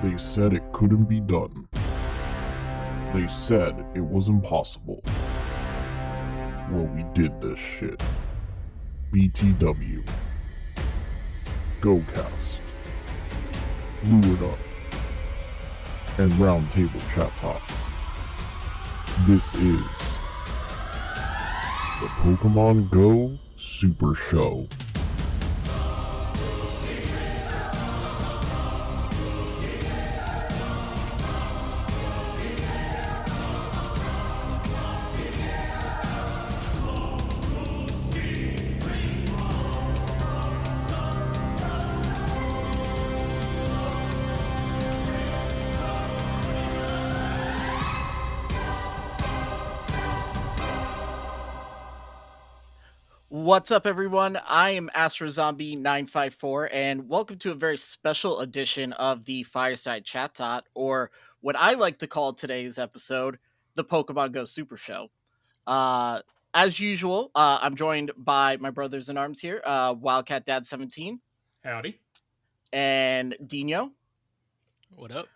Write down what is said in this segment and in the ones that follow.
They said it couldn't be done. They said it was impossible. Well, we did this shit. BTW. GoCast. Lured Up. And Roundtable Chatot. This is the Pokemon Go Super Show. What's up, everyone? I am AstroZombie954, and welcome to a very special edition of the Fireside Chatot, or what I like to call today's episode, the Pokemon Go Super Show. As usual, I'm joined by my brothers in arms here, Wildcat Dad 17. Howdy. And Dino. What up?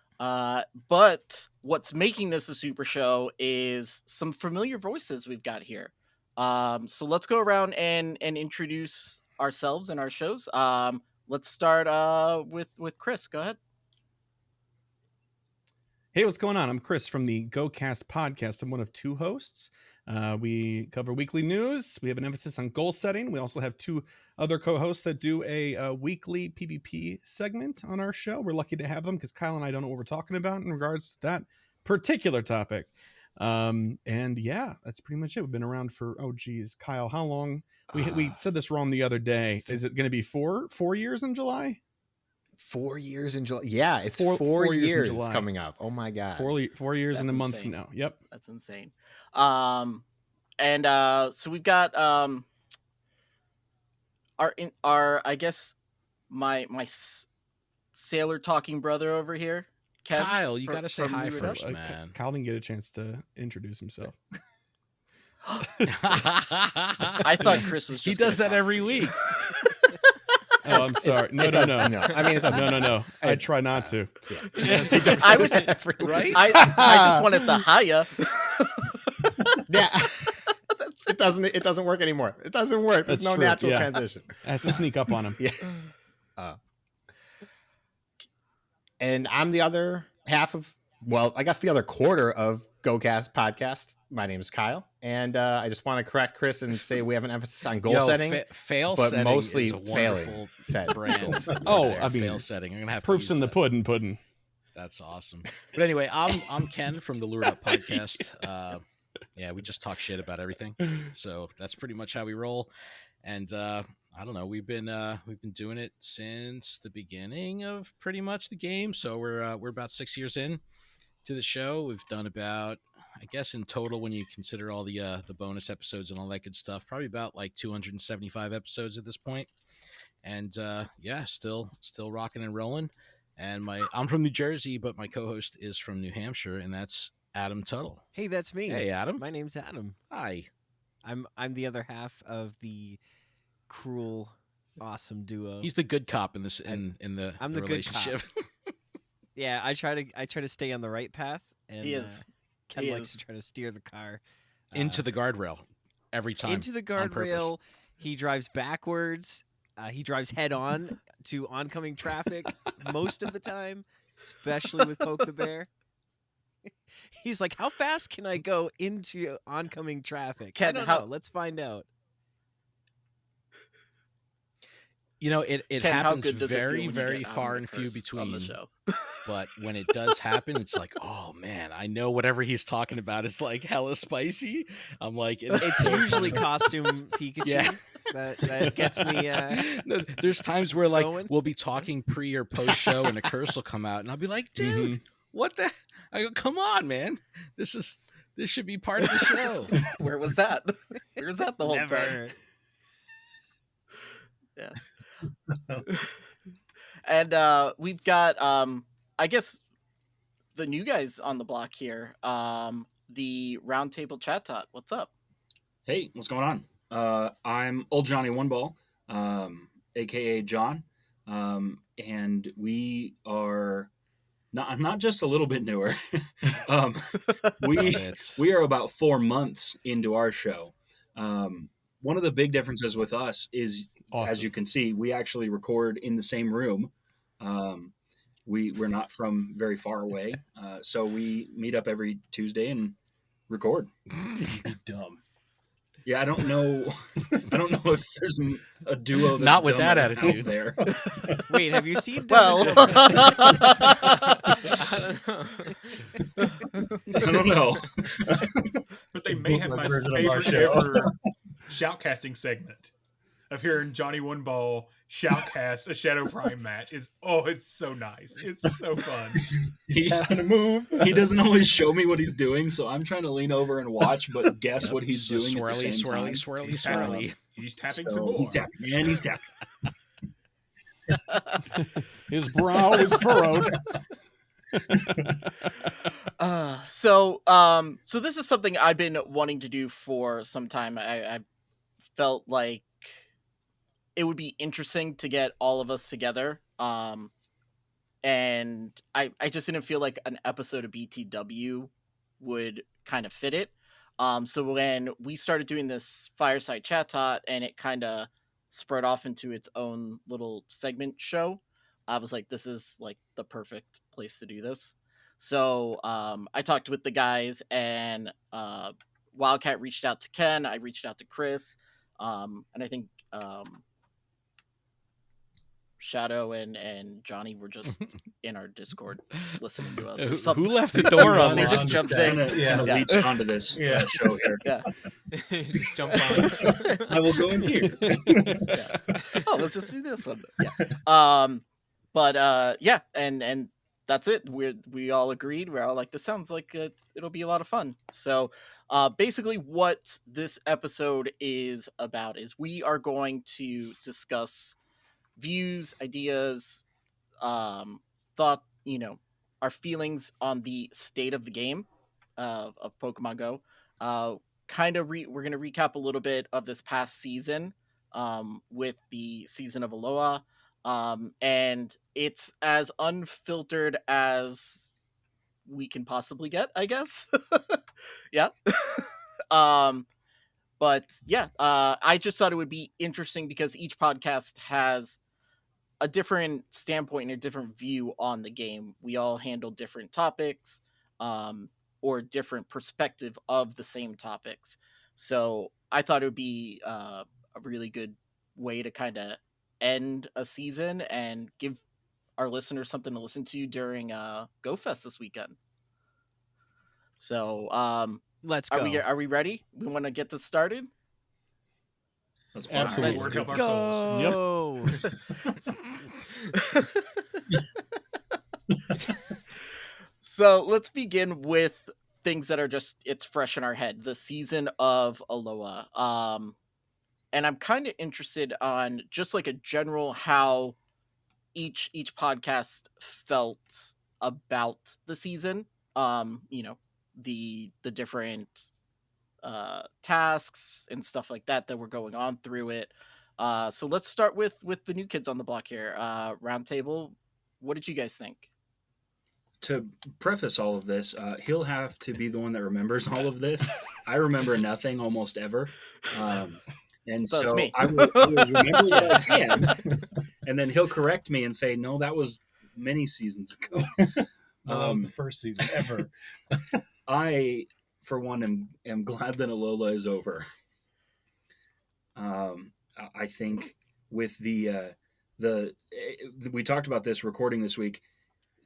But what's making this a super show is some familiar voices we've got here. So let's go around and introduce ourselves and our shows. Let's start with Chris. Go ahead. Hey, what's going on? I'm Chris from the GoCast Podcast. I'm one of two hosts. We cover weekly news. We have an emphasis on goal setting. We also have two other co-hosts that do a weekly PvP segment on our show. We're lucky to have them because Kyle and I don't know what we're talking about in regards to that particular topic. And yeah, that's pretty much it. We've been around for, Kyle, how long? We said this wrong the other day. Is it going to be four years in July? 4 years in July. Yeah, it's four years coming up. Oh my god. 4 years That's in a month insane. from now. Yep. That's insane. So we've got our I guess my sailor talking brother over here, Kev, Kyle, you got to say hi first, Kyle man. didn't get a chance to introduce himself. I thought Chris was just He does gonna that talk every for you. week. Oh, I'm sorry. No. No. I mean, it doesn't. No. I try not to. Yeah. I was Right? I just wanted the hiya. Yeah. It doesn't work anymore. It doesn't work. There's That's no true, natural yeah. transition. Has to sneak up on him. Yeah. And I'm the other half of, I guess the other quarter of GoCast Podcast. My name is Kyle, and I just want to correct Chris and say we have an emphasis on goal setting, fail but setting mostly is a failing wonderful set. brand. Oh, There, I mean, fail setting. I'm gonna have to Proof's use in the that. pudding. That's awesome. But anyway, I'm Ken from the Lured Up Podcast. Yeah, we just talk shit about everything. So that's pretty much how we roll. And I don't know, we've been doing it since the beginning of pretty much the game. So we're about 6 years in to the show. We've done about, I guess in total, when you consider all the bonus episodes and all that good stuff, probably about like 275 episodes at this point. And yeah, still rocking and rolling. And I'm from New Jersey, but my co-host is from New Hampshire, and that's Adam Tuttle. Hey, that's me. Hey, Adam. My name's Adam. Hi. I'm the other half of the cruel, awesome duo. He's the good cop in this in the I'm the good relationship. Yeah, I try to stay on the right path, and He is. Ken He likes is. to try to steer the car Into the guardrail every time. into the on purpose. guardrail. He drives backwards. He drives head on to oncoming traffic most of the time, especially with Poke the Bear. He's like, "How fast can I go into oncoming traffic?" Ken, I don't how- know. Let's find out. You know, it Ken, how happens good does it feel very, when you very get far on and few first on the between. show? But when it does happen, it's like, oh man, I know whatever he's talking about is like hella spicy. I'm like, It's usually costume Pikachu Yeah. that gets me. No, there's times where like Going. we'll be talking pre or post show and a curse will come out and I'll be like, dude, what the? I go, come on, man, this should be part of the show. Where was that? Where was that the whole time? Never. Yeah. And we've got I guess the new guys on the block here. The Roundtable Chatot. What's up? Hey, what's going on? I'm Old Johnny One Ball, aka John, and we are Not just a little bit newer. um, we are about 4 months into our show. One of the big differences with us is, as you can see, we actually record in the same room. We're not from very far away, so we meet up every Tuesday and record. Dumb. Yeah, I don't know if there's a duo that's Not with dumb that out attitude. there. Wait, have you seen? Well, I don't know. But they may have my version of our favorite show. ever shoutcasting segment of hearing Johnny One Ball shoutcast a Shadow Prime match. It's so nice. It's so fun. He's tapping to move. He doesn't always show me what he's doing, so I'm trying to lean over and watch, but guess what he's doing Swirly, at the same time. He's tapping, he's tapping some So more. he's tapping, and he's tapping. His brow is furrowed. So this is something I've been wanting to do for some time. I felt like it would be interesting to get all of us together. And I just didn't feel like an episode of BTW would kind of fit it. So when we started doing this Fireside Chatot and it kind of spread off into its own little segment show, I was like, this is like the perfect place to do this. So I talked with the guys, and Wildcat reached out to Ken. I reached out to Chris, and I think Shadow and Johnny were just in our Discord listening to us. Or Who something. left the door They unlocked? just jumped in. Kind of Yeah. leads onto this show here. Yeah. Just jump on. I will go in here. Yeah. Oh, let's just do this one. Yeah. Yeah, and that's it. We all agreed. We're all like, this sounds like it'll be a lot of fun. So, basically, what this episode is about is we are going to discuss views, ideas, thought, our feelings on the state of the game of Pokemon Go. We're going to recap a little bit of this past season with the season of Alola. And it's as unfiltered as we can possibly get, I guess. Yeah. But yeah, I just thought it would be interesting because each podcast has a different standpoint and a different view on the game. We all handle different topics, or different perspective of the same topics. So I thought it would be a really good way to kind of end a season and give our listeners something to listen to during GoFest this weekend. So Let's go. are we ready? We want to get this started? Let's Absolutely. Lord help our souls. Go. So let's begin with things that are it's fresh in our head. The season of Alola. And I'm kind of interested on just like a general how each podcast felt about the season. The different tasks and stuff like that were going on through it. So let's start with the new kids on the block here. Roundtable, what did you guys think? To preface all of this, he'll have to be the one that remembers all of this. I remember nothing almost ever. And So so it's me. I will remember what I can, and then he'll correct me and say, no, that was many seasons ago. No, that was the first season ever. I, for one, am glad that Alola is over. I think with the we talked about this recording this week,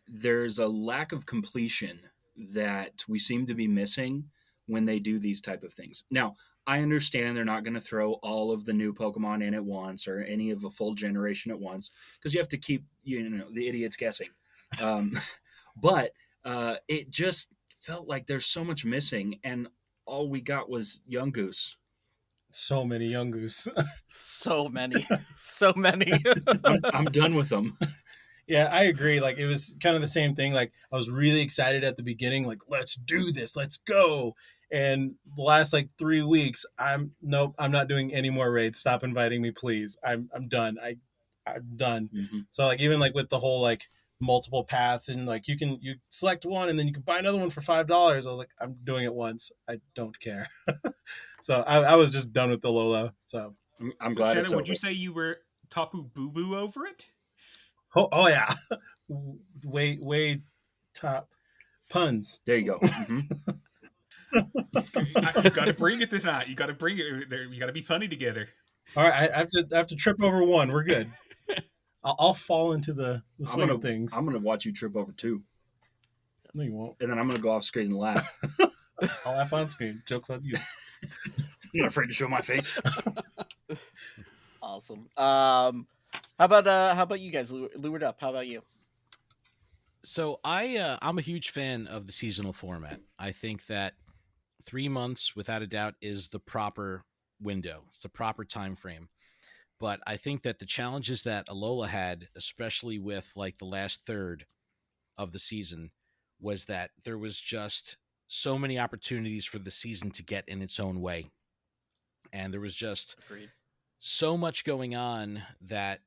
there's a lack of completion that we seem to be missing when they do these type of things. Now, I understand they're not going to throw all of the new Pokemon in at once or any of a full generation at once because you have to keep the idiots guessing. But it just felt like there's so much missing, and all we got was Young Goose. So many young goose. So many. So many. I'm done with them. Yeah, I agree. Like, it was kind of the same thing. Like, I was really excited at the beginning. Like, let's do this. Let's go. And the last 3 weeks, I'm not doing any more raids. Stop inviting me, please. I'm done. I'm done. Mm-hmm. So even with the whole multiple paths, and like you select one and then you can buy another one for $5. I was like, I'm doing it once. I don't care. So I was just done with the Lola. So I'm So glad Shadow, it's would over. you say you were Tapu Boo Boo over it? oh yeah, way top puns. There you go. Mhm. You got to bring it tonight. You got to bring it. You got to be funny together. All right, I have to trip over one. We're good. I'll fall into the swing of things. I'm gonna watch you trip over 2, No, you won't. and then I'm gonna go off screen and laugh. I'll laugh on screen. Joke's on you. I'm not afraid to show my face. Awesome. How about you guys? Lured up. How about you? So I'm a huge fan of the seasonal format. I think that 3 months, without a doubt, is the proper window. It's the proper time frame. But I think that the challenges that Alola had, especially with like the last third of the season, was that there was just so many opportunities for the season to get in its own way. And there was just Agreed. so much going on that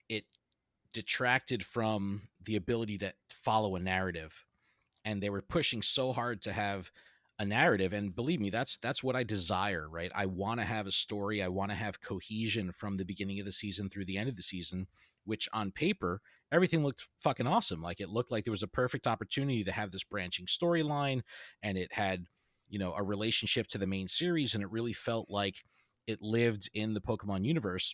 it detracted from the ability to follow a narrative. And they were pushing so hard to have a narrative, and believe me, that's what I desire, right? I want to have a story. I want to have cohesion from the beginning of the season through the end of the season, which on paper everything looked fucking awesome. Like it looked like there was a perfect opportunity to have this branching storyline, and it had, you know, a relationship to the main series, and it really felt like it lived in the Pokemon universe.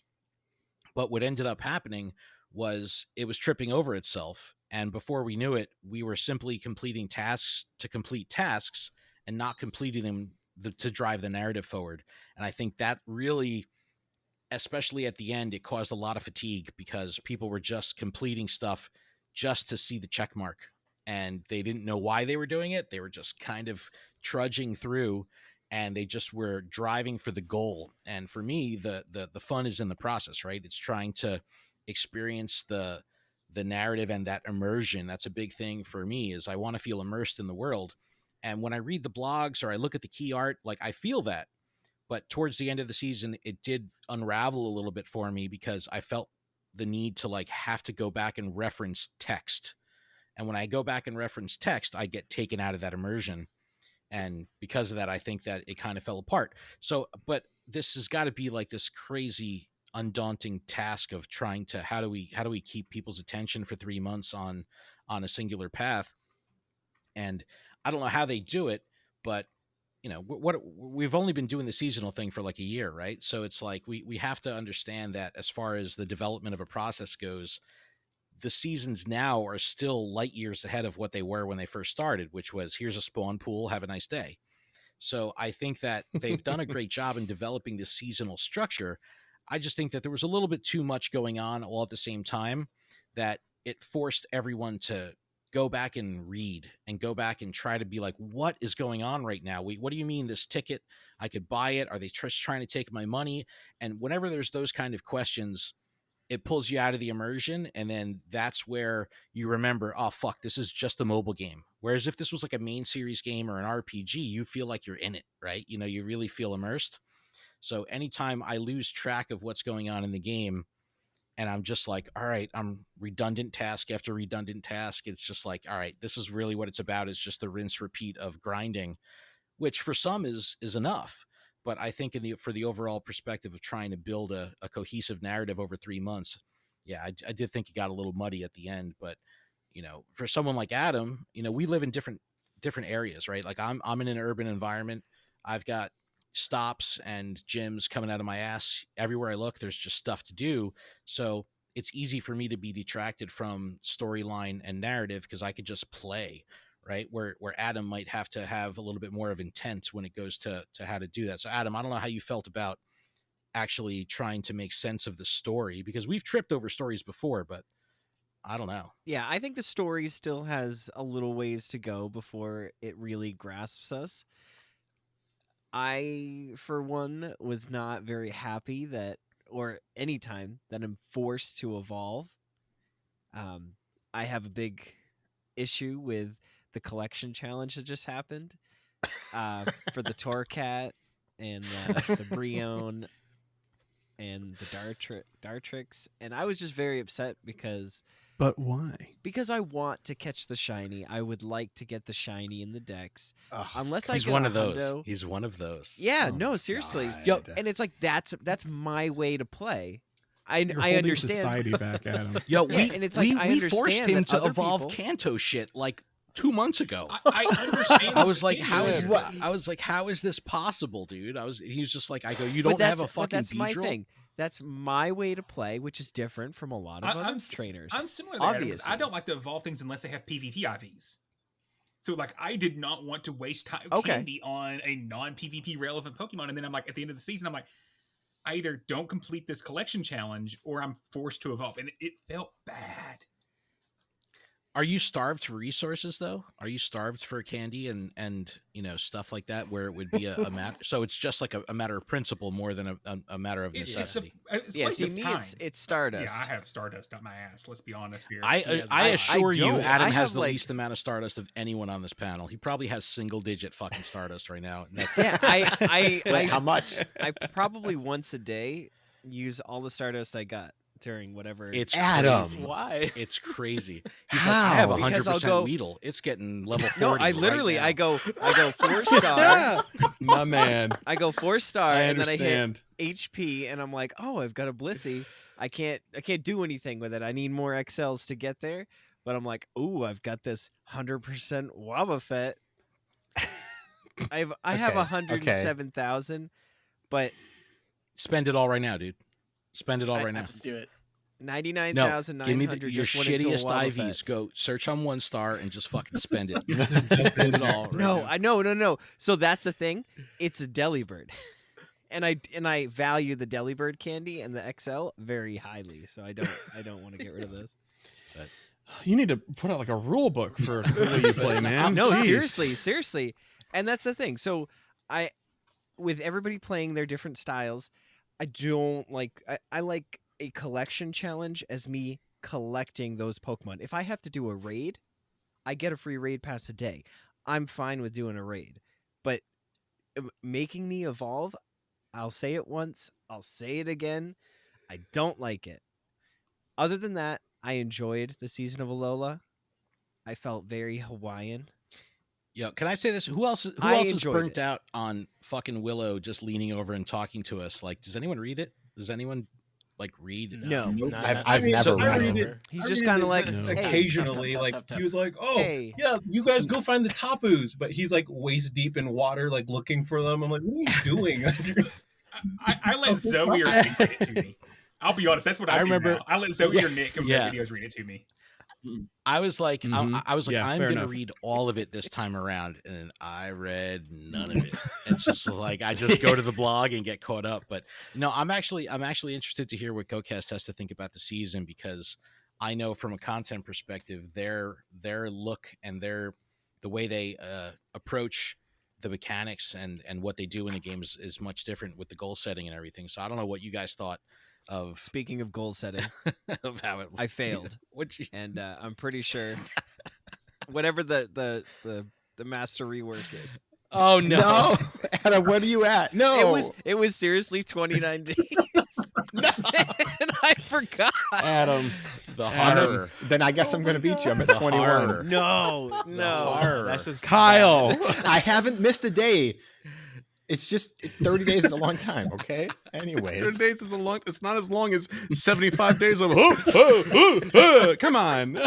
But what ended up happening was it was tripping over itself, and before we knew it, we were simply completing tasks to complete tasks and not completing them to drive the narrative forward. And I think that really, especially at the end, it caused a lot of fatigue because people were just completing stuff just to see the check mark, and they didn't know why they were doing it. They were just kind of trudging through, and they just were driving for the goal. And for me, the fun is in the process, right? It's trying to experience the narrative and that immersion. That's a big thing for me, is I want to feel immersed in the world. And when I read the blogs or I look at the key art, like I feel that. But towards the end of the season, it did unravel a little bit for me because I felt the need to like have to go back and reference text. And when I go back and reference text, I get taken out of that immersion. And because of that, I think that it kind of fell apart. So, but this has got to be like this crazy, undaunting task of trying to, how do we keep people's attention for 3 months on a singular path? And I don't know how they do it, but you know, what we've only been doing the seasonal thing for like a year, right? So it's like we have to understand that as far as the development of a process goes, the seasons now are still light years ahead of what they were when they first started, which was here's a spawn pool, have a nice day. So I think that they've done a great job in developing this seasonal structure. I just think that there was a little bit too much going on all at the same time, that it forced everyone to go back and read and go back and try to be like, what is going on right now? What do you mean this ticket? I could buy it. Are they just trying to take my money? And whenever there's those kind of questions, it pulls you out of the immersion. And then that's where you remember, oh, fuck, this is just a mobile game. Whereas if this was like a main series game or an RPG, you feel like you're in it, right? You know, you really feel immersed. So anytime I lose track of what's going on in the game, and I'm just like, all right, I'm redundant task after redundant task. It's just like, all right, this is really what it's about, is just the rinse repeat of grinding, which for some is enough. But I think for the overall perspective of trying to build a cohesive narrative over 3 months, yeah, I did think it got a little muddy at the end. But, you know, for someone like Adam, you know, we live in different areas, right? Like I'm in an urban environment. I've got stops and gyms coming out of my ass everywhere I look. There's just stuff to do. So it's easy for me to be detracted from storyline and narrative because I could just play, right? Where Adam might have to have a little bit more of intent when it goes to how to do that. So Adam, I don't know how you felt about actually trying to make sense of the story, because we've tripped over stories before, but I don't know. Yeah, I think the story still has a little ways to go before it really grasps us. I, for one, was not very happy that, or any time that I'm forced to evolve. I have a big issue with the collection challenge that just happened for the Torcat and the Brion and the Dartrix. And I was just very upset because But why? Because I want to catch the shiny. I would like to get the shiny in the decks. Ugh, Unless I He's get one a of those. hundo- He's one of those. Yeah, Oh no, my seriously. God. And it's like that's my way to play. I You're I holding understand. society back at him. Yo, Yeah, we and it's like, I we forced understand him that to other evolve people- Kanto shit like 2 months ago. I understand. I was like, what how he is did. What? I was like, how is this possible, dude? He was just like, I go, you But don't have that's- a but fucking that's my Beedrill? thing. That's my way to play, which is different from a lot of other trainers. I'm similar to that. Obviously. I don't like to evolve things unless they have PvP IVs. So like, I did not want to waste time Okay. candy on a non-PvP relevant Pokemon, and then I'm like, at the end of the season, I'm like, I either don't complete this collection challenge or I'm forced to evolve, and it felt bad. Are you starved for resources though? Are you starved for candy and stuff like that where it would be a matter? So it's just like a matter of principle more than a matter of necessity. It's Yeah, waste see, of me, time. it's Stardust. Yeah, I have Stardust on my ass. Let's be honest here. I I assure you, don't. Adam I has have, the like- least amount of Stardust of anyone on this panel. He probably has single digit fucking Stardust right now. And that's, Yeah, Wait, how much? I probably once a day use all the Stardust I got during whatever. it's Adam. crazy. Why? It's crazy. He's like, I have How? 100% Because I'll go- Weedle. It's getting level 40. no, I right literally now. I go 4-star. My man. I go 4-star, I and then I hit understand. HP, and I'm like, oh, I've got a Blissey. I can't do anything with it. I need more XLs to get there. But I'm like, ooh, I've got this 100% Wobbuffet. I have Okay, 107,000, but Spend it all right now, dude. Spend it all I right now. just do it. No, 99,900 give me your just went into a shittiest Wobbuffet. IVs. Go search on 1-star and just fucking spend it. Spend it all. Right No, now. no. So that's the thing. It's a Delibird. And I value the Delibird candy and the XL very highly. So I don't want to get rid of those. You need to put out like a rule book for the way you play, man. No, Jeez. seriously. And that's the thing. So with everybody playing their different styles, I don't like I like a collection challenge as me collecting those Pokemon. If I have to do a raid, I get a free raid pass a day. I'm fine with doing a raid. But making me evolve, I'll say it once, I'll say it again. I don't like it. Other than that, I enjoyed the season of Alola. I felt very Hawaiian. Yo, can I say this? Who else is enjoyed burnt it. out on fucking Willow just leaning over and talking to us? Like, does anyone read it? Does anyone like read? No. Nope. I've never So read read it. it. He's I just read kind it, of like, No. hey, occasionally, tap, like tap, tap. he was like, "Oh, Hey. yeah, you guys go find the tapus," but he's like waist deep in water, like looking for them. I'm like, "What are you doing?" I let Zoe or Nick read it to me. I'll be honest. That's what I do remember- now. I let Zoe or Nick of Yeah. their videos read it to me. I was like, Mhm. I was like, Yeah, I'm fair gonna enough. read all of it this time around, and I read none of it. It's just like I just go to the blog and get caught up. But no, I'm actually interested to hear what GoCast has to think about the season, because I know from a content perspective, their look and the way they approach the mechanics and what they do in the game is much different with the goal setting and everything. So I don't know what you guys thought of speaking of goal setting, of how it. I failed, What you, and I'm pretty sure whatever the master rework is, oh no. No, Adam, what are you at? No, it was seriously 29 days, and I forgot. Adam. The Adam. horror. then I guess I'm going to beat you. I'm at The 21. horror. No, horror. That's just Kyle. I haven't missed a day. It's just 30 days is a long time. Okay. Anyways, 30 days is it's not as long as 75 days of come on.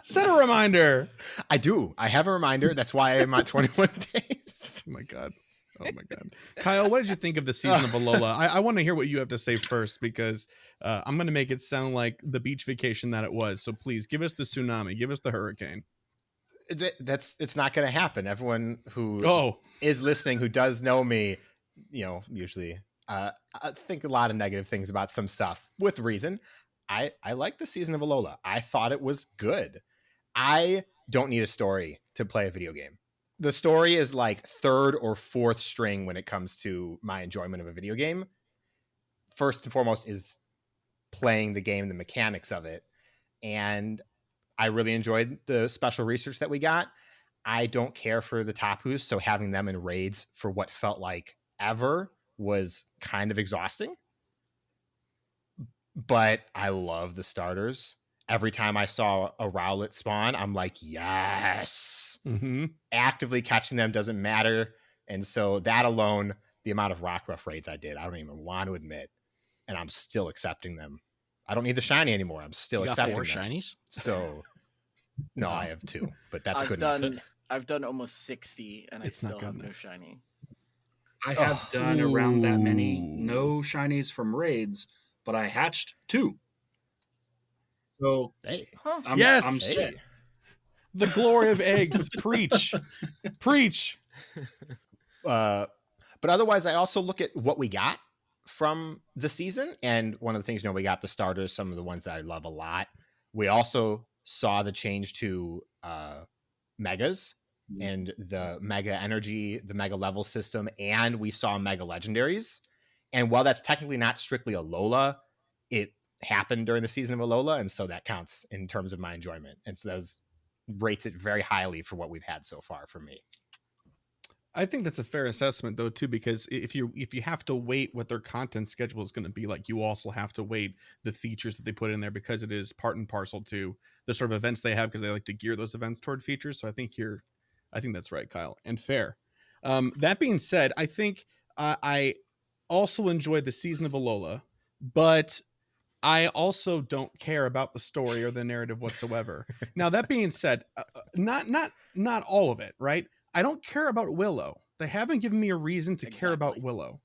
Set a reminder. I do. I have a reminder. That's why I'm at 21 days. Oh my god. Oh my god. Kyle, what did you think of the season of Alola? I want to hear what you have to say first, because I'm going to make it sound like the beach vacation that it was. So please give us the tsunami, give us the hurricane. It's not going to happen. Everyone who is listening, who does know me, usually I think a lot of negative things about some stuff with reason. I like the season of Alola. I thought it was good. I don't need a story to play a video game. The story is like third or fourth string when it comes to my enjoyment of a video game. First and foremost is playing the game, the mechanics of it. And I really enjoyed the special research that we got. I don't care for the Tapus, so having them in raids for what felt like ever was kind of exhausting. But I love the starters. every time I saw a Rowlet spawn, I'm like, yes. Actively catching them doesn't matter. And so that alone, the amount of Rockruff raids I did, I don't even want to admit. And I'm still accepting them. I don't need the shiny anymore. I'm still accepting 4 them. shinies? So, no, I have 2, but that's good enough. enough. I've done almost 60, and I still have no shiny. I have done around that many. No shinies from raids, but I hatched 2. So, I'm sick. The glory of eggs. Preach. Preach. But otherwise, I also look at what we got from the season. And one of the things, we got the starters, some of the ones that I love a lot. We also saw the change to megas and the mega energy, the mega level system, and we saw mega legendaries. And while that's technically not strictly a Alola, it happened during the season of Alola, and so that counts in terms of my enjoyment. And so that rates it very highly for what we've had so far for me. I think that's a fair assessment, though, too, because if you have to wait what their content schedule is going to be like, you also have to wait the features that they put in there, because it is part and parcel to the sort of events they have, because they like to gear those events toward features. So I think that's right, Kyle, and fair. That being said, I think I also enjoyed the season of Alola, but I also don't care about the story or the narrative whatsoever. Now, that being said, not all of it, right? I don't care about Willow. They haven't given me a reason to care about Willow.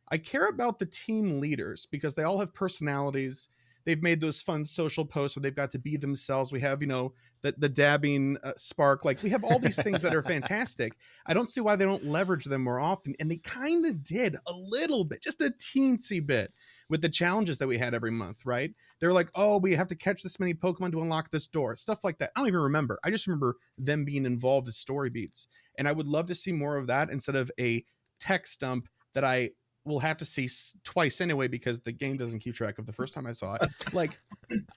I care about the team leaders because they all have personalities. They've made those fun social posts where they've got to be themselves. We have, the dabbing Spark. Like, we have all these things that are fantastic. I don't see why they don't leverage them more often. And they kind of did a little bit, just a teensy bit, with the challenges that we had every month, right? They're like, oh, we have to catch this many Pokemon to unlock this door. Stuff like that. I don't even remember. I just remember them being involved in story beats. And I would love to see more of that instead of a text dump that I will have to see twice anyway, because the game doesn't keep track of the first time I saw it. Like,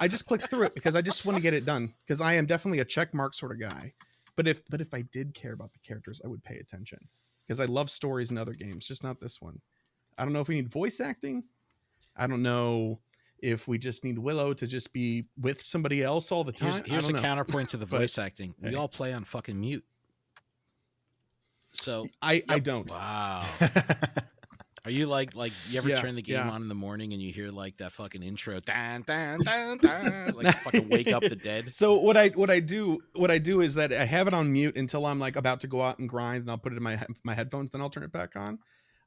I just click through it because I just want to get it done, because I am definitely a check mark sort of guy. But if I did care about the characters, I would pay attention, because I love stories in other games, just not this one. I don't know if we need voice acting. I don't know if we just need Willow to just be with somebody else all the time. Here's a counterpoint to the voice acting. We all play on fucking mute. So I don't. Wow. Are you like you ever turn the game on in the morning and you hear like that fucking intro, dan, dan, dan, dan, like fucking wake up the dead? So what I do is that I have it on mute until I'm like about to go out and grind, and I'll put it in my headphones, then I'll turn it back on.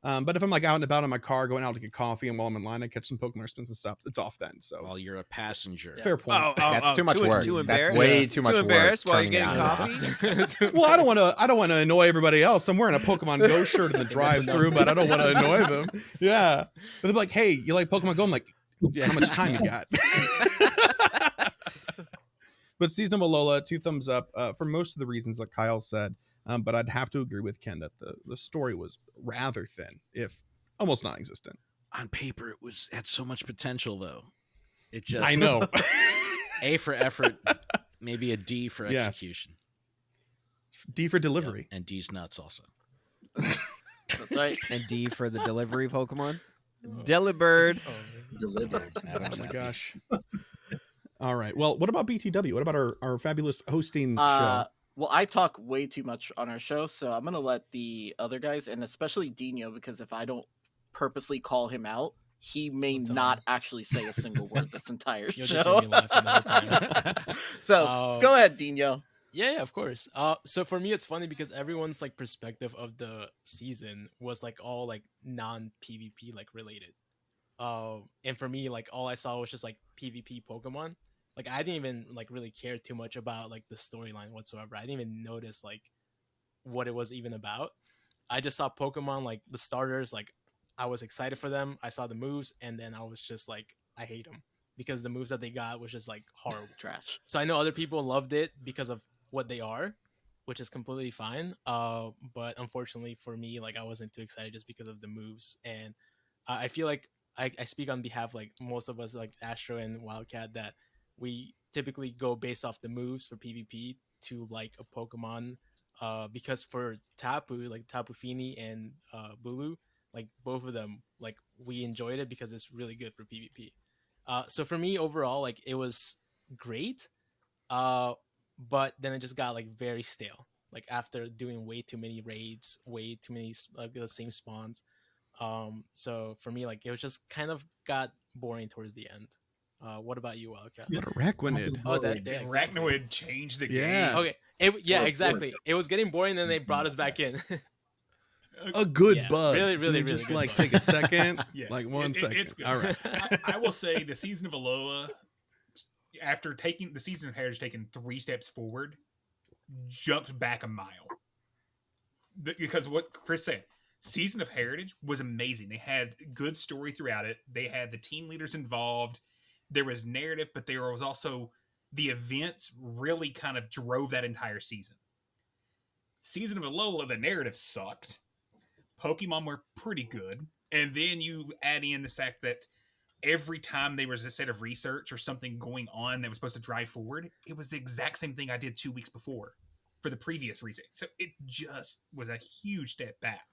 But if I'm like out and about in my car, going out to get coffee, and while I'm in line, I catch some Pokemon spins and stuff, it's off then. So while you're a passenger. Fair point. That's too much work. That's way too much work. Too embarrassed while you're getting coffee? Well, I don't want to annoy everybody else. I'm wearing a Pokemon Go shirt in the drive-thru, but I don't want to annoy them. Yeah. But they're like, hey, you like Pokemon Go? I'm like, yeah, how much time you got? But Season of Alola, 2 thumbs up for most of the reasons that Kyle said. But I'd have to agree with Ken that the story was rather thin, if almost non-existent. On paper, it had so much potential, though. It just, I know. A for effort, maybe a D for execution. D for delivery. Yeah, and D's nuts also. That's right. And D for the delivery Pokemon. Delibird. Delivered. Oh my gosh. All right. Well, what about BTW? What about our fabulous hosting show? Well, I talk way too much on our show, so I'm going to let the other guys, and especially Dino, because if I don't purposely call him out, he may not actually say a single word this entire You'll show. just hear me laughing the whole time. So go ahead, Dino. Yeah, of course. So for me, it's funny because everyone's like perspective of the season was like all like non-PvP like related. And for me, like all I saw was just like PvP Pokemon. Like I didn't even like really care too much about like the storyline whatsoever. I didn't even notice like what it was even about. I just saw Pokemon, like the starters, like I was excited for them. I saw the moves, and then I was just like, I hate them because the moves that they got was just like horrible trash. So I know other people loved it because of what they are, which is completely fine. But unfortunately for me, like I wasn't too excited just because of the moves, and I feel like I speak on behalf like most of us, like Astro and Wildcat, that we typically go based off the moves for PvP to like a Pokemon, because for Tapu, like Tapu Fini and Bulu, like both of them, like we enjoyed it because it's really good for PvP. So for me overall, like it was great. But then it just got like very stale. Like after doing way too many raids, way too many the same spawns. So for me, like it was just kind of got boring towards the end. What about you, Wildcat? What a Arachnid. Oh, that yeah, exactly. Arachnid changed the game. Yeah. Okay. Exactly. It was getting boring, then they brought us back in. A good Yeah, bug. really, Can really, we really just good like bug. take a second, Yeah. like 1 second. It's good. All right. I will say the season of Alola, after taking the season of Heritage, taking 3 steps forward, jumped back a mile. Because what Chris said, season of Heritage was amazing. They had good story throughout it. They had the team leaders involved. There was narrative, but there was also the events really kind of drove that entire season. Season of Alola, the narrative sucked. Pokemon were pretty good. And then you add in the fact that every time there was a set of research or something going on that was supposed to drive forward, it was the exact same thing I did 2 weeks before for the previous research. So it just was a huge step back.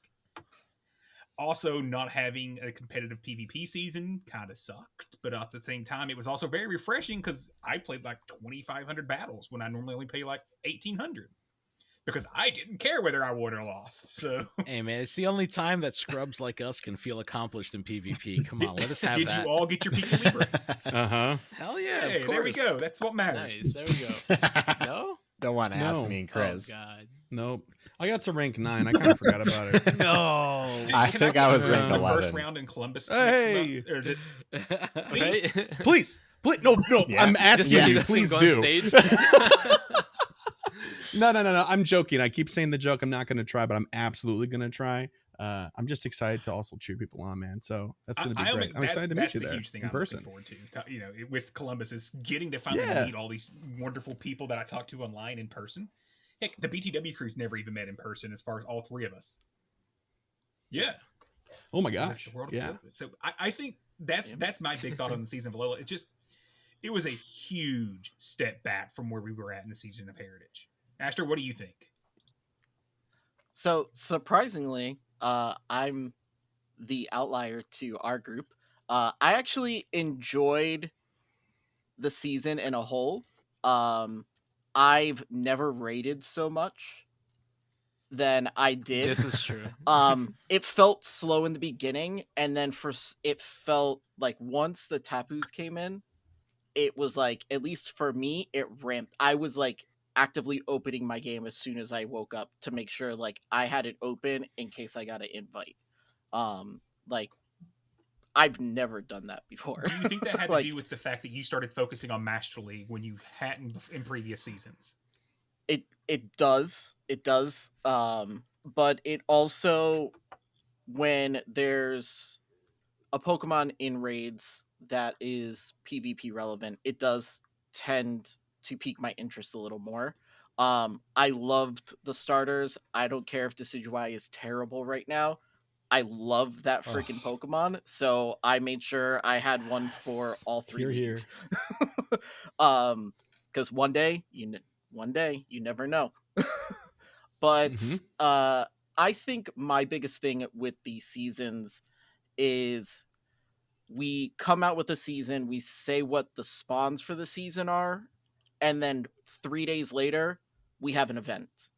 Also, not having a competitive PvP season kind of sucked, but at the same time, it was also very refreshing because I played like 2,500 battles when I normally only play like 1,800 because I didn't care whether I won or lost. So, Hey man, it's the only time that scrubs like us can feel accomplished in PvP. Come on, let us have did that. you all get your Pika Libras? Uh-huh. Hell yeah, Hey, of there we course. go. That's what matters. Nice. There we go. No. Don't want to ask No. me and Oh Chris. God. Nope. I got to rank 9. I kind of forgot about it. No. I Can think I was ranked ranked 11. First round in Columbus. Hey! Next month, or Right? Please. No. Yeah. I'm asking Yeah. you. Please Go on do. stage. No. I'm joking. I keep saying the joke. I'm not going to try, but I'm absolutely going to try. I'm just excited to also cheer people on, man. So that's going to be great. I'm excited to meet you the there huge thing in I'm person. looking forward to. You know, with Columbus is getting to finally Yeah. meet all these wonderful people that I talk to online in person. Heck, the BTW crew's never even met in person, as far as all 3 of us. Yeah. Oh my It's gosh. the world of Yeah. COVID. So I think that's my big thought on the season of Alola. It was a huge step back from where we were at in the season of Heritage. Astor, what do you think? So surprisingly, I'm the outlier to our group. I actually enjoyed the season in a whole. I've never rated so much than I did. This is true. It felt slow in the beginning, and then it felt like once the Tapus came in, it was like, at least for me, it ramped. I was like actively opening my game as soon as I woke up to make sure like I had it open in case I got an invite. Like I've never done that before. Do you think that had Like- to do with the fact that you started focusing on Master League when you hadn't in previous seasons? It does. But it also, when there's a Pokemon in raids that is PvP relevant, it does tend to pique my interest a little more. I loved the starters. I don't care if Decidueye is terrible right now. I love that freaking Pokemon, so I made sure I had one for Yes. all 3 Hear, hear. leagues. Because one day you never know. But Mhm. I think my biggest thing with the seasons is we come out with a season, we say what the spawns for the season are, and then 3 days later we have an event,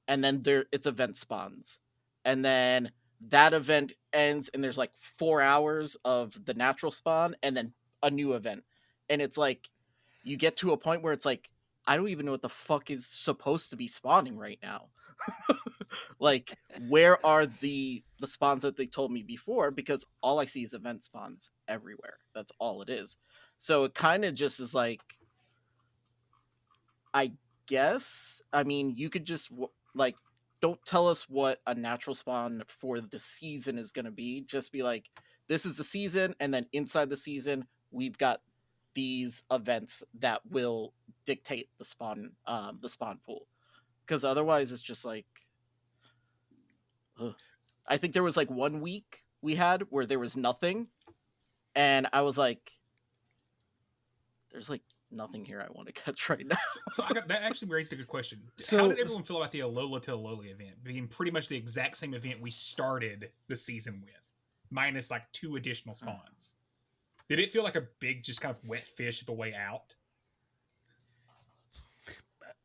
and then it's event spawns, and then that event ends, and there's like 4 hours of the natural spawn, and then a new event, and it's like you get to a point where it's like I don't even know what the fuck is supposed to be spawning right now. Like, where are the spawns that they told me before? Because all I see is event spawns everywhere. That's all it is. So it kind of just is like, I guess, I mean, you could just like, don't tell us what a natural spawn for the season is going to be. Just be like, this is the season, and then inside the season we've got these events that will dictate the spawn pool. Because otherwise it's just like, ugh. I think there was like 1 week we had where there was nothing, and I was like, there's like nothing here I want to catch right now. So that actually raised a good question. So- How did everyone feel about the Alola to Alola event being pretty much the exact same event we started the season with, minus like 2 additional spawns? Did it feel like a big, just kind of wet fish of a way out?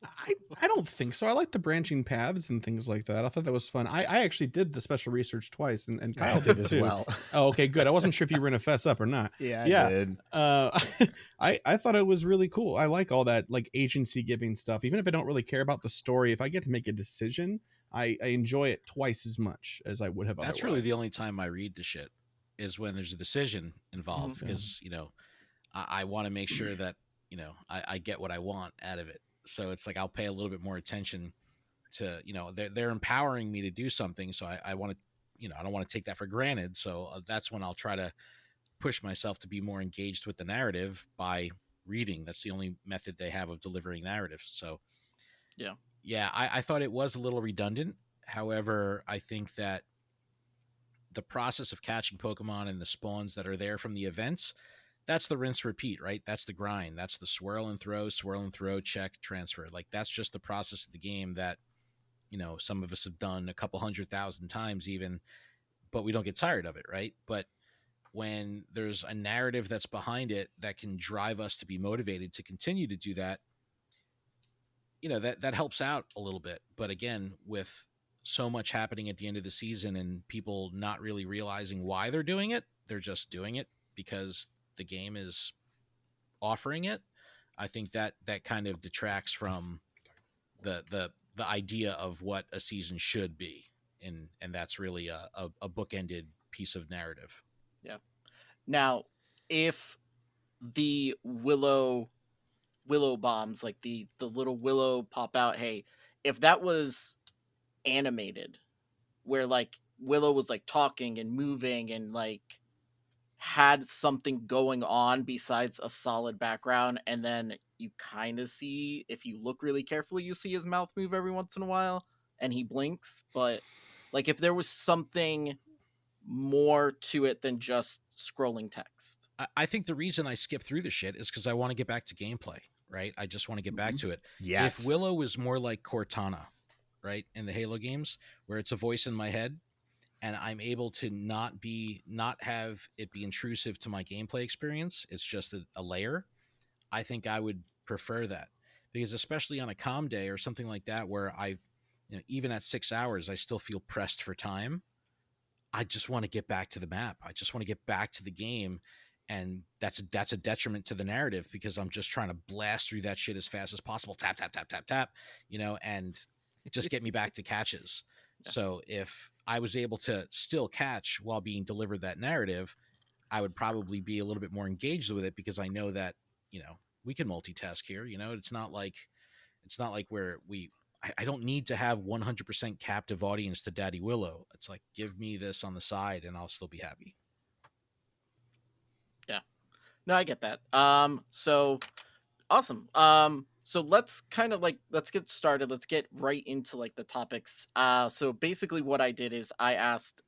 I don't think so. I like the branching paths and things like that. I thought that was fun. I actually did the special research twice, and Kyle did did as too. well. Oh, okay, good. I wasn't sure if you were gonna fess up or not. Yeah, I Yeah. did. I thought it was really cool. I like all that like agency giving stuff. Even if I don't really care about the story, if I get to make a decision, I enjoy it twice as much as I would have otherwise. That's really the only time I read the shit is when there's a decision involved Mhm. because I want to make sure that I get what I want out of it. So it's like I'll pay a little bit more attention to they're empowering me to do something. So I want to I don't want to take that for granted. So that's when I'll try to push myself to be more engaged with the narrative by reading. That's the only method they have of delivering narrative. So yeah, I thought it was a little redundant. However, I think that the process of catching Pokemon and the spawns that are there from the events, that's the rinse repeat, right? That's the grind. That's the swirl and throw, check, transfer. Like that's just the process of the game that, some of us have done a couple 100,000 times even, but we don't get tired of it, right? But when there's a narrative that's behind it that can drive us to be motivated to continue to do that, that helps out a little bit. But again, with so much happening at the end of the season and people not really realizing why they're doing it, they're just doing it because the game is offering it. I think that kind of detracts from the idea of what a season should be, and that's really a bookended piece of narrative. Yeah. Now, if the willow bombs, like the little willow pop out, hey, if that was animated, where like Willow was like talking and moving and like had something going on besides a solid background, and then you kind of see, if you look really carefully, you see his mouth move every once in a while and he blinks, but like if there was something more to it than just scrolling text. I think the reason I skip through the shit is because I want to get back to gameplay, right? I just want to get back to it. Yes. If Willow was more like Cortana, right, in the Halo games, where it's a voice in my head, and I'm able to not have it be intrusive to my gameplay experience, it's just a layer, I think I would prefer that. Because especially on a calm day or something like that, where even at 6 hours, I still feel pressed for time. I just want to get back to the map. I just want to get back to the game. And that's a detriment to the narrative because I'm just trying to blast through that shit as fast as possible. Tap, tap, tap, tap, tap, and just get me back to catches. Yeah. So if I was able to still catch while being delivered that narrative, I would probably be a little bit more engaged with it because I know that, we can multitask here. It's not like where I don't need to have 100% captive audience to Daddy Willow. It's like, give me this on the side and I'll still be happy. Yeah. No, I get that. So awesome. So let's kind of let's get started. Let's get right into like the topics. So basically what I did is I asked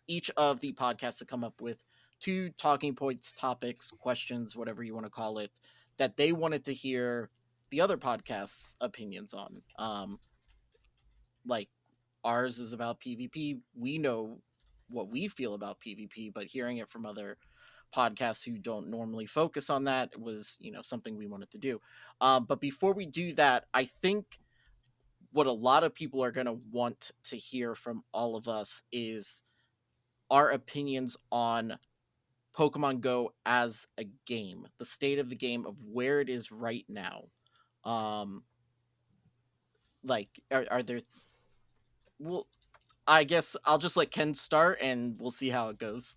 each of the podcasts to come up with 2 talking points, topics, questions, whatever you want to call it, that they wanted to hear the other podcasts' opinions on. Like ours is about PvP. We know what we feel about PvP, but hearing it from other podcasts who don't normally focus on that was, something we wanted to do. But before we do that, I think what a lot of people are going to want to hear from all of us is our opinions on Pokemon Go as a game, the state of the game, of where it is right now. Like, are there? Well, I guess I'll just let Ken start, and we'll see how it goes.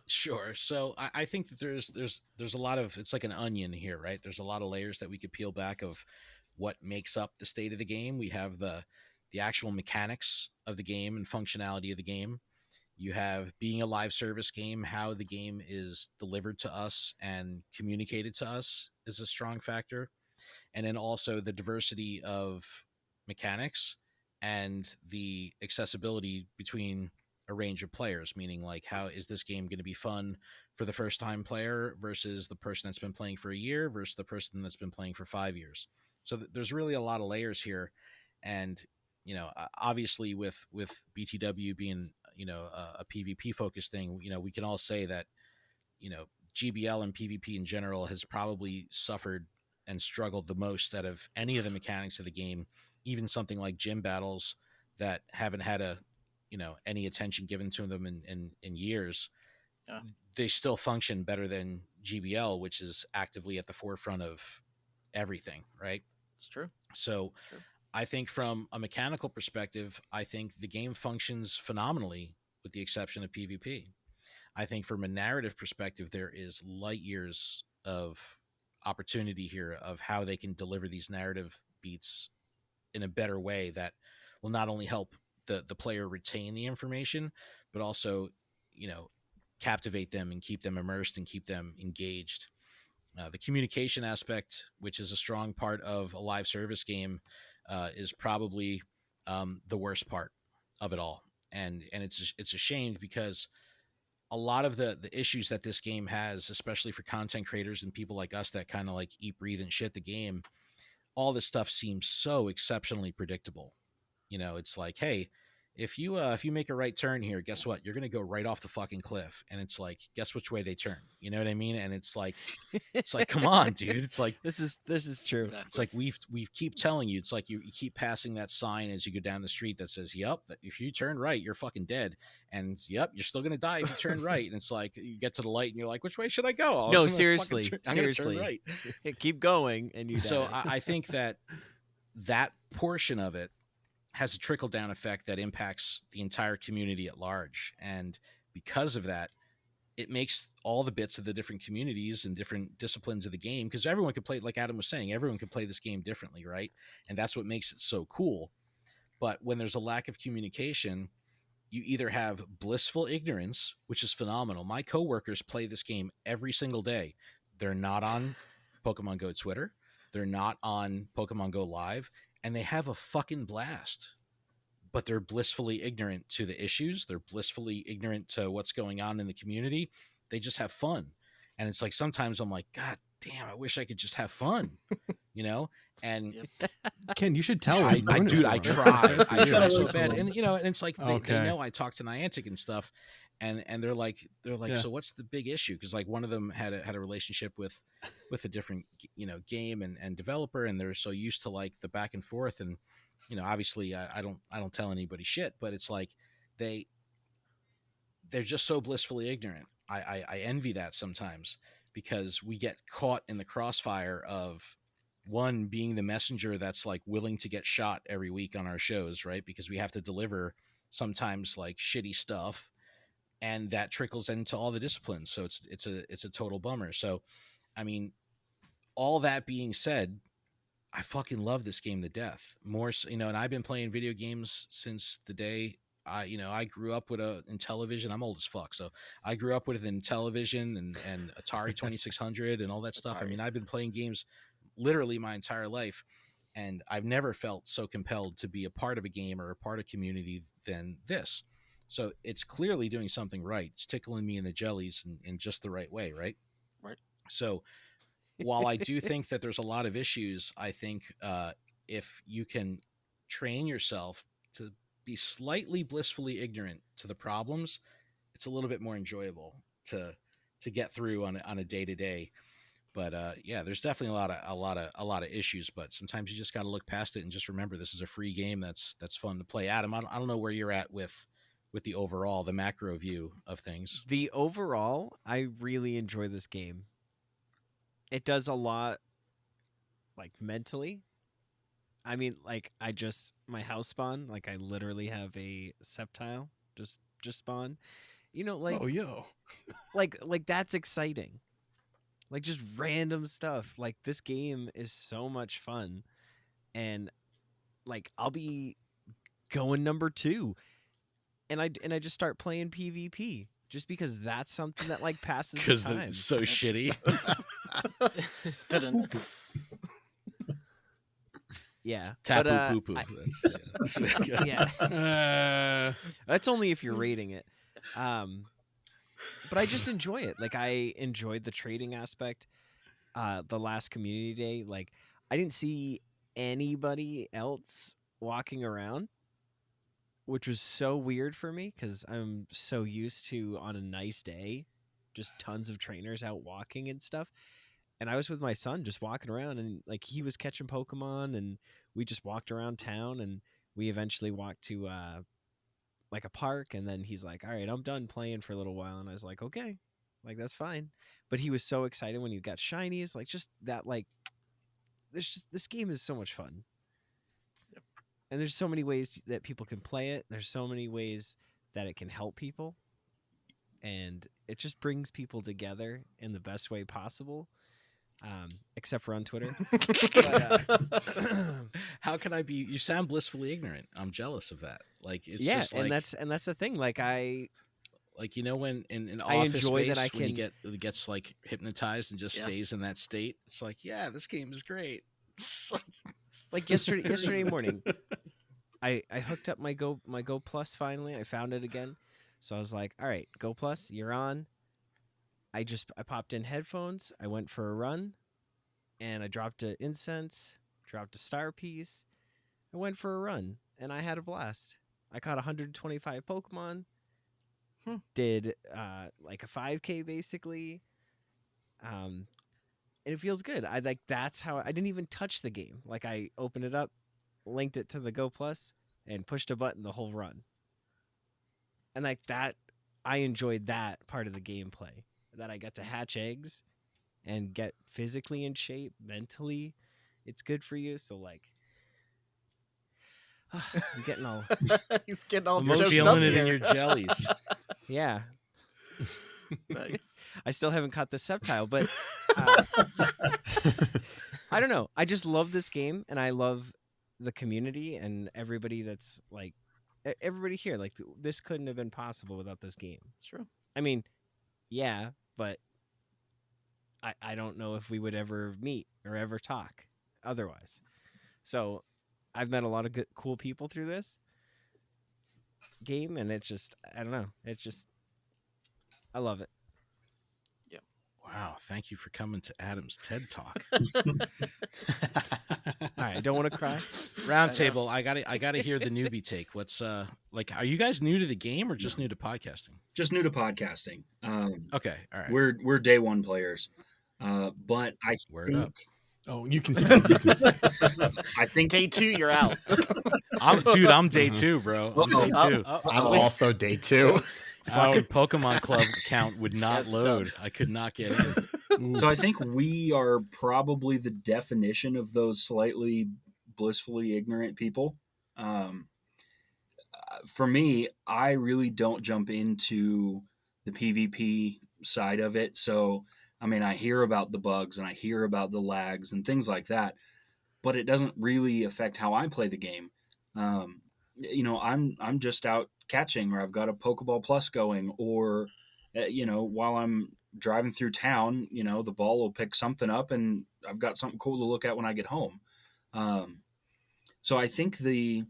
Sure. So I think that there's a lot of, it's like an onion here, right? There's a lot of layers that we could peel back of what makes up the state of the game. We have the actual mechanics of the game and functionality of the game. You have being a live service game, how the game is delivered to us and communicated to us is a strong factor. And then also the diversity of mechanics and the accessibility between a range of players, meaning like, how is this game going to be fun for the first time player versus the person that's been playing for a year versus the person that's been playing for 5 years. So there's really a lot of layers here. And, obviously with BTW being, a PvP focused thing, we can all say that, GBL and PvP in general has probably suffered and struggled the most out of any of the mechanics of the game, even something like gym battles that haven't had any attention given to them in years. Yeah. They still function better than GBL, which is actively at the forefront of everything, right? It's true. So It's true. I think from a mechanical perspective, I think the game functions phenomenally with the exception of PvP. I think from a narrative perspective, there is light years of opportunity here of how they can deliver these narrative beats in a better way that will not only help the player retain the information, but also, captivate them and keep them immersed and keep them engaged. The communication aspect, which is a strong part of a live service game, is probably the worst part of it all. And it's a shame because a lot of the issues that this game has, especially for content creators and people like us that kind of like eat, breathe, and shit the game, all this stuff seems so exceptionally predictable. It's like, hey, if you make a right turn here, guess what? You're gonna go right off the fucking cliff, and it's like, guess which way they turn? You know what I mean? And it's like, come on, dude. It's like this is true. Exactly. it's like we keep telling you. It's like you keep passing that sign as you go down the street that says, "Yep, that if you turn right, you're fucking dead," and yep, you're still gonna die if you turn right. And it's like you get to the light and you're like, which way should I go? No, I'm seriously, gonna turn right. Keep going, and you. So die. I think that portion of it has a trickle down effect that impacts the entire community at large. And because of that, it makes all the bits of the different communities and different disciplines of the game, because everyone could play, like Adam was saying, everyone could play this game differently, right? And that's what makes it so cool. But when there's a lack of communication, you either have blissful ignorance, which is phenomenal. My coworkers play this game every single day. They're not on Pokemon Go Twitter. They're not on Pokemon Go Live. And they have a fucking blast, but they're blissfully ignorant to the issues. They're blissfully ignorant to what's going on in the community. They just have fun. And it's like, sometimes I'm like, God damn, I wish I could just have fun, And Ken, you should tell I them. try so bad. And, and it's like, they Okay. know I talk to Niantic and stuff. And they're like, Yeah. so what's the big issue? Because like one of them had a relationship with a different, game and developer, and they're so used to like the back and forth. And, obviously I don't tell anybody shit, but it's like they're just so blissfully ignorant. I envy that sometimes, because we get caught in the crossfire of one being the messenger that's like willing to get shot every week on our shows, right? Because we have to deliver sometimes like shitty stuff, and that trickles into all the disciplines. So it's a total bummer. So, I mean, all that being said, I fucking love this game to death. More so, and I've been playing video games since the day I grew up with in television. I'm old as fuck. So I grew up with it in television and Atari 2600 and all that stuff. I mean, I've been playing games literally my entire life, and I've never felt so compelled to be a part of a game or a part of community than this. So it's clearly doing something right. It's tickling me in the jellies in just the right way, right? Right. So while I do think that there's a lot of issues, I think if you can train yourself to be slightly blissfully ignorant to the problems, it's a little bit more enjoyable to get through on a day-to-day. But yeah, there's definitely a lot of issues, but sometimes you just got to look past it and just remember this is a free game that's fun to play. Adam, I don't know where you're at with the overall, the macro view of things. The overall, I really enjoy this game. It does a lot, like, mentally. I mean, like, my house spawn, like, I literally have a Sceptile just spawn. Like, oh, yo. like that's exciting. Like, just random stuff. Like, this game is so much fun. And, like, I'll be going number 2. And I just start playing PvP just because that's something that like passes the time. Because it's so shitty. Yeah. Tapu poo poo. Yeah. That's only if you're rating it. But I just enjoy it. Like, I enjoyed the trading aspect. The last community day, like, I didn't see anybody else walking around, which was so weird for me because I'm so used to, on a nice day, just tons of trainers out walking and stuff. and I was with my son just walking around, and like he was catching Pokemon, and we just walked around town, and we eventually walked to like a park, and then he's like, all right, I'm done playing for a little while, and I was like, okay, like that's fine. But he was so excited when you got shinies, like just that, like this game is so much fun. Yep. And there's so many ways that people can play it. There's so many ways that it can help people, and it just brings people together in the best way possible. Except for on Twitter. But, how can I be? You sound blissfully ignorant. I'm jealous of that. Like, it's yeah, just like, and that's the thing. Like when in I office enjoy space, that I when can he gets like hypnotized and just stays in that state, it's like, yeah, this game is great. Like yesterday morning, I hooked up my Go Plus finally. I found it again, so I was like, all right, Go Plus, you're on. I popped in headphones. I went for a run, and I dropped an incense, dropped a star piece. I went for a run, and I had a blast. I caught 125 Pokemon. Did like a 5K basically. And it feels good. That's how I didn't even touch the game. Like I opened it up, linked it to the Go Plus, and pushed a button the whole run. And like that, I enjoyed that part of the gameplay. That I got to hatch eggs and get physically in shape, mentally. It's good for you. So like, I'm getting all he's getting all You're choked feeling up it here. in your jellies. yeah. Nice. I still haven't caught the subtile, but I don't know. I just love this game, and I love the community and everybody that's like everybody here. Like this couldn't have been possible without this game. It's true. I mean, yeah, but I don't know if we would ever meet or ever talk otherwise. So I've met a lot of good, cool people through this game, and it's just, I don't know. It's just, I love it. Wow, thank you for coming to Adam's TED Talk. All right, I don't want to cry. Roundtable, I gotta hear the newbie take. What's like? Are you guys new to the game or just new to podcasting? Just new to podcasting. Okay, all right. We're day one players, but I Word up. Oh, you can stay. You can stay. I think Day 2, you're out. I'm day 2, bro. I'm day 2. I'm also day 2. Fucking Pokemon Club account would not load. I could not get in. so. I think we are probably the definition of those slightly blissfully ignorant people. For me, I really don't jump into the PvP side of it. So, I mean, I hear about the bugs and I hear about the lags and things like that, but it doesn't really affect how I play the game. I'm just out catching, or I've got a Pokeball Plus going, or while I'm driving through town, the ball will pick something up and I've got something cool to look at when I get home. So I think I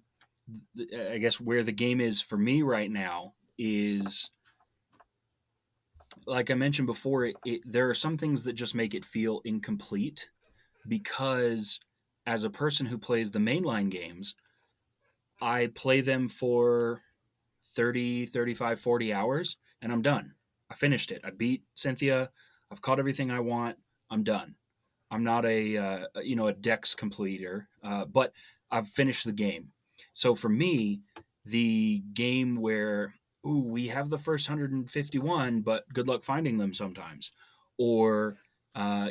guess where the game is for me right now is, like I mentioned before, there are some things that just make it feel incomplete, because as a person who plays the mainline games, I play them for 30, 35, 40 hours, and I'm done. I finished it. I beat Cynthia. I've caught everything I want. I'm done. I'm not a Dex completer, but I've finished the game. So for me, the game where, we have the first 151, but good luck finding them sometimes, or I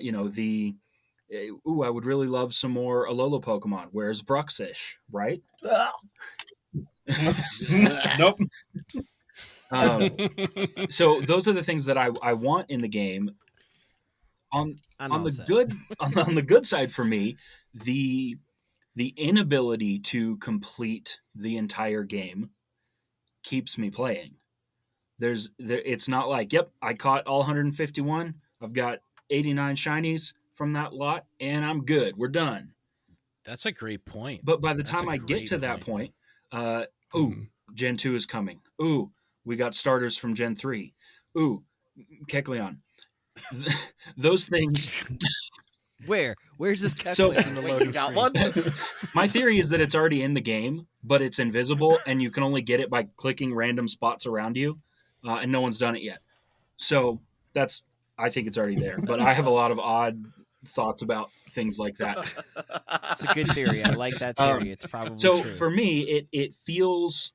would really love some more Alola Pokemon. Where's Bruxish, right? Nope. So those are the things that I want in the game. On the good side for me, the inability to complete the entire game keeps me playing. It's not like, yep, I caught all 151. I've got 89 shinies from that lot, and I'm good. We're done. That's a great point. But by the time I get to that point, Gen 2 is coming. Ooh, we got starters from Gen 3. Ooh, Kecleon. Those things. Where's this So, calculator in the loading You got screen? one? My theory is that it's already in the game, but it's invisible, and you can only get it by clicking random spots around you, and no one's done it yet. So I think it's already there. But I have a lot of odd thoughts about things like that. It's a good theory. I like that theory. It's probably so true. for me, it feels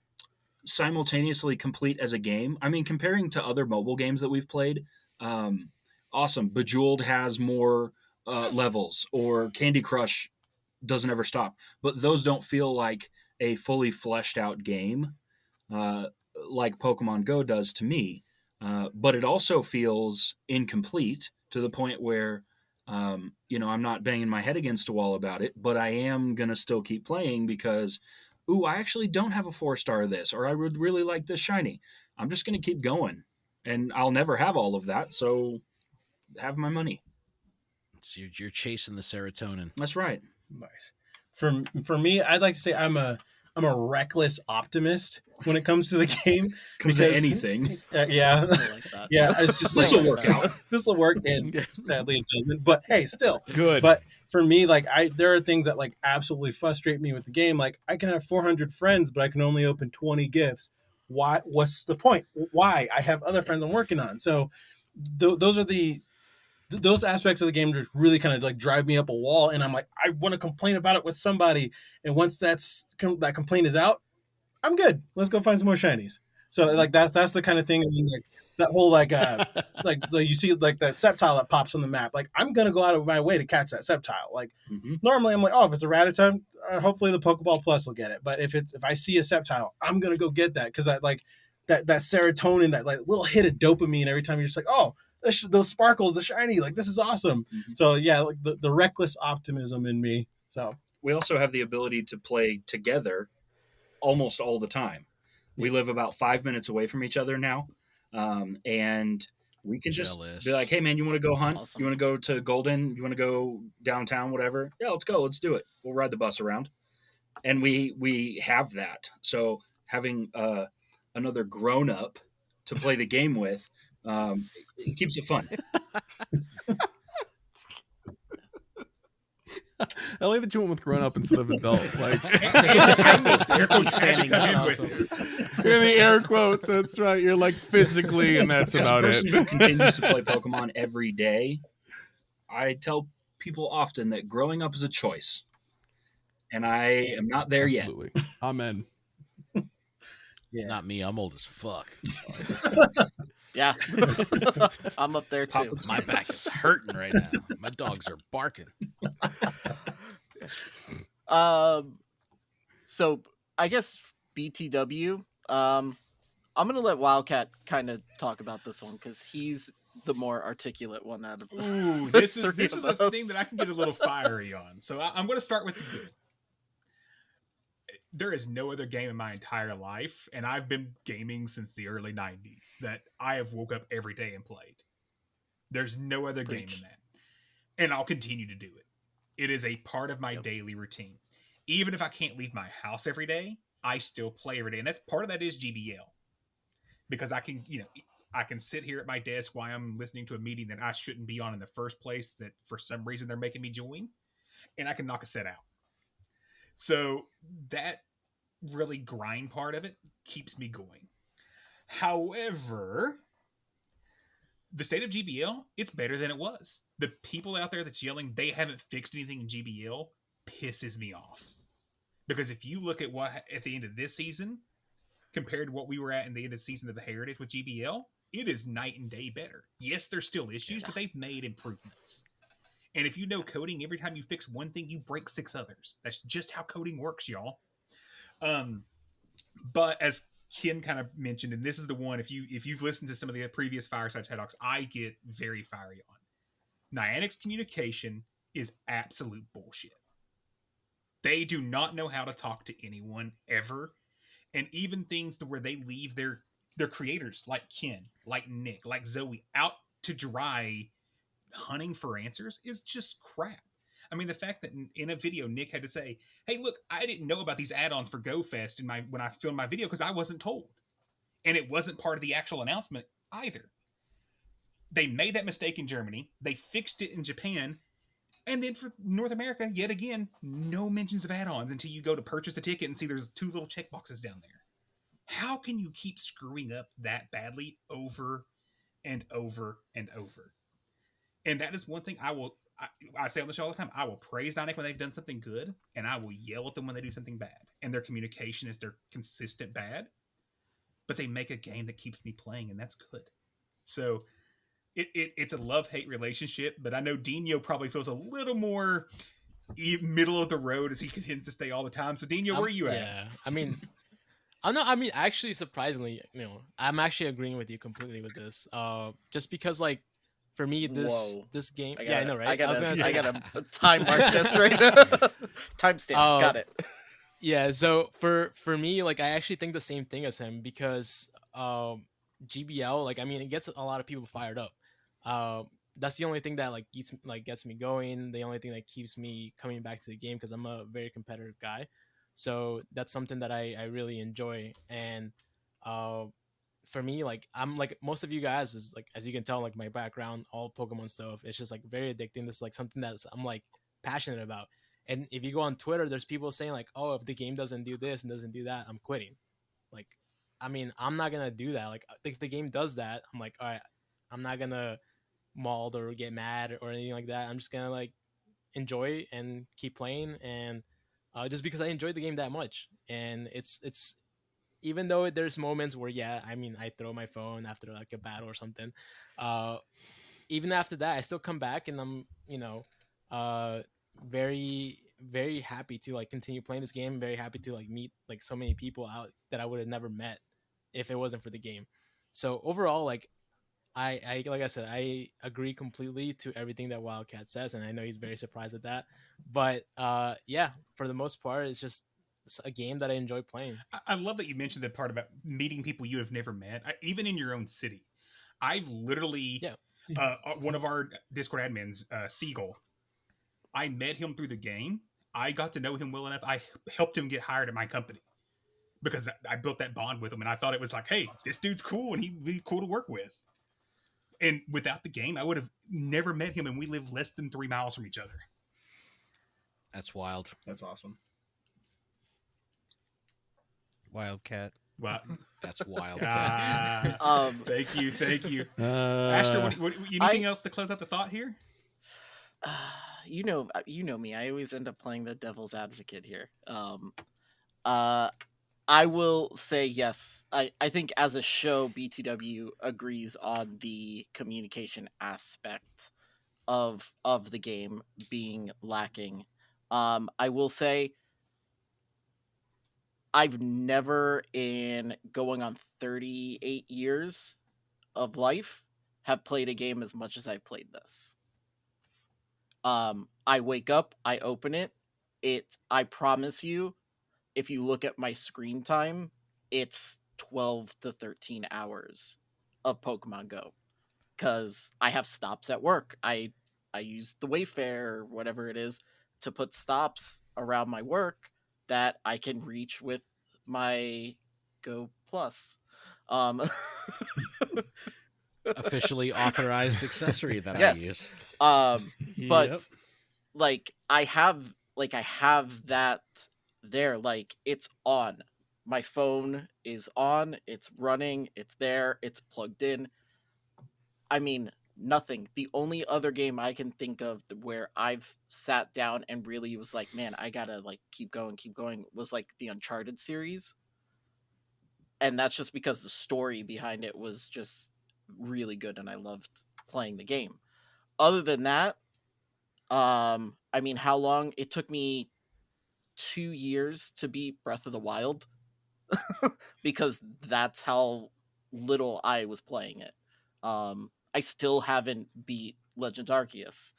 simultaneously complete as a game. I mean, comparing to other mobile games that we've played, awesome. Bejeweled has more levels, or Candy Crush doesn't ever stop. But those don't feel like a fully fleshed out game like Pokemon Go does to me. But it also feels incomplete to the point where, I'm not banging my head against a wall about it, but I am going to still keep playing because, I actually don't have a 4-star of this, or I would really like this shiny. I'm just going to keep going. And I'll never have all of that, so have my money. So you're chasing the serotonin. That's right. Nice. For me, I'd like to say I'm a reckless optimist when it comes to the game. Comes to anything. Yeah. Like that. Yeah. It's just This will work out. This will work, and sadly it doesn't. But hey, still Good. But for me, like there are things that like absolutely frustrate me with the game. Like I can have 400 friends, but I can only open 20 gifts. Why? What's the point? Why? I have other friends I'm working on. So those are those aspects of the game just really kind of like drive me up a wall, and I'm like, I want to complain about it with somebody, and once that complaint is out, I'm good. Let's go find some more shinies. So like that's the kind of thing. I mean, like that whole like you see like that Sceptile that pops on the map. Like I'm gonna go out of my way to catch that Sceptile. Like normally I'm like, oh, if it's a Rattata, hopefully the Pokeball Plus will get it. But if I see a Sceptile, I'm gonna go get that because I like that serotonin, that like little hit of dopamine every time you're just like, oh, those sparkles, the shiny, like this is awesome. So yeah, like the reckless optimism in me. So we also have the ability to play together almost all the time. We live about 5 minutes away from each other now, and we can just be like, hey man, you want to go hunt? Awesome. You want to go to Golden? You want to go downtown? Whatever. Yeah, let's go. Let's do it. We'll ride the bus around, and we have that. So having another grown up to play the game with. It keeps it fun. I like that you went with grown up instead of adult. Like Air quotes standing up. You're in the air quotes. That's right. You're like physically, and that's As about a person it. who continues to play Pokemon every day, I tell people often that growing up is a choice, and I am not there Absolutely. Amen. Yeah. Not me. I'm old as fuck. Yeah. I'm up there too. My back is hurting right now. My dogs are barking. So I guess BTW. I'm gonna let Wildcat kind of talk about this one because he's the more articulate one out of the Ooh, this is us. the thing that I can get a little fiery on. So I'm going to start with the good. There is no other game in my entire life, and I've been gaming since the early 90s, that I have woke up every day and played. There's no other game in that. And I'll continue to do it. It is a part of my daily routine. Even if I can't leave my house every day, I still play every day. And that's part of that is GBL. Because I can, I can sit here at my desk while I'm listening to a meeting that I shouldn't be on in the first place, that for some reason they're making me join, and I can knock a set out. So that really grind part of it keeps me going. However, the state of GBL, it's better than it was. The people out there that's yelling they haven't fixed anything in GBL pisses me off. Because if you look at what at the end of this season compared to what we were at in the end of the season of the Heritage with GBL, it is night and day better. Yes, there's still issues, but they've made improvements. And if you know coding, every time you fix one thing, you break 6 others. That's just how coding works, y'all. But as Ken kind of mentioned, and this is the one, if you've listened to some of the previous Fireside Chatots, I get very fiery on. Niantic's communication is absolute bullshit. They do not know how to talk to anyone ever. And even things where they leave their creators like Ken, like Nick, like Zoe out to dry hunting for answers is just crap. I mean, the fact that in a video, Nick had to say, hey, look, I didn't know about these add-ons for GoFest when I filmed my video because I wasn't told. And it wasn't part of the actual announcement either. They made that mistake in Germany. They fixed it in Japan. And then for North America, yet again, no mentions of add-ons until you go to purchase the ticket and see there's 2 little checkboxes down there. How can you keep screwing up that badly over and over and over? And that is one thing I will I say on the show all the time, I will praise Niantic when they've done something good, and I will yell at them when they do something bad. And their communication is their consistent bad, but they make a game that keeps me playing, and that's good. So it's a love-hate relationship, but I know Dino probably feels a little more middle of the road as he tends to stay all the time. So Dino, where are you at? Yeah, I mean, I'm not. I mean, actually, surprisingly, I'm actually agreeing with you completely with this. Just because, like, for me, this game. I know, right? I gotta time mark this right now. Timestamp. Got it. Yeah. So for me, like, I actually think the same thing as him because GBL, like, I mean, it gets a lot of people fired up. That's the only thing that gets me going. The only thing that keeps me coming back to the game because I'm a very competitive guy. So that's something that I really enjoy. And for me, like, I'm like most of you guys is like, as you can tell, like my background, all Pokemon stuff, it's just like very addicting. This is like something that I'm like passionate about. And if you go on Twitter, there's people saying like, oh, if the game doesn't do this and doesn't do that, I'm quitting. Like, I mean, I'm not gonna do that. Like, if the game does that, I'm like, all right, I'm not gonna mauled or get mad or anything like that. I'm just gonna like enjoy and keep playing, and just because I enjoyed the game that much. And it's even though there's moments where I mean, I throw my phone after like a battle or something. Even after that, I still come back and I'm very very happy to like continue playing this game. Very happy to like meet like so many people out that I would have never met if it wasn't for the game. So overall, like I like I said, I agree completely to everything that Wildcat says, and I know he's very surprised at that. But yeah, for the most part, it's a game that I enjoy playing. I love that you mentioned the part about meeting people you have never met, even in your own city. I've literally, one of our Discord admins, Siegel, I met him through the game. I got to know him well enough. I helped him get hired at my company because I built that bond with him, and I thought it was like, hey, this dude's cool, and he'd be cool to work with. And without the game, I would have never met him, and we live less than 3 miles from each other. That's wild. That's awesome. Wildcat. Wow. That's wild. Thank you. Asher, anything else to close out the thought here? You know me. I always end up playing the devil's advocate here. I will say yes. I think as a show, BTW agrees on the communication aspect of the game being lacking. I will say I've never, in going on 38 years of life, have played a game as much as I've played this. I wake up, I open it. I promise you, if you look at my screen time, it's 12 to 13 hours of Pokemon Go. Because I have stops at work. I use the Wayfair or whatever it is to put stops around my work that I can reach with my Go Plus. Officially authorized accessory that yes. I use. But like I have that there, like it's on. My phone is on, it's running, it's there, it's plugged in. I mean, nothing. The only other game I can think of where I've sat down and really was like, man, I gotta like keep going was like the Uncharted series. And that's just because the story behind it was just really good and I loved playing the game. Other than that, I mean, how long it took me 2 years to beat Breath of the Wild because that's how little I was playing it. I still haven't beat Legend Arceus.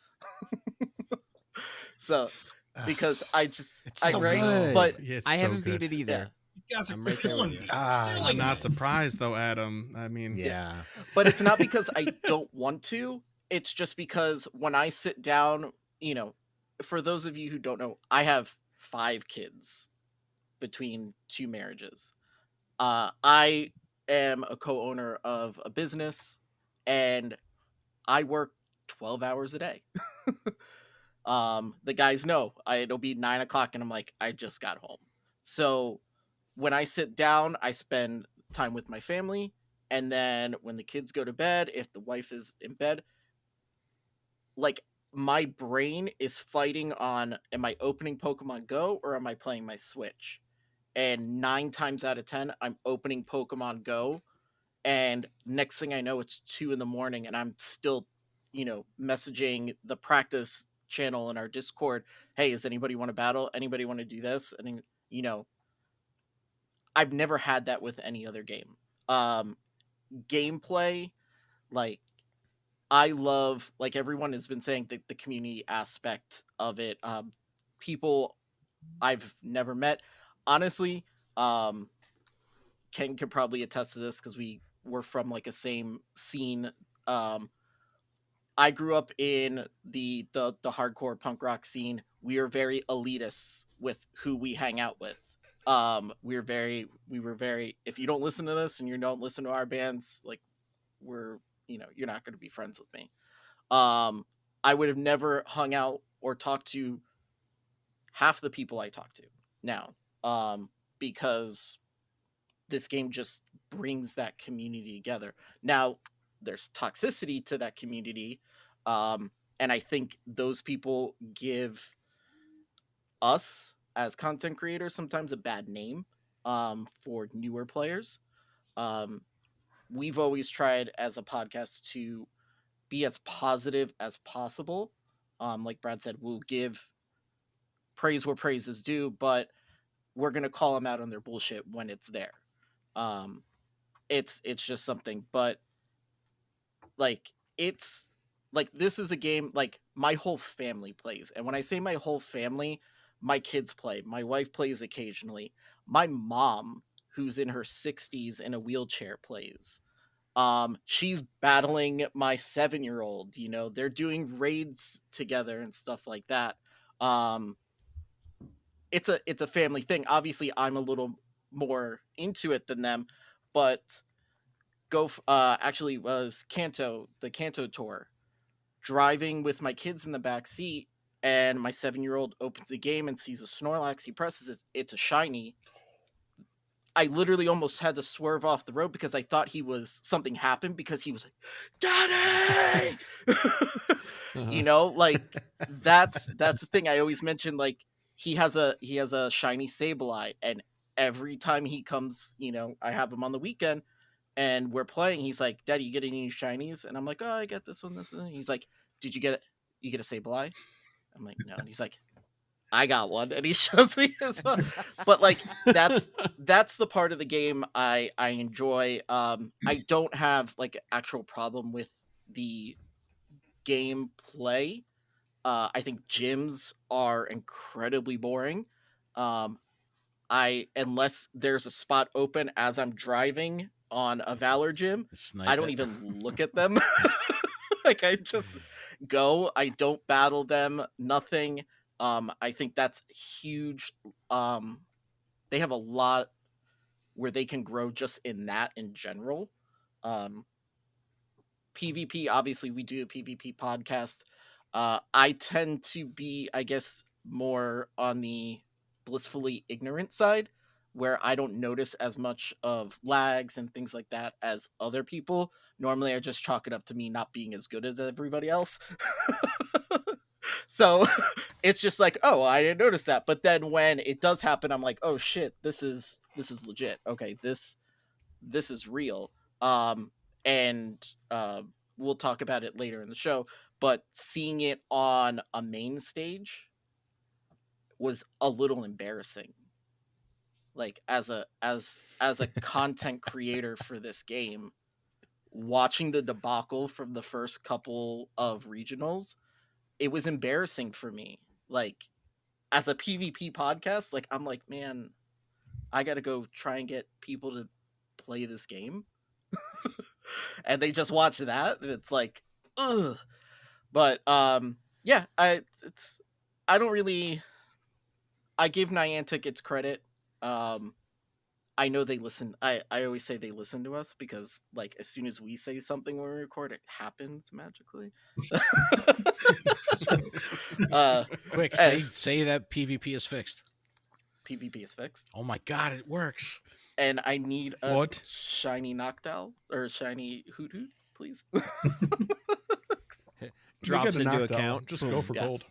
So because I good. But I haven't beat it either. Yeah. You guys are I'm right there with you. I'm not surprised though, Adam. I mean, Yeah. But it's not because I don't want to. It's just because when I sit down, for those of you who don't know, I have 5 kids between 2 marriages. I am a co-owner of a business and I work 12 hours a day. The guys know it'll be 9 o'clock and I'm like, I just got home. So when I sit down, I spend time with my family. And then when the kids go to bed, if the wife is in bed, like my brain is fighting on, am I opening Pokemon Go or am I playing my Switch? And 9 times out of 10, I'm opening Pokemon Go. And next thing I know, it's 2 in the morning and I'm still, messaging the practice channel in our Discord. Hey, does anybody want to battle? Anybody want to do this? And, I've never had that with any other game. Gameplay, like, I love, like everyone has been saying, the community aspect of it. People I've never met. Honestly, Ken could probably attest to this because we were from like a same scene. I grew up in the hardcore punk rock scene. We are very elitist with who we hang out with. We were very, if you don't listen to this and you don't listen to our bands, like you're not going to be friends with me. I would have never hung out or talked to half the people I talk to now, because this game just brings that community together. Now, there's toxicity to that community, and I think those people give us as content creators sometimes a bad name for newer players. We've always tried as a podcast to be as positive as possible. Like Brad said, we'll give praise where praise is due, but we're going to call them out on their bullshit when it's there. It's just something, but like, it's like, this is a game like my whole family plays. And when I say my whole family, my kids play, my wife plays occasionally. My mom, who's in her 60s in a wheelchair, plays. She's battling my 7-year-old, they're doing raids together and stuff like that. It's a family thing. Obviously, I'm a little more into it than them, but actually was the Kanto tour, driving with my kids in the back seat, and my 7-year-old opens the game and sees a Snorlax. He presses it. It's a shiny. I literally almost had to swerve off the road because I thought something happened, because he was like, Daddy! Like, that's the thing I always mention. Like, he has a shiny Sableye, and every time he comes, I have him on the weekend and we're playing, he's like, Daddy, you get any shinies? And I'm like, oh, I get this one, this one. He's like, did you get it? You get a Sableye? I'm like, no. And he's like, I got one. And he shows me his one. But like, that's the part of the game I enjoy. I don't have like an actual problem with the gameplay. I think gyms are incredibly boring. Unless there's a spot open as I'm driving on a Valor gym, I don't even look at them. Like, I just go. I don't battle them. Nothing. I think that's huge. They have a lot where they can grow just in that in general. PvP, obviously, we do a PvP podcast. I tend to be, I guess, more on the blissfully ignorant side, where I don't notice as much of lags and things like that as other people. Normally, I just chalk it up to me not being as good as everybody else. So it's just like, oh, I didn't notice that. But then when it does happen, I'm like, oh shit, this is legit. Okay, this is real. And we'll talk about it later in the show. But seeing it on a main stage was a little embarrassing. Like, as a content creator for this game, watching the debacle from the first couple of regionals, it was embarrassing for me. Like, as a PvP podcast, like, I'm like, man, I gotta go try and get people to play this game. And they just watch that, and it's like, ugh. But yeah, I give Niantic its credit. I know they listen. I always say they listen to us, because like, as soon as we say something when we record, it happens magically. Quick, say that PvP is fixed. PvP is fixed. Oh my god, it works. And I need a What? shiny Noctowl or shiny Hoot Hoot, please. drops into account. Just go for gold.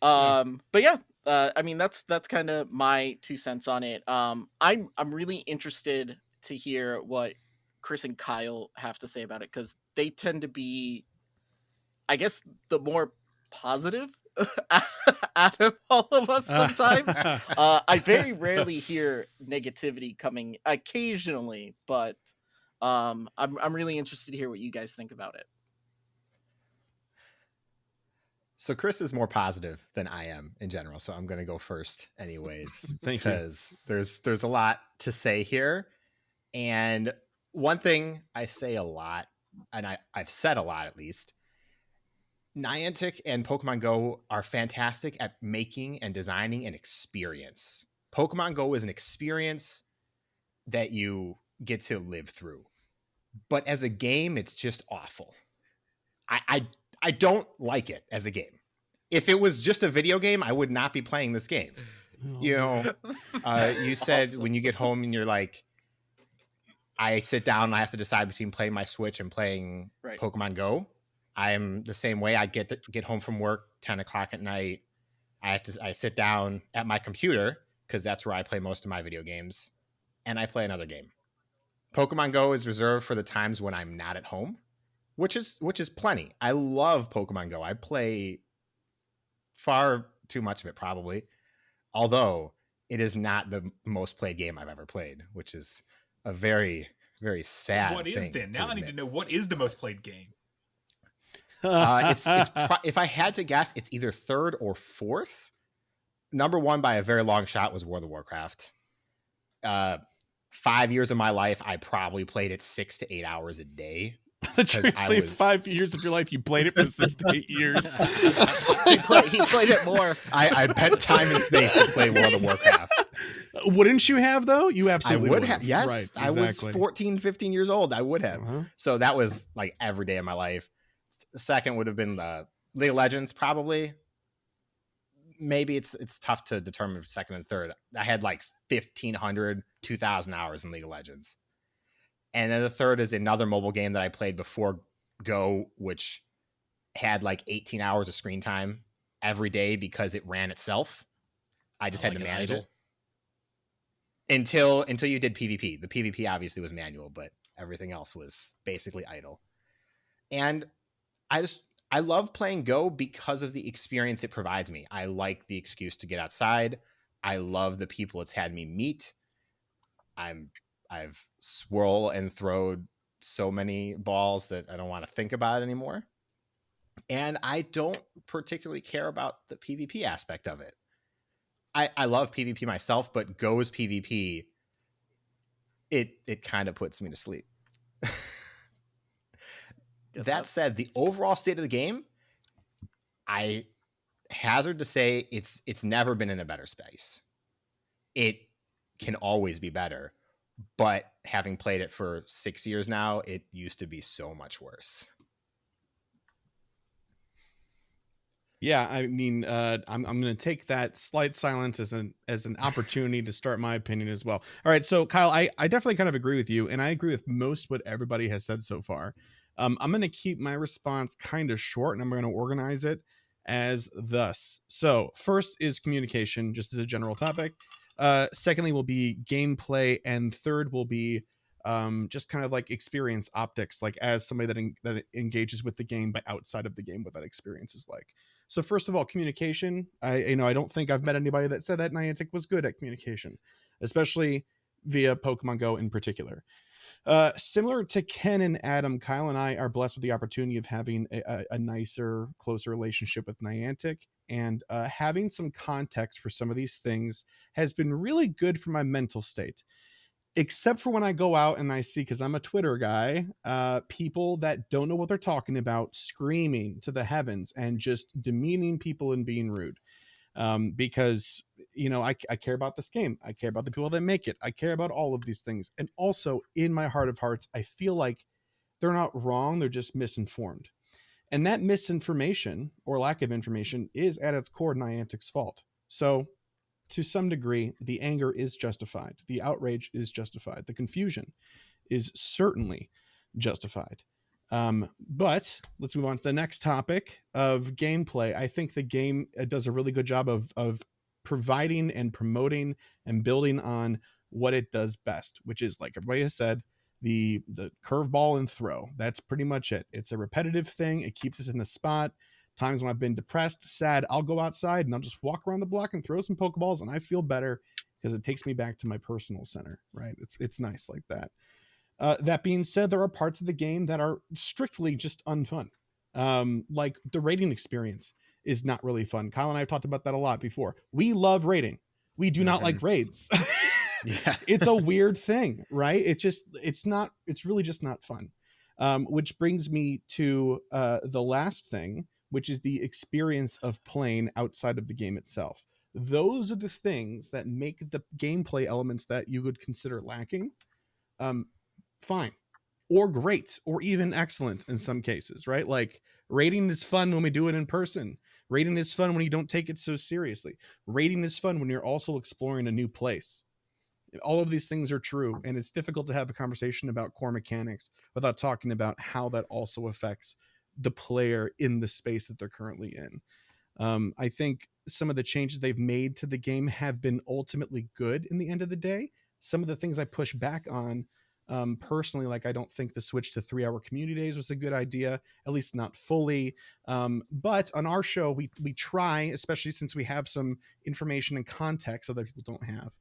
But yeah, I mean that's kind of my 2 cents on it. I'm really interested to hear what Chris and Kyle have to say about it, because they tend to be, I guess, the more positive out of all of us sometimes. I very rarely hear negativity coming, occasionally, but I'm really interested to hear what you guys think about it. So Chris is more positive than I am in general, so I'm going to go first anyways. Thank you. Because there's a lot to say here. And one thing I say a lot, and I've said a lot at least, Niantic and Pokemon Go are fantastic at making and designing an experience. Pokemon Go is an experience that you get to live through. But as a game, it's just awful. I don't like it as a game. If it was just a video game, I would not be playing this game. You know, you said when you get home and you're like, I sit down and I have to decide between playing my Switch and playing Pokemon Go. I'm the same way. I get home from work 10 o'clock at night. I sit down at my computer, because that's where I play most of my video games, and I play another game. Pokemon Go is reserved for the times when I'm not at home, which is plenty. I love Pokemon Go. I play far too much of it, probably, although it is not the most played game I've ever played, which is a very, very sad What is thing then? to Now I need admit. to know, what is the most played game? If I had to guess, it's either third or fourth. Number one by a very long shot was World of Warcraft. 5 years of my life, I probably played it 6 to 8 hours a day. Seriously, 5 years of your life, you played it for 6 to 8 years. he played it more. I bet time and space to play World of Warcraft. Wouldn't you have, though? You absolutely I would would have. Yes, Right, I was 14, 15 years old. I would have. Uh-huh. So that was like every day of my life. Second would have been League of Legends, probably. Maybe it's tough to determine second and third. I had like 1,500, 2,000 hours in League of Legends. And then the third is another mobile game that I played before Go, which had like 18 hours of screen time every day because it ran itself. I just had to manage it. Until you did PvP. The PvP obviously was manual, but everything else was basically idle. And I love playing Go because of the experience it provides me. I like the excuse to get outside. I love the people it's had me meet. I've swirl and thrown so many balls that I don't want to think about anymore. And I don't particularly care about the PvP aspect of it. I love PvP myself, but Go's PvP, it kind of puts me to sleep. That said, the overall state of the game, I hazard to say it's never been in a better space. It can always be better, but having played it for 6 years now, it used to be so much worse. Yeah, I mean, I'm going to take that slight silence as an opportunity to start my opinion as well. All right, so Kyle, I definitely kind of agree with you, and I agree with most what everybody has said so far. I'm going to keep my response kind of short, and I'm going to organize it as thus. So first is communication, just as a general topic. Secondly will be gameplay, and third will be just kind of like experience optics, like as somebody that engages with the game, but outside of the game, what that experience is like. So first of all, communication. I don't think I've met anybody that said that Niantic was good at communication, especially via Pokemon Go in particular. Similar to Ken and Adam, Kyle and I are blessed with the opportunity of having a nicer, closer relationship with Niantic, and having some context for some of these things has been really good for my mental state. Except for when I go out and I see, because I'm a Twitter guy, people that don't know what they're talking about, screaming to the heavens and just demeaning people and being rude. Because, I care about this game. I care about the people that make it. I care about all of these things. And also, in my heart of hearts, I feel like they're not wrong. They're just misinformed. And that misinformation or lack of information is at its core Niantic's fault. So to some degree, the anger is justified. The outrage is justified. The confusion is certainly justified. But let's move on to the next topic of gameplay. I think the game does a really good job of providing and promoting and building on what it does best, which is, like everybody has said, the curveball and throw. That's pretty much it. It's a repetitive thing. It keeps us in the spot. Times when I've been depressed, sad, I'll go outside and I'll just walk around the block and throw some Pokeballs, and I feel better because it takes me back to my personal center, right? It's nice like that. That being said, there are parts of the game that are strictly just unfun. Like the raiding experience is not really fun. Kyle and I have talked about that a lot before. We love raiding. We do not like raids. Yeah. It's a weird thing, right? It's really just not fun. Which brings me to the last thing, which is the experience of playing outside of the game itself. Those are the things that make the gameplay elements that you would consider lacking fine or great or even excellent in some cases, right? Like raiding is fun when we do it in person. Raiding is fun when you don't take it so seriously. Raiding is fun when you're also exploring a new place. All of these things are true, and it's difficult to have a conversation about core mechanics without talking about how that also affects the player in the space that they're currently in. I think some of the changes they've made to the game have been ultimately good in the end of the day. Some of the things I push back on personally, like I don't think the switch to 3-hour community days was a good idea, at least not fully. But on our show, we try, especially since we have some information and context other people don't have,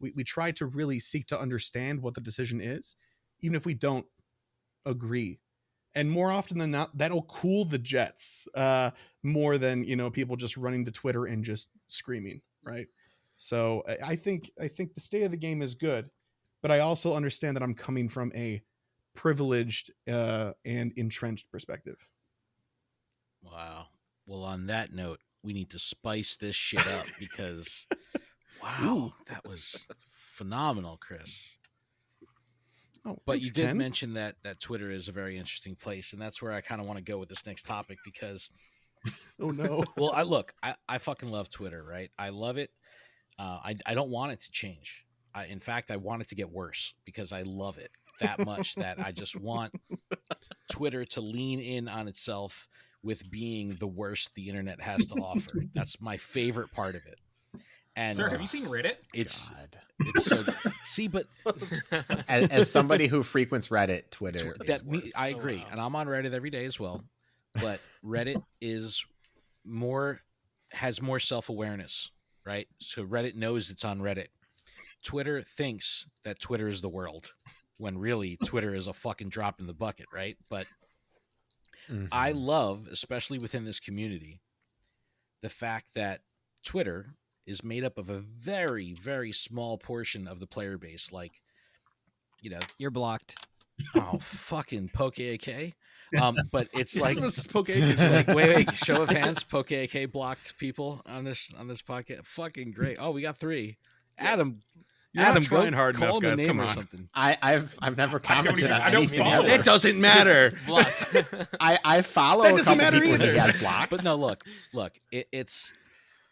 we try to really seek to understand what the decision is, even if we don't agree. And more often than not, that'll cool the jets more than, people just running to Twitter and just screaming, right? So I think the state of the game is good, but I also understand that I'm coming from a privileged and entrenched perspective. Wow. Well, on that note, we need to spice this shit up because, wow, that was phenomenal, Chris. Oh, but thanks, you did Ken. mention that Twitter is a very interesting place, and that's where I kind of want to go with this next topic because, oh no, well, I fucking love Twitter, right? I love it. I don't want it to change. In fact, I want it to get worse because I love it that much that I just want Twitter to lean in on itself with being the worst the internet has to offer. That's my favorite part of it. And sir, have you seen Reddit? It's so see, but as somebody who frequents Reddit, Twitter is worse. I agree, and I'm on Reddit every day as well. But Reddit has more self-awareness, right? So Reddit knows it's on Reddit. Twitter thinks that Twitter is the world, when really Twitter is a fucking drop in the bucket, right? But I love, especially within this community, the fact that Twitter is made up of a very, very small portion of the player base. Like, you're blocked. Oh, fucking Poke AK. But it's like, Poke AK. wait, show of hands. Poke AK blocked people on this podcast. Fucking great. Oh, we got 3. Adam. You're Adam, not trying hard call enough, him a guys. name Come or on. something. I've never commented on I don't anything follow. ever. It doesn't matter. I follow That a doesn't couple matter people he either. has blocked. But no, look,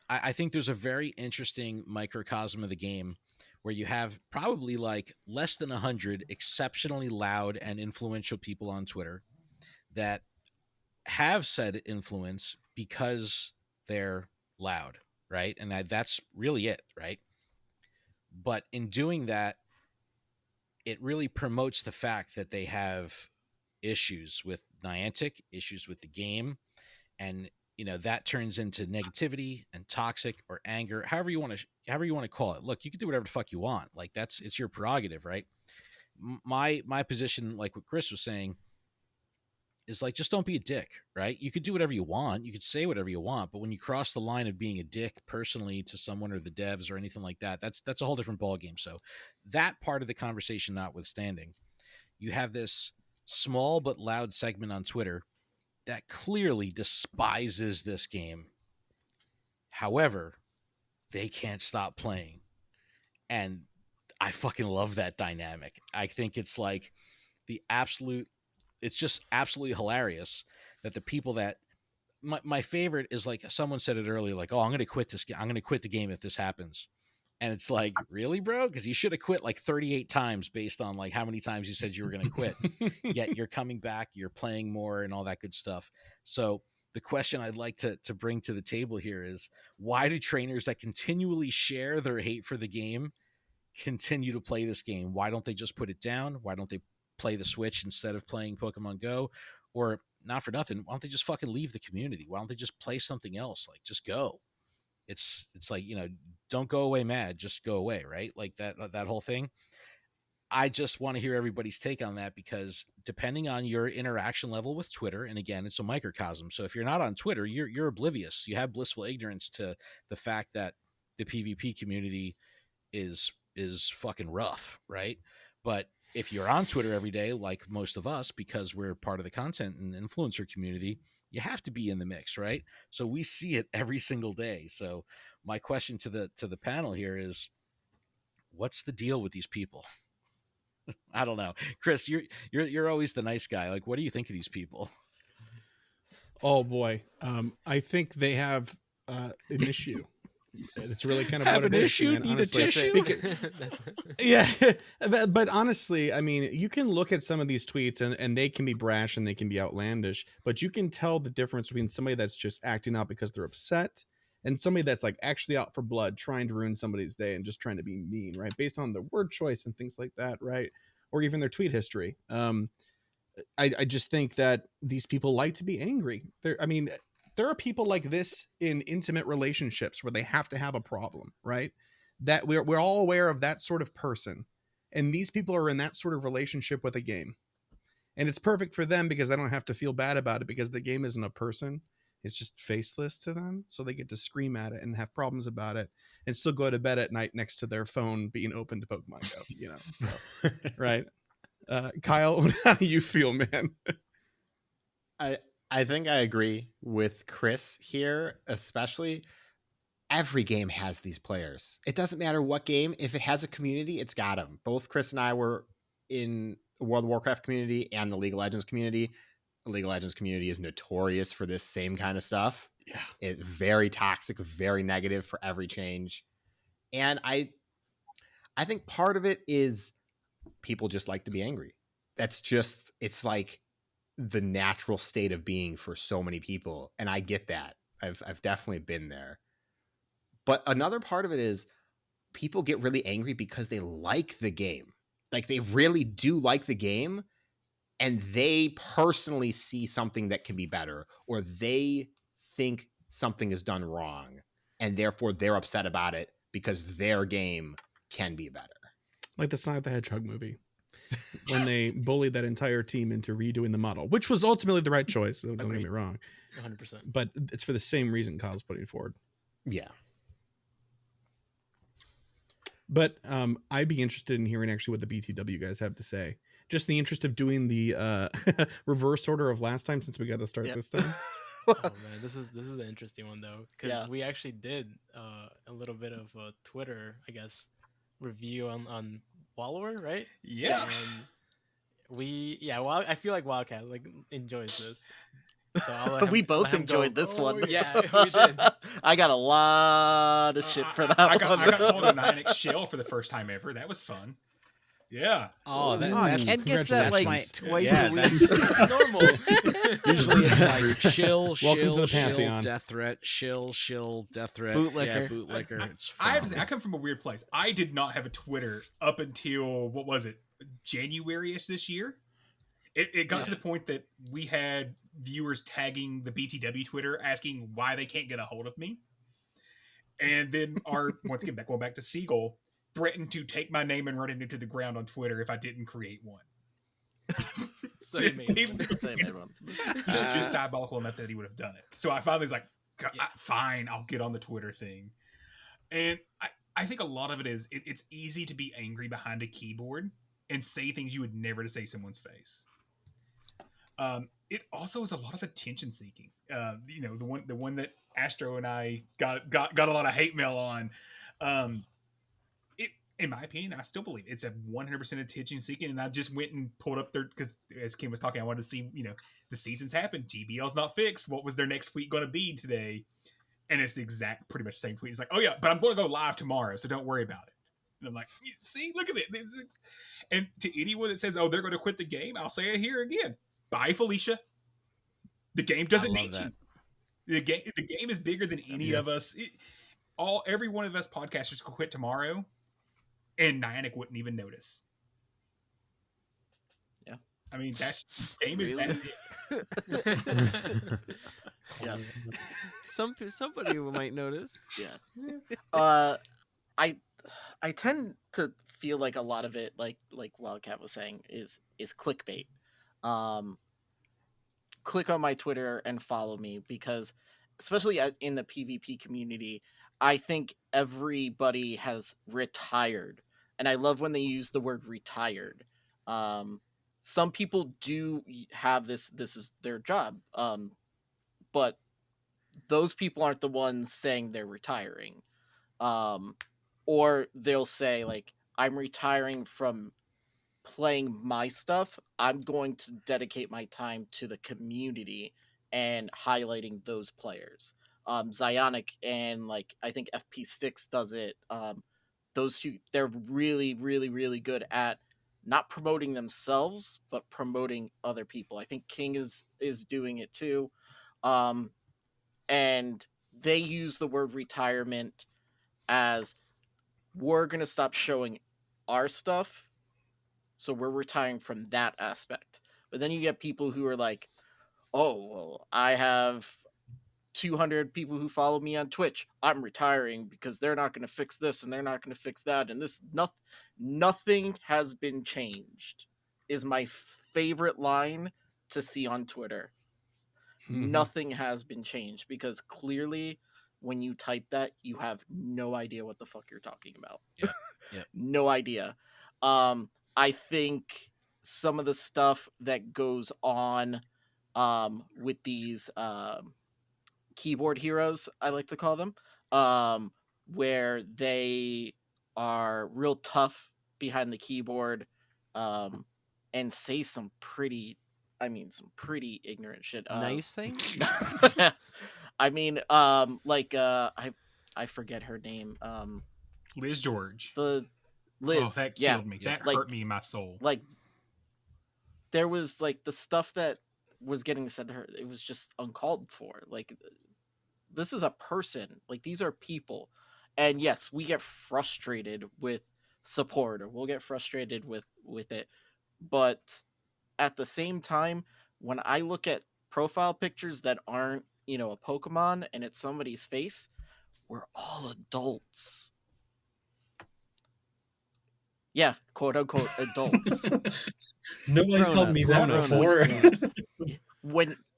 I think there's a very interesting microcosm of the game where you have probably like less than 100 exceptionally loud and influential people on Twitter that have said influence because they're loud, right? And that's really it, right? But in doing that, it really promotes the fact that they have issues with Niantic, issues with the game, and that turns into negativity and toxic or anger, however you want to call it. Look, you can do whatever the fuck you want. Like it's your prerogative, right? My position, like what Chris was saying, is like, just don't be a dick, right? You could do whatever you want. You could say whatever you want, but when you cross the line of being a dick personally to someone or the devs or anything like that, that's a whole different ballgame. So that part of the conversation notwithstanding, you have this small but loud segment on Twitter that clearly despises this game. However, they can't stop playing. And I fucking love that dynamic. I think it's like it's just absolutely hilarious that the people that my favorite is, like someone said it earlier, like, oh, I'm going to quit this game. I'm going to quit the game if this happens. And it's like, really, bro? Because you should have quit like 38 times based on like how many times you said you were going to quit. Yet you're coming back, you're playing more and all that good stuff. So the question I'd like to bring to the table here is, why do trainers that continually share their hate for the game continue to play this game? Why don't they just put it down? Why don't they play the Switch instead of playing Pokemon Go? Or not for nothing, why don't they just fucking leave the community? Why don't they just play something else? Like, just go. It's like, don't go away mad, just go away, right? Like that whole thing. I just want to hear everybody's take on that, because depending on your interaction level with Twitter, and again, it's a microcosm. So if you're not on Twitter, you're oblivious. You have blissful ignorance to the fact that the PvP community is fucking rough, right? But if you're on Twitter every day, like most of us, because we're part of the content and influencer community, you have to be in the mix, right? So we see it every single day. So my question to the panel here is, what's the deal with these people? I don't know. Chris, you're always the nice guy. Like, what do you think of these people? Oh boy. I think they have an issue. It's really kind of Have what an it is, issue, man, need a honestly. tissue. Yeah, but honestly, I mean, you can look at some of these tweets and they can be brash and they can be outlandish, but you can tell the difference between somebody that's just acting out because they're upset and somebody that's like actually out for blood, trying to ruin somebody's day and just trying to be mean, right? Based on their word choice and things like that, right? Or even their tweet history. I just think that these people like to be angry. There are people like this in intimate relationships where they have to have a problem, right? That we're all aware of that sort of person. And these people are in that sort of relationship with a game. And it's perfect for them because they don't have to feel bad about it, because the game isn't a person. It's just faceless to them. So they get to scream at it and have problems about it and still go to bed at night next to their phone being open to Pokemon Go, so, right? Kyle, how do you feel, man? I think I agree with Chris here, especially. Every game has these players. It doesn't matter what game. If it has a community, it's got them. Both Chris and I were in the World of Warcraft community and the League of Legends community. The League of Legends community is notorious for this same kind of stuff. Yeah. It's very toxic, very negative for every change. And I think part of it is people just like to be angry. It's like the natural state of being for so many people. And I get that. I've definitely been there. But another part of it is people get really angry because they like the game. Like, they really do like the game, and they personally see something that can be better, or they think something is done wrong, and therefore they're upset about it because their game can be better. Like the Sonic the Hedgehog movie, when they bullied that entire team into redoing the model, which was ultimately the right choice. So don't get me wrong. 100%. But it's for the same reason Kyle's putting forward. Yeah. But I'd be interested in hearing actually what the BTW guys have to say. Just in the interest of doing the reverse order of last time, since we got to start this time. Oh man, this is an interesting one though, because we actually did a little bit of a Twitter, I guess, review on Wallower, right? Yeah. And I feel like Wildcat enjoys this. So I'll let him, we both enjoyed this one. Yeah, we did. I got a lot of shit for that I one. got called a 9X shell for the first time ever. That was fun. Yeah. Oh, that's Ken gets that like twice a week. It's normal. Usually it's like shill, Welcome to the Pantheon. death threat, shill, death threat, bootlicker. Yeah, bootlicker. It's I have to fun. say, I come from a weird place. I did not have a Twitter up until, what was it, January-ish this year. It got to the point that we had viewers tagging the BTW Twitter asking why they can't get a hold of me. And then once again, going back to Seagull, threatened to take my name and run it into the ground on Twitter if I didn't create one. So you made one. He's just diabolical enough that he would have done it. So I finally was like, fine, I'll get on the Twitter thing. And I think a lot of it is, it's easy to be angry behind a keyboard and say things you would never to say someone's face. It also is a lot of attention seeking. The one that Astro and I got a lot of hate mail on. In my opinion, I still believe it's a 100% attention seeking. And I just went and pulled up because as Kim was talking, I wanted to see, the seasons happen. GBL's not fixed. What was their next tweet going to be today? And it's the exact, pretty much same tweet. He's like, oh yeah, but I'm going to go live tomorrow, so don't worry about it. And I'm like, see, look at it. And to anyone that says, oh, they're going to quit the game, I'll say it here again. Bye, Felicia. The game doesn't need you. The game is bigger than any of us. Every one of us podcasters could quit tomorrow, and Niantic wouldn't even notice. Yeah. I mean, that's game is that big. Yeah. Somebody might notice. Yeah. I tend to feel like a lot of it, like Wildcat was saying, is clickbait. Click on my Twitter and follow me, because especially in the PvP community, I think everybody has retired, and I love when they use the word retired. Some people do have this is their job, but those people aren't the ones saying they're retiring. Or they'll say, like, I'm retiring from playing my stuff. I'm going to dedicate my time to the community and highlighting those players. Zionic and, like, I think FP6 does it. Those two, they're really, really, really good at not promoting themselves, but promoting other people. I think King is doing it too. And they use the word retirement as, we're going to stop showing our stuff, so we're retiring from that aspect. But then you get people who are like, oh, well, I have 200 people who follow me on Twitch. I'm retiring because they're not going to fix this and they're not going to fix that. And nothing has been changed is my favorite line to see on Twitter. Nothing has been changed, because clearly when you type that, you have no idea what the fuck you're talking about. Yeah. No idea. I think some of the stuff that goes on with these keyboard heroes, I like to call them, where they are real tough behind the keyboard, and say some pretty ignorant shit. Nice things. I mean, I forget her name. Liz George. The Liz. Oh, that killed me. That like, hurt me in my soul. Like, there was, like, the stuff that was getting said to her, it was just uncalled for. Like, this is a person. Like, these are people. And yes, we get frustrated with support, or we'll get frustrated with it. But at the same time, when I look at profile pictures that aren't, a Pokemon, and it's somebody's face, we're all adults. Yeah, quote unquote adults. Nobody's told me that before.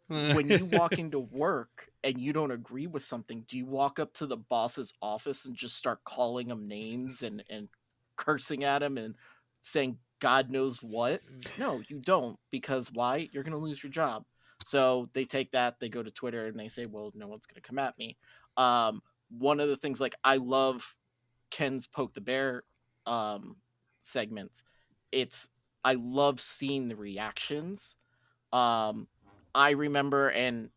When you walk into work and you don't agree with something, do you walk up to the boss's office and just start calling him names and cursing at him and saying God knows what? No, you don't, because why? You're going to lose your job. So they take that, they go to Twitter, and they say, well, no one's going to come at me. One of the things, like, I love Ken's Poke the Bear segments. I love seeing the reactions. I remember, and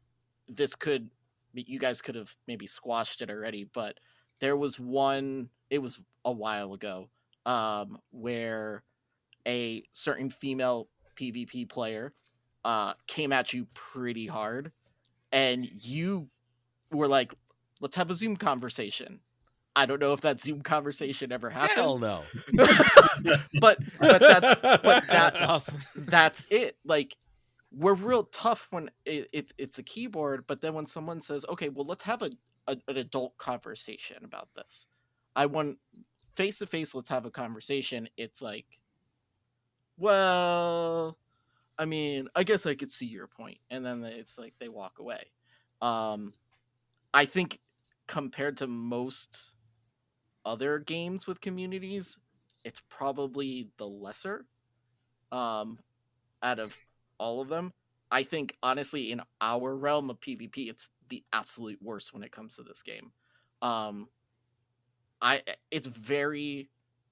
you guys could have maybe squashed it already, but there was one, it was a while ago, where a certain female PvP player came at you pretty hard, and you were like, let's have a Zoom conversation. I don't know if that Zoom conversation ever happened. Hell no. but that's awesome. That's it. Like, we're real tough when it's a keyboard, but then when someone says, okay, well, let's have an adult conversation about this. I want face to face, let's have a conversation. It's like, well, I mean, I guess I could see your point. And then it's like they walk away. I think compared to most other games with communities, it's probably the lesser out of all of them. I think, honestly, in our realm of PvP, it's the absolute worst when it comes to this game. It's very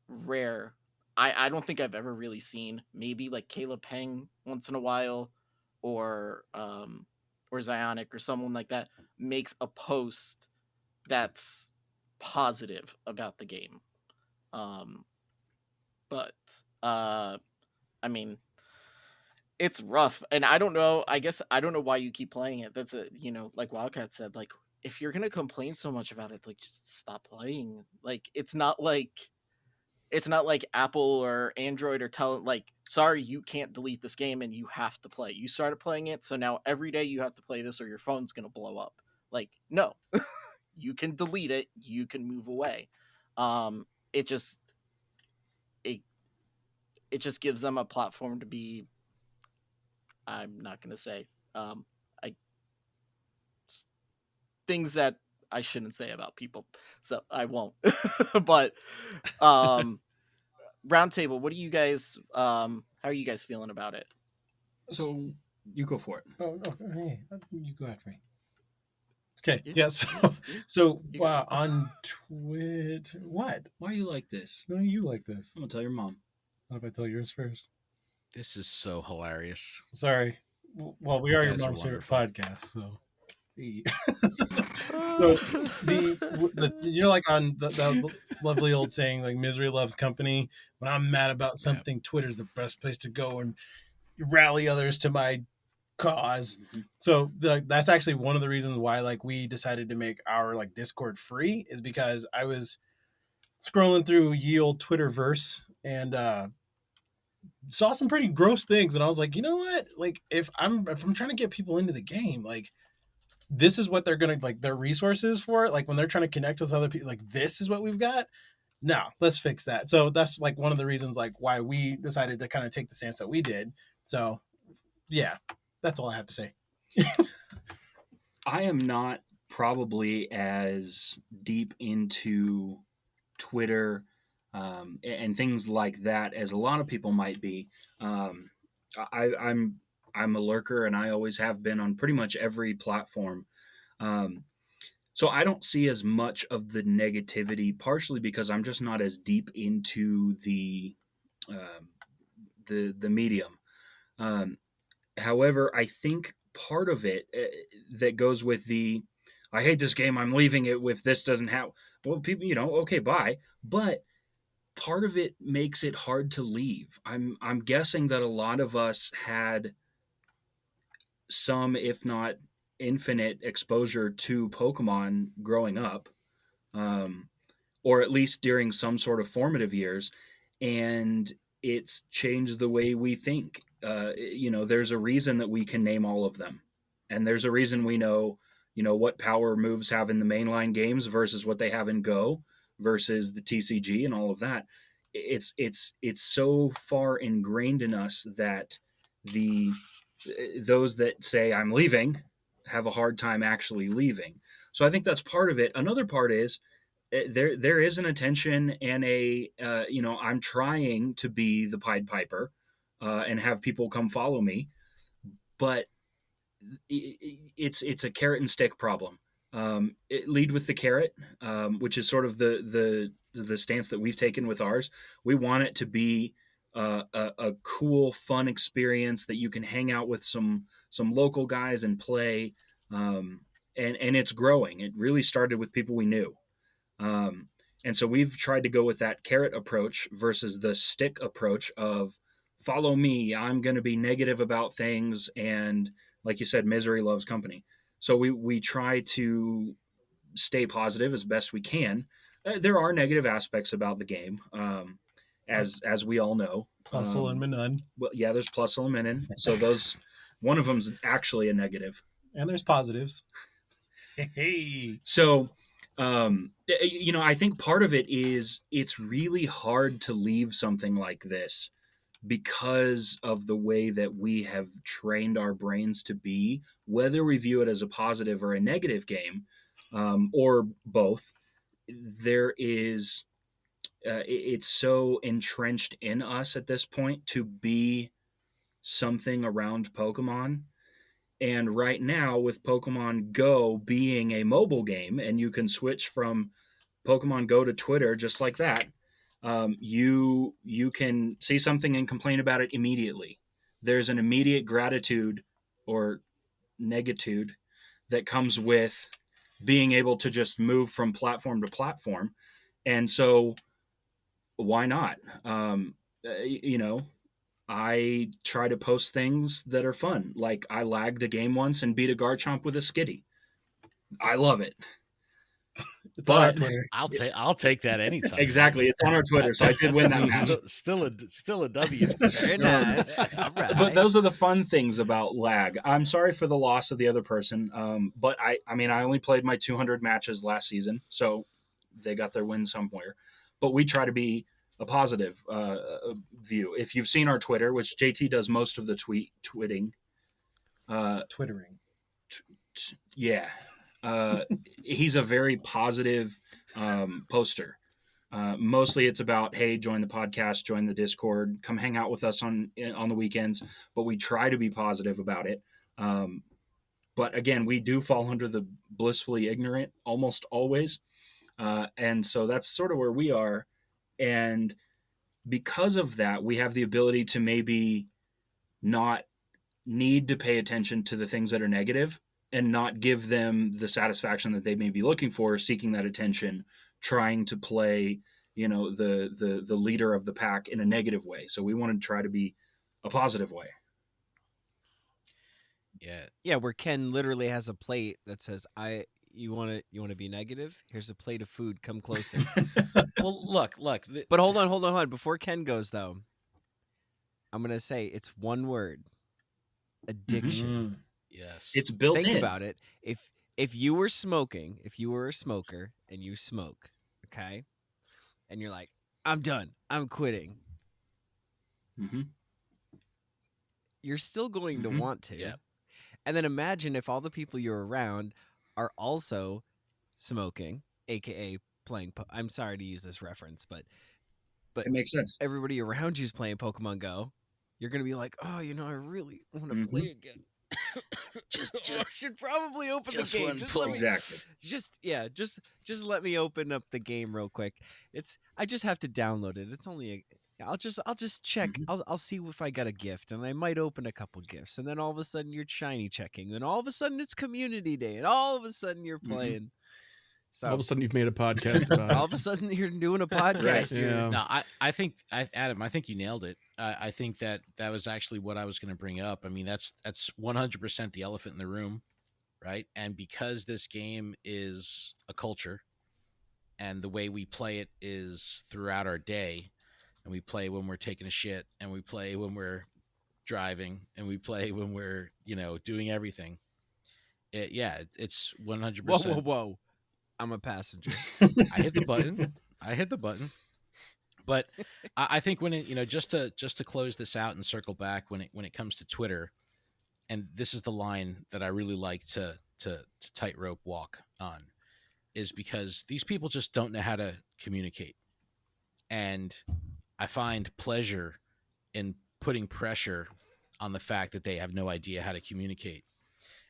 rare. I don't think I've ever really seen, maybe like Caleb Peng once in a while, or Zionic or someone like that makes a post that's positive about the game. But I mean, it's rough, and I don't know. I guess I don't know why you keep playing it. That's a like Wildcat said, like if you're gonna complain so much about it, like just stop playing. Like it's not like Apple or Android are telling like, sorry, you can't delete this game and you have to play. You started playing it, so now every day you have to play this or your phone's gonna blow up. Like no, you can delete it. You can move away. It just it just gives them a platform to be. I'm not gonna say I things that I shouldn't say about people, so I won't. But Roundtable, what do you guys how are you guys feeling about it? So you go for it. Oh, okay. You go after me. Okay. Yeah. So on Twitter, what? Why are you like this? No, you like this. I'm gonna tell your mom. What if I tell yours first? This is so hilarious. Sorry. Well, we are your guys are mom's favorite wonderful. podcast, so. So the like on the lovely old saying like misery loves company. When I'm mad about something, Twitter's the best place to go and rally others to my cause. Mm-hmm. So that's actually one of the reasons why like we decided to make our like Discord free, is because I was scrolling through ye old Twitterverse and saw some pretty gross things, and I was like, you know what, like if I'm trying to get people into the game, like this is what they're gonna like their resources for it. Like when they're trying to connect with other people, like this is what we've got. No, let's fix that. So that's like one of the reasons like why we decided to kind of take the stance that we did. So yeah, that's all I have to say. I am not probably as deep into Twitter and things like that as a lot of people might be. I'm a lurker, and I always have been on pretty much every platform. So I don't see as much of the negativity, partially because I'm just not as deep into the medium. However, I think part of it that goes with the I hate this game, I'm leaving it with this doesn't have. Well, people, okay, bye. But part of it makes it hard to leave. I'm guessing that a lot of us had some, if not infinite, exposure to Pokemon growing up, or at least during some sort of formative years, and it's changed the way we think. There's a reason that we can name all of them, and there's a reason we know, what power moves have in the mainline games versus what they have in Go versus the TCG and all of that. It's so far ingrained in us that those that say I'm leaving have a hard time actually leaving. So I think that's part of it. Another part is there is an attention and I'm trying to be the Pied Piper and have people come follow me, but it's a carrot and stick problem. Lead with the carrot, which is sort of the stance that we've taken with ours. We want it to be a cool, fun experience that you can hang out with some local guys and play. And it's growing. It really started with people we knew. And so we've tried to go with that carrot approach versus the stick approach of follow me. I'm going to be negative about things. And like you said, misery loves company. So we try to stay positive as best we can. There are negative aspects about the game, as we all know. Plusle and Minun. Well, yeah, there's Plusle and Minun. So one of them's actually a negative. And there's positives. Hey. So, I think part of it is it's really hard to leave something like this because of the way that we have trained our brains to be, whether we view it as a positive or a negative game, or both. There is, it's so entrenched in us at this point to be something around Pokemon. And right now, with Pokemon Go being a mobile game, and you can switch from Pokemon Go to Twitter just like that, you can see something and complain about it immediately. There's an immediate gratitude or negitude that comes with being able to just move from platform to platform. And so why not? You know, I try to post things that are fun. Like I lagged a game once and beat a Garchomp with a Skitty. I love it. It's on our Twitter. I'll take that anytime. Exactly. It's on our Twitter, so I did win that match. Still a W. Very nice. All right. But those are the fun things about lag. I'm sorry for the loss of the other person, but I mean, I only played my 200 matches last season, so they got their win somewhere. But we try to be a positive view. If you've seen our Twitter, which JT does most of the twittering. Yeah. He's a very positive poster. Mostly it's about, hey, join the podcast, join the Discord, come hang out with us on the weekends. But we try to be positive about it. But again, we do fall under the blissfully ignorant almost always. And so that's sort of where we are. And because of that, we have the ability to maybe not need to pay attention to the things that are negative and not give them the satisfaction that they may be looking for, seeking that attention, trying to play, you know, the leader of the pack in a negative way. So we want to try to be a positive way. Yeah, where Ken literally has a plate that says, you want to be negative? Here's a plate of food, come closer. Well, look. But hold on. Before Ken goes though, I'm going to say it's one word. Addiction. Mm-hmm. Yes. It's built in. Think about it. If you were smoking, if you were a smoker and you smoke, okay? And you're like, I'm done. I'm quitting. Mm-hmm. You're still going to Mm-hmm. want to. Yeah. And then imagine if all the people you're around are also smoking, aka playing. I'm sorry to use this reference, but It makes sense. everybody around you is playing Pokemon Go. You're gonna be like, oh, I really want to play again. I should probably open the game. Just let me open up the game real quick. I just have to download it. It's only I'll just check. I'll see if I got a gift, and I might open a couple gifts, and then all of a sudden you're shiny checking, and all of a sudden it's community day, and all of a sudden you're playing. So all of a sudden you've made a podcast about it. All of a sudden you're doing a podcast. Right. Yeah. No, I think Adam, I think you nailed it. I think that was actually what I was going to bring up. I mean, that's 100% the elephant in the room, right? And because this game is a culture, and the way we play it is throughout our day, and we play when we're taking a shit, and we play when we're driving, and we play when we're doing everything. It's 100%. Whoa! I'm a passenger. I hit the button. But I think when it, just to close this out and circle back when it comes to Twitter, and this is the line that I really like to tightrope walk on, is because these people just don't know how to communicate. And I find pleasure in putting pressure on the fact that they have no idea how to communicate.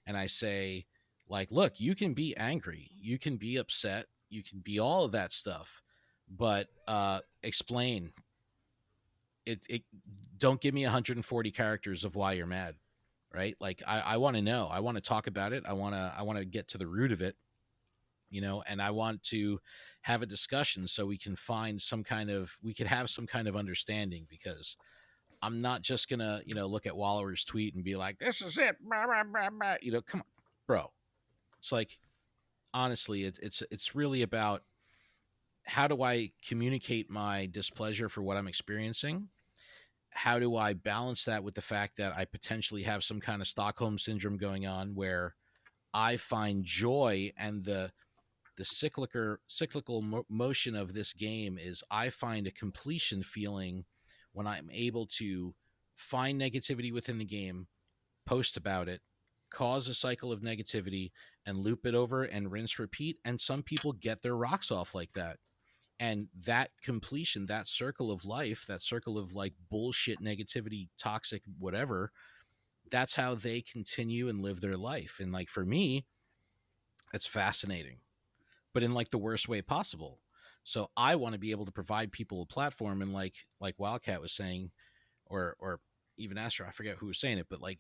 And I say, like, look, you can be angry, you can be upset, you can be all of that stuff, but explain it. Don't give me 140 characters of why you're mad, right? Like I want to know, I want to talk about it, I want to get to the root of it, and I want to have a discussion so we can have some kind of understanding, because I'm not just gonna look at Waller's tweet and be like, this is it, blah, blah, blah, blah. Come on, bro. It's like, honestly, it's really about, how do I communicate my displeasure for what I'm experiencing? How do I balance that with the fact that I potentially have some kind of Stockholm syndrome going on, where I find joy, and the cyclical motion of this game is I find a completion feeling when I'm able to find negativity within the game, post about it, cause a cycle of negativity, and loop it over and rinse repeat. And some people get their rocks off like that. And that completion, that circle of life, that circle of like bullshit, negativity, toxic, whatever, that's how they continue and live their life. And like, for me, it's fascinating, but in like the worst way possible. So I want to be able to provide people a platform, and like Wildcat was saying, or even Astro, I forget who was saying it, but like,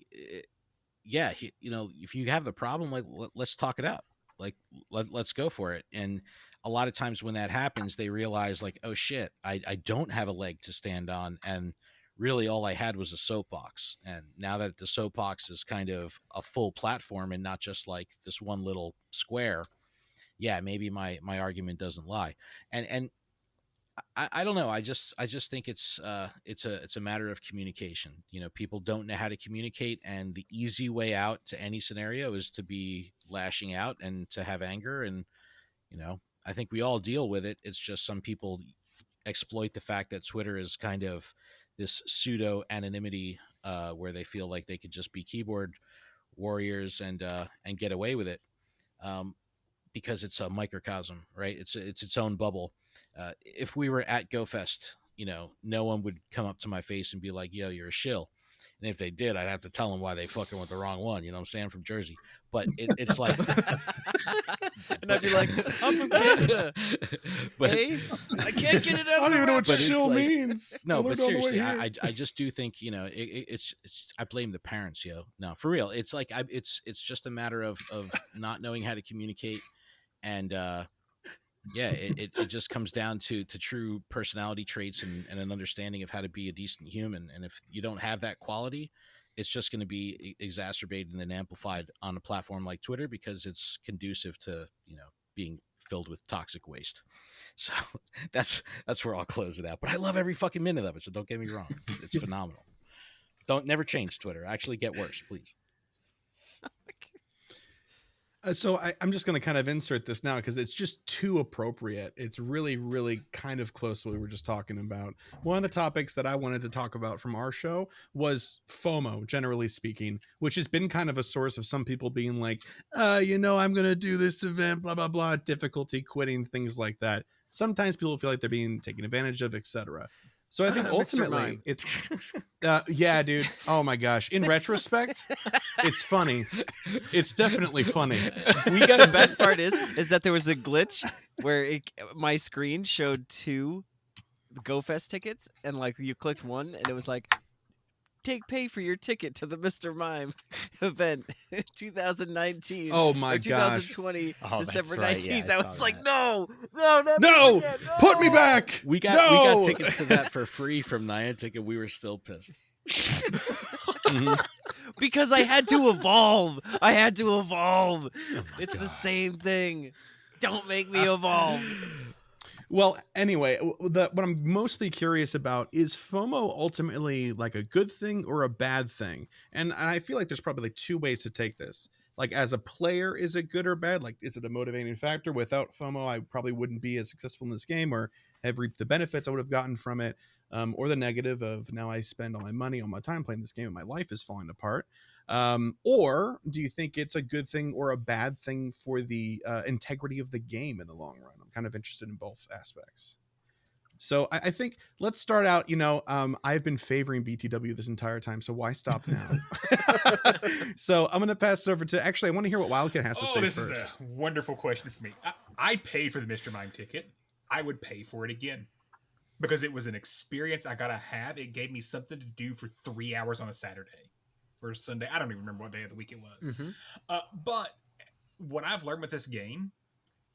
if you have the problem, like, let's talk it out. like let's go for it. And a lot of times when that happens, they realize like, oh shit, I don't have a leg to stand on, and really all I had was a soapbox. And now that the soapbox is kind of a full platform and not just like this one little square, yeah, maybe my argument doesn't lie. And I don't know. I just think it's a matter of communication. You know, people don't know how to communicate, and the easy way out to any scenario is to be lashing out and to have anger. And you know, I think we all deal with it. It's just some people exploit the fact that Twitter is kind of this pseudo anonymity where they feel like they could just be keyboard warriors and get away with it. Because it's a microcosm, right? It's its own bubble. If we were at GoFest, you know, no one would come up to my face and be like, yo, you're a shill. And if they did, I'd have to tell them why they fucking went the wrong one. You know what I'm saying? From Jersey. But it's like... and I'd be like, I'm from Canada. But hey, I can't get it out I don't even know what but shill like, means. No, but seriously, I I just do think, you know, it's I blame the parents, yo. No, for real. It's like it's just a matter of not knowing how to communicate. And yeah, it just comes down to true personality traits and an understanding of how to be a decent human. And if you don't have that quality, it's just going to be exacerbated and amplified on a platform like Twitter, because it's conducive to, you know, being filled with toxic waste. So that's where I'll close it out. But I love every fucking minute of it, so don't get me wrong. It's phenomenal. Never change Twitter. Actually get worse, please. So I'm just going to kind of insert this now because it's just too appropriate. It's really, really kind of close to what we were just talking about. One of the topics that I wanted to talk about from our show was FOMO, generally speaking, which has been kind of a source of some people being like, you know, I'm going to do this event, blah, blah, blah, difficulty, quitting, things like that. Sometimes people feel like they're being taken advantage of, etc. So I think ultimately it's, yeah, dude. Oh my gosh. In retrospect, it's funny. It's definitely funny. The best part is that there was a glitch where my screen showed 2 GoFest tickets, and like you clicked one, and it was like, pay for your ticket to the Mr. Mime event 2019. Oh my gosh. 2020 December 19th. Right. Yeah, I was like, that. no, put me back. We got tickets to that for free from Niantic, and we were still pissed. because I had to evolve. Oh It's the same thing. Don't make me evolve. Well, anyway, what I'm mostly curious about is FOMO ultimately like a good thing or a bad thing? And I feel like there's probably like 2 ways to take this. Like, as a player, is it good or bad? Like, is it a motivating factor? Without FOMO, I probably wouldn't be as successful in this game or have reaped the benefits I would have gotten from it. Or the negative of now I spend all my money, all my time playing this game and my life is falling apart. Or do you think it's a good thing or a bad thing for the integrity of the game in the long run? I'm kind of interested in both aspects. So I think let's start out, you know, I've been favoring BTW this entire time, so why stop now? So I'm going to pass it over to, actually, I want to hear what Wildcat has to say this first. is a wonderful question for me. I paid for the Mr. Mime ticket. I would pay for it again because it was an experience I got to have. It gave me something to do for 3 hours on a Saturday or Sunday. I don't even remember what day of the week it was. Mm-hmm. But what I've learned with this game,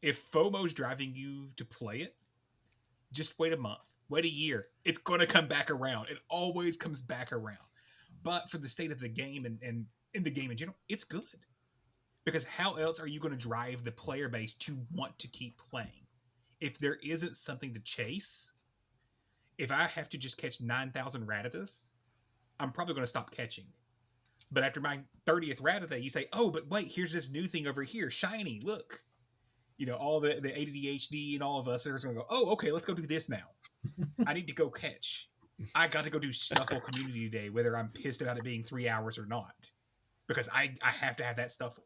if FOMO's driving you to play it, just wait a month, wait a year. It's going to come back around. It always comes back around. But for the state of the game and in the game in general, it's good. Because how else are you going to drive the player base to want to keep playing? If there isn't something to chase, if I have to just catch 9,000 Rattatas, I'm probably going to stop catching. But after my 30th Rattata, you say, oh, but wait, here's this new thing over here. Shiny, look. You know, all the ADHD and all of us are going to go, oh, okay, let's go do this now. I need to go catch. I got to go do Stuffle Community Day, whether I'm pissed about it being 3 hours or not. Because I have to have that Stuffle.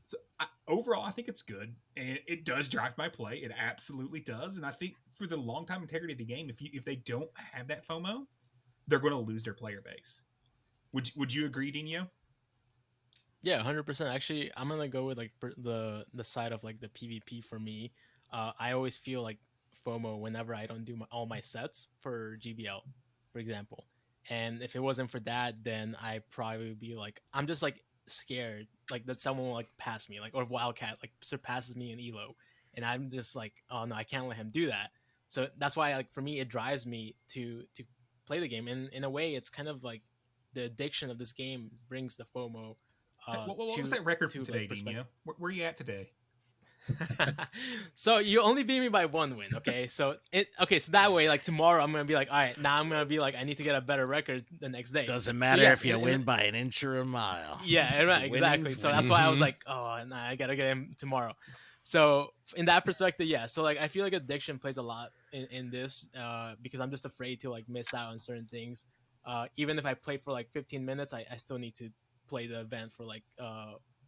So overall, I think it's good. And it does drive my play. It absolutely does. And I think for the long-time integrity of the game, if they don't have that FOMO, they're going to lose their player base. Would you agree, Dino? Yeah, 100%. Actually, I'm gonna go with like the side of like the PvP for me. I always feel like FOMO whenever I don't do all my sets for GBL, for example. And if it wasn't for that, then I probably would be like, I'm just like scared like that someone will like pass me, like, or Wildcat like surpasses me in elo, and I'm just like, oh no, I can't let him do that. So that's why, like, for me, it drives me to play the game. And in a way, it's kind of like the addiction of this game brings the FOMO. What was that record from today, Dino? Where are you at today? So you only beat me by 1 win, okay? So so that way, like, tomorrow I'm gonna be like, all right, now I'm gonna be like, I need to get a better record the next day. Doesn't matter if you win by an inch or a mile. Yeah, right, exactly. So that's why I was like, oh, nah, I gotta get him tomorrow. So in that perspective, yeah. So like, I feel like addiction plays a lot in this, because I'm just afraid to like miss out on certain things. Even if I play for like 15 minutes, I still need to play the event for like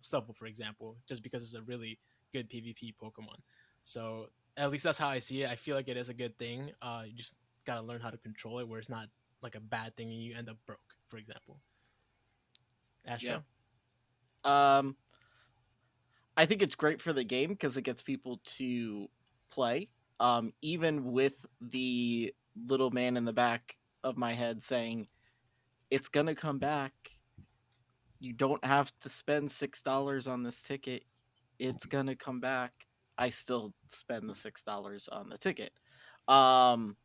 Stuffle, for example, just because it's a really good PvP Pokemon. So at least that's how I see it. I feel like it is a good thing. You just gotta learn how to control it, where it's not like a bad thing and you end up broke, for example. Astro? Yeah. I think it's great for the game because it gets people to play. Even with the little man in the back of my head saying, it's gonna come back. You don't have to spend $6 on this ticket. It's gonna come back. I still spend the $6 on the ticket. For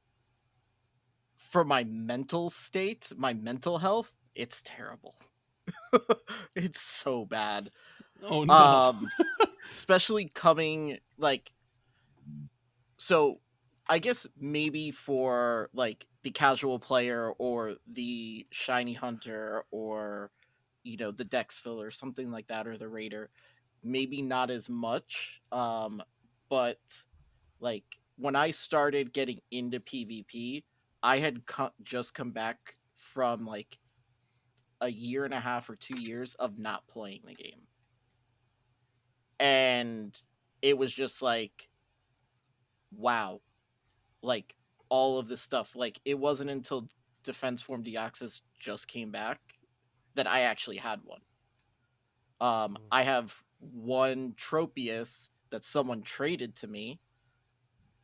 my mental state, my mental health, it's terrible. It's so bad. Oh no. Especially coming like, so I guess maybe for like the casual player or the shiny hunter or the Dex filler, something like that, or the raider, maybe not as much. But like when I started getting into PvP, I had just come back from like a year and a half or 2 years of not playing the game. And it was just like, wow, like all of this stuff. Like it wasn't until Defense Form Deoxys just came back that I actually had one. I have one Tropius that someone traded to me,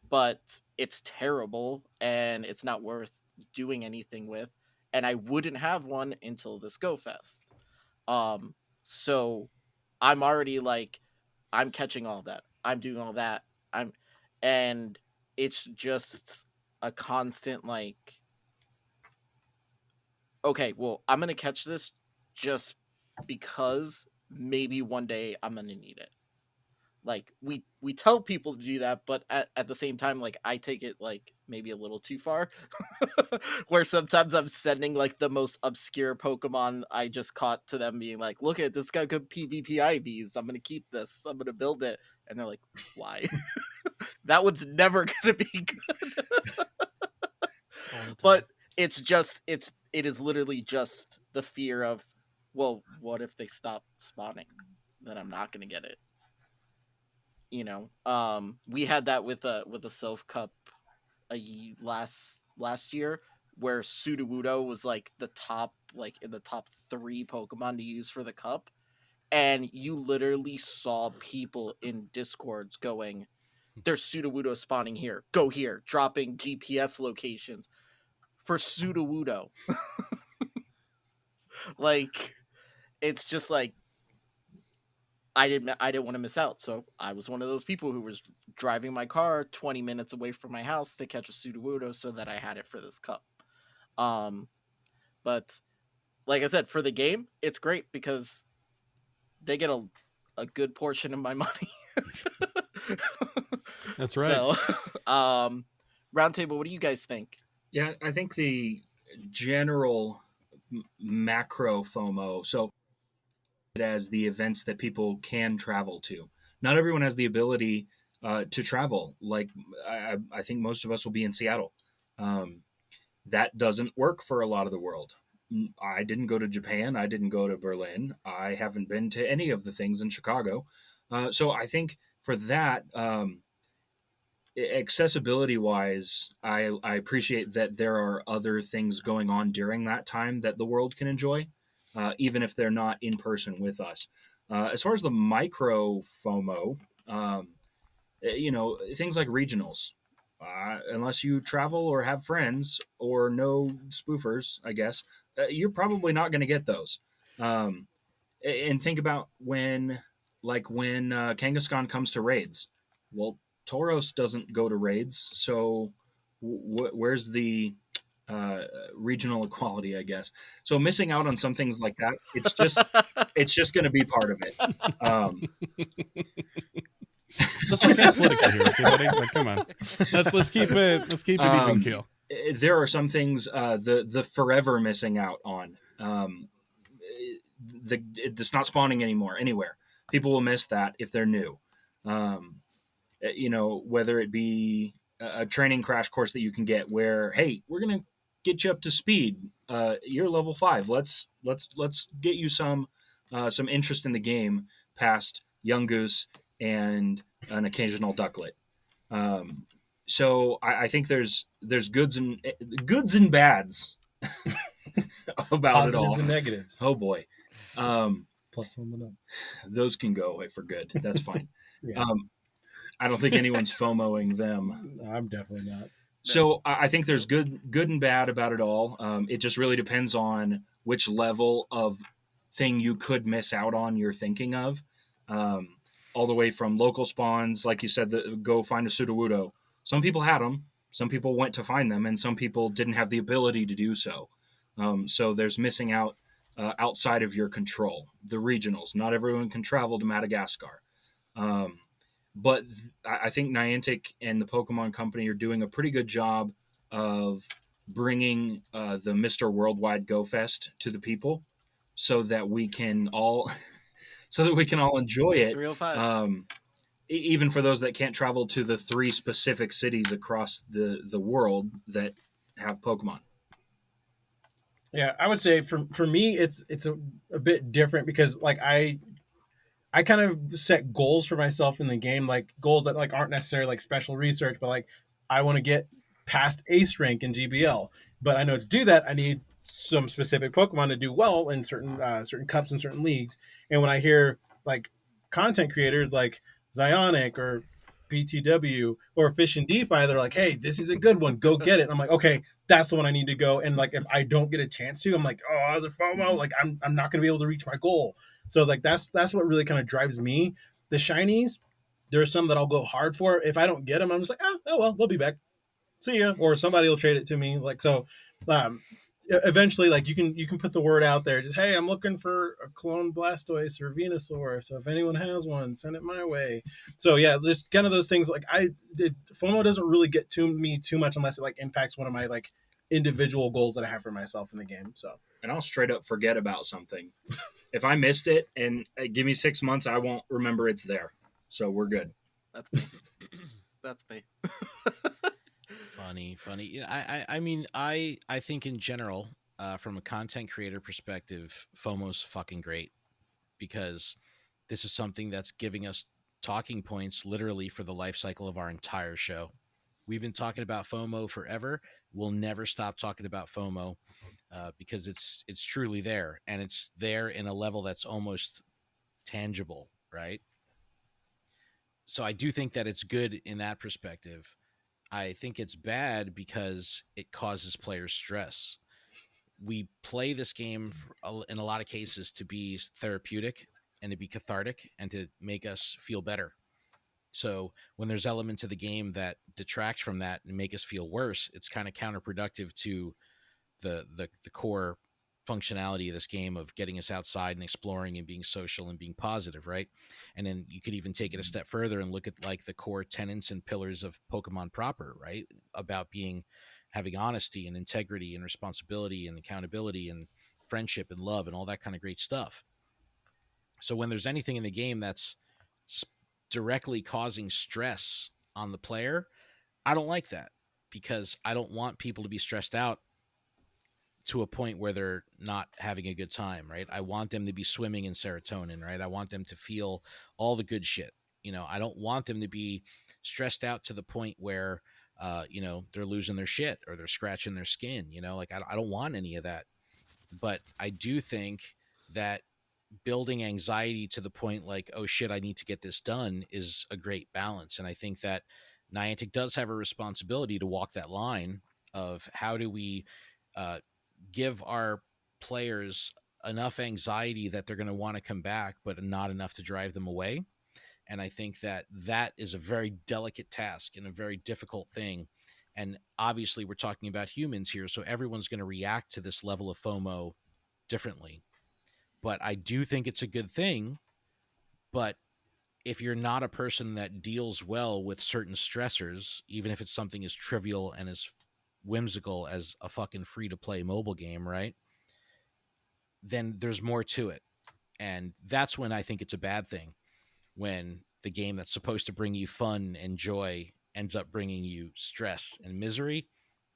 but it's terrible and it's not worth doing anything with. And I wouldn't have one until this GoFest. So I'm already like, I'm catching all that. I'm doing all that. And it's just a constant like, okay, well, I'm going to catch this just because maybe one day I'm going to need it. Like we tell people to do that, but at the same time, like I take it like maybe a little too far, where sometimes I'm sending like the most obscure Pokemon I just caught to them, being like, "Look at this guy, good PvP IVs. I'm gonna keep this. I'm gonna build it," and they're like, "Why? That one's never gonna be good." But it is literally just the fear of, well, what if they stop spawning? Then I'm not gonna get it. We had that with a Sylph Cup last year, where Sudowoodo was like the top, like in the top 3 Pokemon to use for the cup, and you literally saw people in Discords going, "There's Sudowoodo spawning here. Go here," dropping GPS locations for Sudowoodo. Like, it's just like, I didn't want to miss out, so I was one of those people who was driving my car 20 minutes away from my house to catch a Sudowoodo so that I had it for this cup. But like I said, for the game, it's great because they get a good portion of my money. That's right. So, Roundtable, what do you guys think? Yeah, I think the general macro FOMO, so as the events that people can travel to. Not everyone has the ability to travel. Like I think most of us will be in Seattle. That doesn't work for a lot of the world. I didn't go to Japan. I didn't go to Berlin. I haven't been to any of the things in Chicago. So I think for that, accessibility wise, I appreciate that there are other things going on during that time that the world can enjoy. Even if they're not in person with us. As far as the micro FOMO, things like regionals, unless you travel or have friends or know spoofers, I guess, you're probably not going to get those. And think about when Kangaskhan comes to raids. Well, Tauros doesn't go to raids, so where's the regional equality, I guess? So missing out on some things like that, it's just going to be part of it. Let's not get political here, everybody. Like, come on, let's keep it even keel. There are some things the forever missing out on. It's not spawning anymore anywhere. People will miss that if they're new. Whether it be a training crash course that you can get where, hey, we're gonna get you up to speed. You're level 5. Let's get you some interest in the game past Young Goose and an occasional ducklet. So I think there's goods and bads about Positives it all. and negatives. Oh boy. Plus one minute. Those can go away for good. That's fine. Yeah. I don't think anyone's FOMOing them. I'm definitely not. So I think there's good and bad about it all. It just really depends on which level of thing you could miss out on you're thinking of. All the way from local spawns, like you said, go find a Sudowoodo. Some people had them. Some people went to find them, and some people didn't have the ability to do so. So there's missing out outside of your control. The regionals. Not everyone can travel to Madagascar. But I think Niantic and the Pokemon Company are doing a pretty good job of bringing the Mr. Worldwide Go Fest to the people, so that we can all enjoy it. 305. Even for those that can't travel to the 3 specific cities across the world that have Pokemon. Yeah, I would say for me, it's a bit different because like I kind of set goals for myself in the game, like goals that like aren't necessarily like special research, but like I want to get past ace rank in GBL. But I know to do that, I need some specific Pokemon to do well in certain cups and certain leagues. And when I hear like content creators like Zionic or BTW or Fish and DeFi, they're like, hey, this is a good one, go get it. And I'm like, okay, that's the one I need to go. And like if I don't get a chance to, I'm like, oh, the FOMO, like I'm not gonna be able to reach my goal. So like that's what really kind of drives me. The shinies, there are some that I'll go hard for. If I don't get them, I'm just like, oh well, they'll be back. See ya. Or somebody will trade it to me. Like so eventually like you can put the word out there, just hey, I'm looking for a clone Blastoise or Venusaur, so if anyone has one, send it my way. So yeah, just kind of those things. Like FOMO doesn't really get to me too much unless it like impacts one of my like individual goals that I have for myself in the game. So and I'll straight up forget about something. If I missed it and give me 6 months, I won't remember it's there. So we're good. That's me. That's me. Funny. You know, I mean, I think in general, from a content creator perspective, FOMO's fucking great because this is something that's giving us talking points literally for the life cycle of our entire show. We've been talking about FOMO forever. We'll never stop talking about FOMO because it's truly there, and it's there in a level that's almost tangible, right? So I do think that it's good in that perspective. I think it's bad because it causes players stress. We play this game in a lot of cases to be therapeutic and to be cathartic and to make us feel better. So when there's elements of the game that detract from that and make us feel worse, it's kind of counterproductive to the core functionality of this game of getting us outside and exploring and being social and being positive, right? And then you could even take it a step further and look at like the core tenets and pillars of Pokemon proper, right? About having honesty and integrity and responsibility and accountability and friendship and love and all that kind of great stuff. So when there's anything in the game that's directly causing stress on the player, I don't like that because I don't want people to be stressed out to a point where they're not having a good time, right? I want them to be swimming in serotonin, right? I want them to feel all the good shit. You know, I don't want them to be stressed out to the point where, they're losing their shit or they're scratching their skin, like I don't want any of that. But I do think that building anxiety to the point like, oh shit, I need to get this done is a great balance. And I think that Niantic does have a responsibility to walk that line of how do we, give our players enough anxiety that they're going to want to come back, but not enough to drive them away. And I think that is a very delicate task and a very difficult thing. And obviously we're talking about humans here, so everyone's going to react to this level of FOMO differently. But I do think it's a good thing. But if you're not a person that deals well with certain stressors, even if it's something as trivial and as whimsical as a fucking free-to-play mobile game, right? Then there's more to it. And that's when I think it's a bad thing. When the game that's supposed to bring you fun and joy ends up bringing you stress and misery,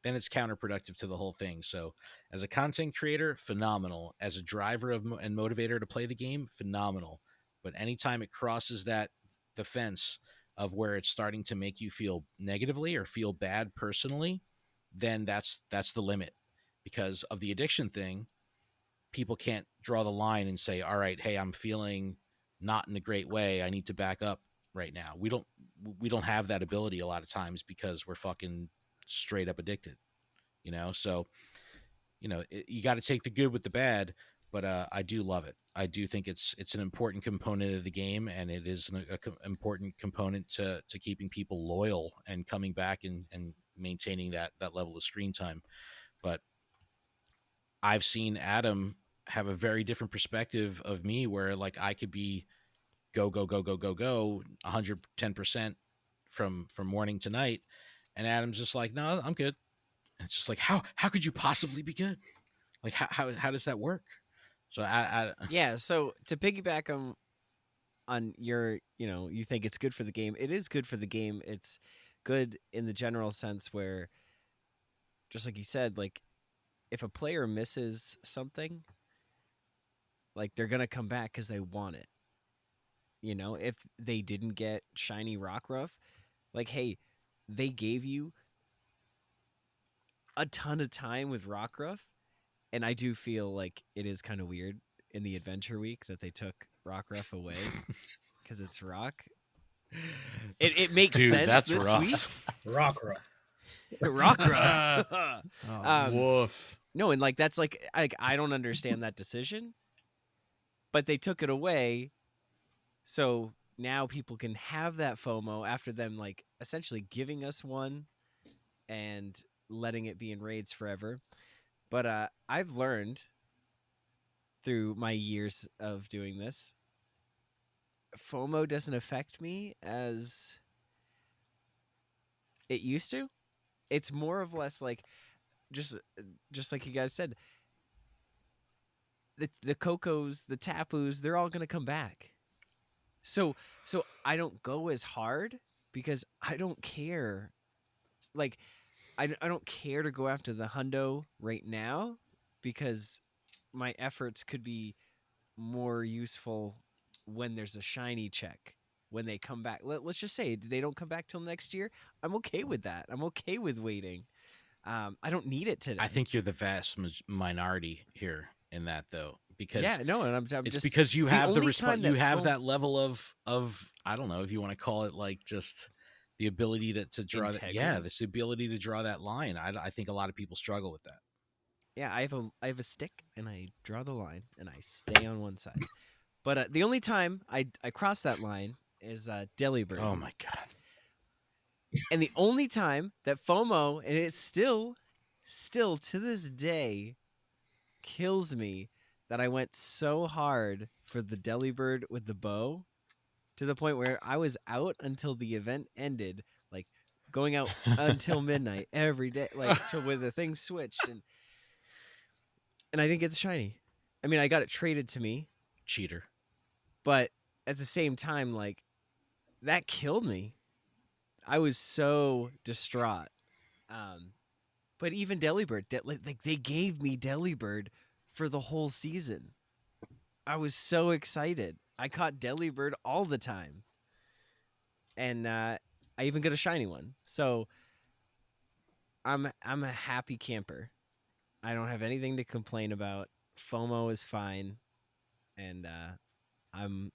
then it's counterproductive to the whole thing. So as a content creator, phenomenal. As a driver and motivator to play the game, phenomenal. But anytime it crosses the fence of where it's starting to make you feel negatively or feel bad personally, then that's the limit. Because of the addiction thing, people can't draw the line and say, all right, hey, I'm feeling not in a great way, I need to back up right now. We don't have that ability a lot of times because we're fucking straight up addicted, you know? So, you know, you got to take the good with the bad, but I do love it. I do think it's an important component of the game, and it is an important component to keeping people loyal and coming back and maintaining that level of screen time. But I've seen Adam have a very different perspective of me, where like I could be go 110% from morning to night, and Adam's just like, no, I'm good. And it's just like, how could you possibly be good? Like how does that work? So yeah. So to piggyback on your, you think it's good for the game. It is good for the game. It's good in the general sense where, just like you said, like if a player misses something, like they're going to come back because they want it. If they didn't get shiny Rockruff, like, hey, they gave you a ton of time with Rockruff. And I do feel like it is kind of weird in the Adventure Week that they took Rockruff away because it's Rock. It makes sense that's this rough. week. Rockruff. Rockruff. Woof. No, and like that's like I don't understand that decision, but they took it away, so now people can have that FOMO after them like essentially giving us one and letting it be in raids forever. But I've learned through my years of doing this, FOMO doesn't affect me as it used to. It's more of less like just like you guys said, the Cocos, the Tapus, they're all going to come back. So I don't go as hard because I don't care. Like, I don't care to go after the hundo right now because my efforts could be more useful when there's a shiny check, when they come back. Let's just say they don't come back till next year. I'm okay with that. I'm okay with waiting. I don't need it today. I think you're the vast minority here in that, though, because and I'm it's just, because you have the time you have that level of I don't know if you want to call it like just the ability to draw that. Yeah, this ability to draw that line. I think a lot of people struggle with that. Yeah, I have a stick and I draw the line and I stay on one side. But the only time I cross that line is Delibird. Oh my god. And the only time that FOMO, and it's still to this day, kills me that I went so hard for the Delibird with the bow to the point where I was out until the event ended, like going out until midnight every day, like so where the thing switched, and I didn't get the shiny. I mean, I got it traded to me. Cheater. But at the same time, like, that killed me. I was so distraught. But even Delibird, like they gave me Delibird for the whole season. I was so excited. I caught Delibird all the time. And I even got a shiny one. So I'm a happy camper. I don't have anything to complain about. FOMO is fine. And I'm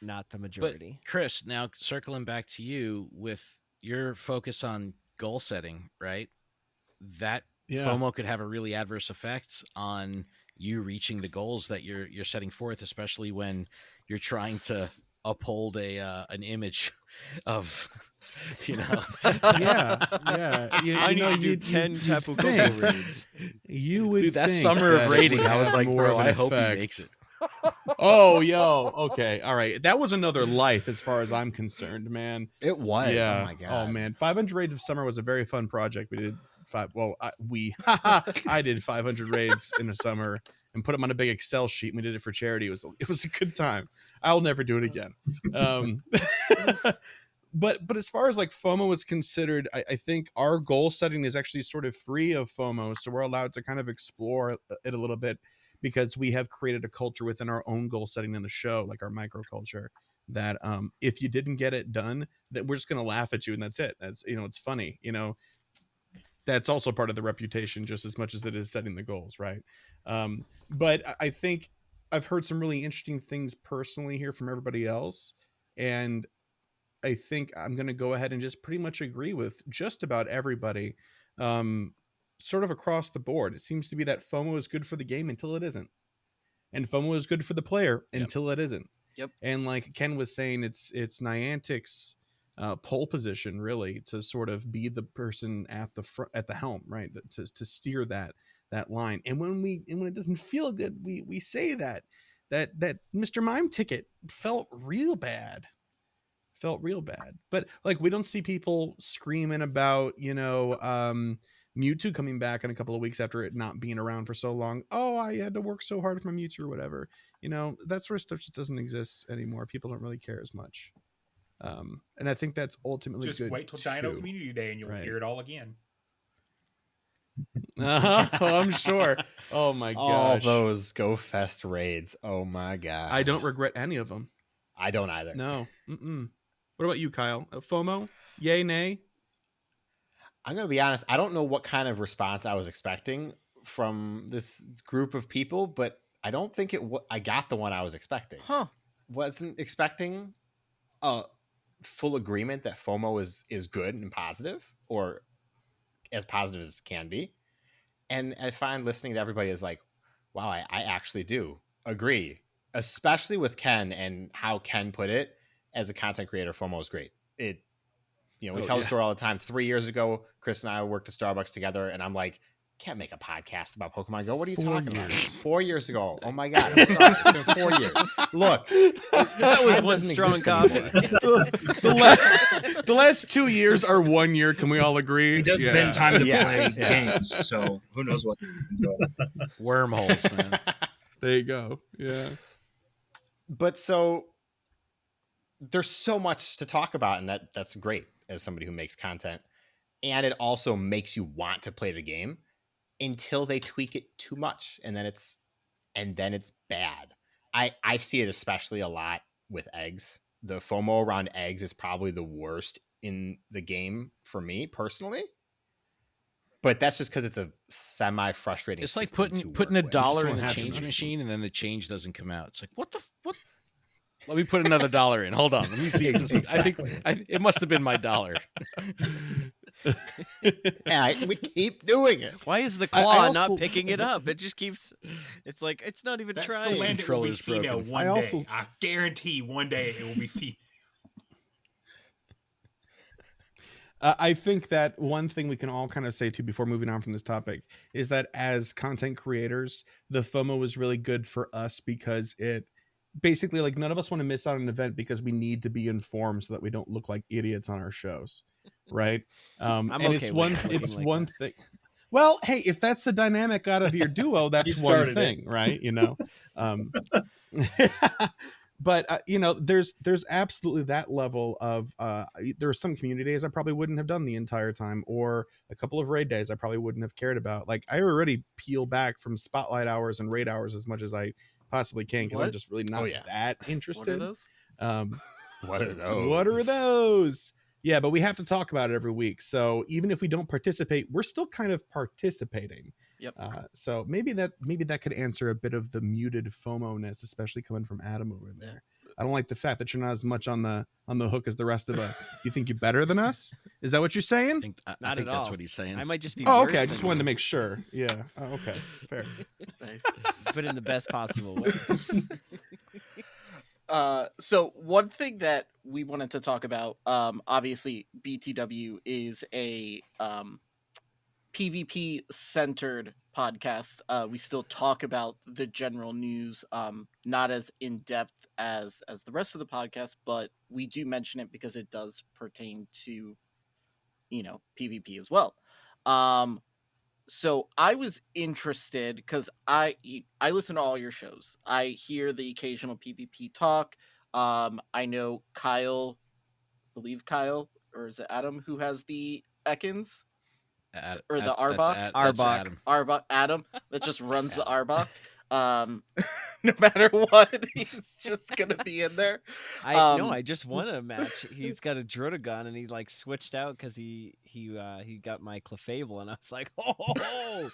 not the majority. But Chris, now circling back to you with your focus on goal setting, right? That FOMO could have a really adverse effect on you reaching the goals that you're setting forth, especially when you're trying to uphold an image of, Yeah. I need to do 10 Tapu Koko raids. You would Dude, that think summer that of it raiding, would I was have like, more bro, of an I hope he effect. makes it. Oh, yo, okay, all right. That was another life as far as I'm concerned, man. It was. Yeah. Oh my god. Oh man, 500 raids of summer was a very fun project. We did I did 500 raids in the summer and put them on a big Excel sheet. And we did it for charity. It was a good time. I'll never do it again. But as far as like FOMO is considered, I think our goal setting is actually sort of free of FOMO, so we're allowed to kind of explore it a little bit, because we have created a culture within our own goal setting in the show, like our microculture, that if you didn't get it done, that we're just going to laugh at you, and that's it. That's, it's funny, that's also part of the reputation just as much as it is setting the goals, right? But I think I've heard some really interesting things personally here from everybody else, and I think I'm going to go ahead and just pretty much agree with just about everybody, sort of across the board. It seems to be that FOMO is good for the game until it isn't, and FOMO is good for the player until it isn't. Yep. And like Ken was saying, it's Niantic's pole position really to sort of be the person at the front, at the helm, right? To steer that line. And when it doesn't feel good, we say that Mr. Mime ticket felt real bad. But like, we don't see people screaming about, Mewtwo coming back in a couple of weeks after it not being around for so long. Oh, I had to work so hard for my Mewtwo or whatever. That sort of stuff just doesn't exist anymore. People don't really care as much. And I think that's ultimately just good. wait till Dino Community Day and you'll hear it all again. I'm sure. Oh my gosh. All those GoFest raids. Oh my god. I don't regret any of them. I don't either. No. What about you, Kyle? FOMO? Yay, nay? I'm going to be honest. I don't know what kind of response I was expecting from this group of people, but I don't think I got the one I was expecting. Wasn't expecting a full agreement that FOMO is good and positive, or as positive as can be. And I find listening to everybody is like, wow, I actually do agree, especially with Ken and how Ken put it. As a content creator, FOMO is great. We tell the story all the time. 3 years ago, Chris and I worked at Starbucks together, and I'm like, can't make a podcast about Pokemon Go. What are you talking about? 4 years ago. Oh my god, I'm sorry. It's been 4 years. Look, that was one strong comment. The last 2 years are 1 year. Can we all agree? It does spend time to play games, so who knows what wormholes, man. There you go. Yeah. But so there's so much to talk about, and that's great as somebody who makes content. And it also makes you want to play the game until they tweak it too much, and then it's bad. I see it especially a lot with eggs. The FOMO around eggs is probably the worst in the game for me personally. But that's just because it's a semi-frustrating. It's like putting $1 in the change machine, and then the change doesn't come out. It's like, what? Let me put another $1 in. Hold on. Let me see. Exactly. I think it must have been my $1. We keep doing it. Why is the claw not picking it up? It just keeps. It's like it's not even trying. That controller is broken. I guarantee one day it will be female. I think that one thing we can all kind of say too before moving on from this topic is that as content creators, the FOMO is really good for us because it basically, like, none of us want to miss out on an event because we need to be informed so that we don't look like idiots on our shows, right? And okay, it's one thing. Well, hey, if that's the dynamic out of your duo, that's one thing, right? But there's absolutely that level of there are some community days I probably wouldn't have done the entire time, or a couple of raid days I probably wouldn't have cared about. Like, I already peel back from spotlight hours and raid hours as much as I possibly can because I'm just really not that interested. What are those? What are those? Yeah, but we have to talk about it every week. So even if we don't participate, we're still kind of participating. Yep. So maybe that could answer a bit of the muted FOMO-ness, especially coming from Adam over there. I don't like the fact that you're not as much on the hook as the rest of us. You think you're better than us? Is that what you're saying? I think Not that's at all. what he's saying. I might just be. Oh, worse okay. I than just wanted to you, make sure. Yeah. Oh, okay. Fair. Nice. but in the best possible way. So one thing that we wanted to talk about, obviously BTW is a PvP centered podcast. We still talk about the general news, not as in depth as the rest of the podcast, but we do mention it because it does pertain to, PvP as well. So I was interested because I listen to all your shows. I hear the occasional PvP talk. I know Kyle, or is it Adam who has the Ekans? Or the Arbok? Arbok. Adam that just runs the Arbok. No matter what, he's just gonna be in there. I just won a match. He's got a Drotagon and he like switched out because he got my Clefable and I was like, oh,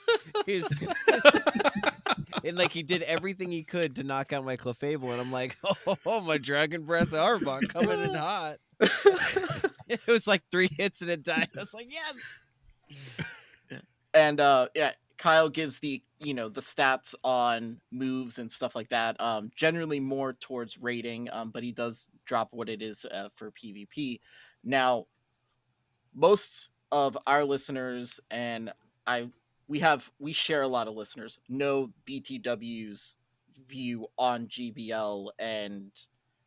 and like he did everything he could to knock out my Clefable and I'm like, oh, my Dragon Breath Arbok coming in hot. It was like 3 hits and it died. I was like, yes. And Kyle gives the the stats on moves and stuff like that. Generally more towards rating, but he does drop what it is for PvP. Now, most of our listeners and we share a lot of listeners know BTW's view on GBL and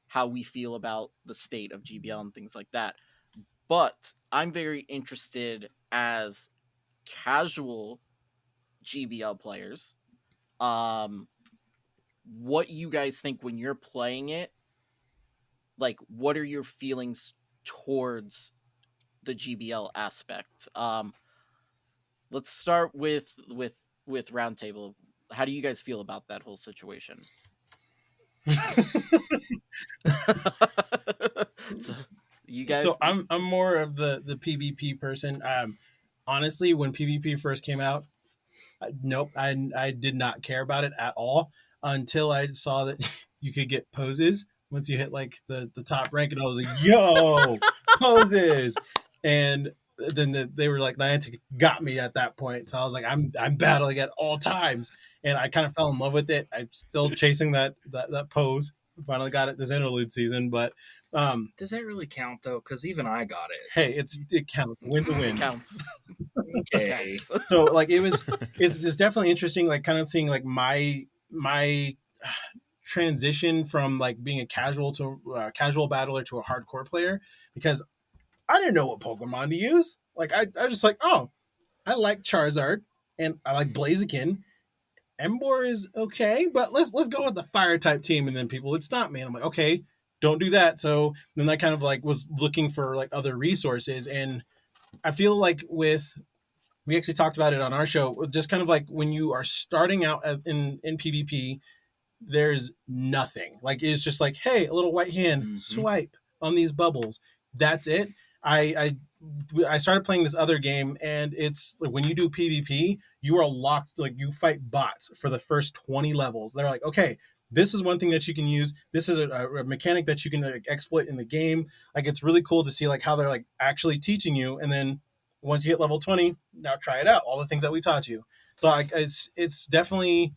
how we feel about the state of GBL and things like that. But I'm very interested as casual GBL players, what you guys think when you're playing it. Like, what are your feelings towards the GBL aspect? Let's start with Roundtable. How do you guys feel about that whole situation? You guys. So I'm more of the PvP person. Honestly, when PvP first came out, I did not care about it at all until I saw that you could get poses once you hit like the top rank, and I was like, yo, poses. And then they were like, Niantic got me at that point. So I was like, I'm battling at all times. And I kind of fell in love with it. I'm still chasing that pose. Finally got it this interlude season, but does that really count though? Because even I got it. Hey, it counts. Win's a win. Counts. Okay. So like it's just definitely interesting, like kind of seeing like my transition from like being a casual battler to a hardcore player, because I didn't know what Pokemon to use. Like I was just like, oh, I like Charizard and I like Blaziken. Emboar is okay, but let's go with the fire type team, and then people would stop me and I'm like, okay, don't do that. So then I kind of like was looking for like other resources, and I feel like we actually talked about it on our show, just kind of like when you are starting out in PvP, there's nothing. Like it's just like, hey, a little white hand, swipe on these bubbles. That's it. I started playing this other game, and it's like when you do PvP, you are locked, like you fight bots for the first 20 levels. They're like, okay, this is one thing that you can use. This is a mechanic that you can like, exploit in the game. Like it's really cool to see like how they're like actually teaching you. And then once you hit level 20, now try it out. All the things that we taught you. So like it's definitely,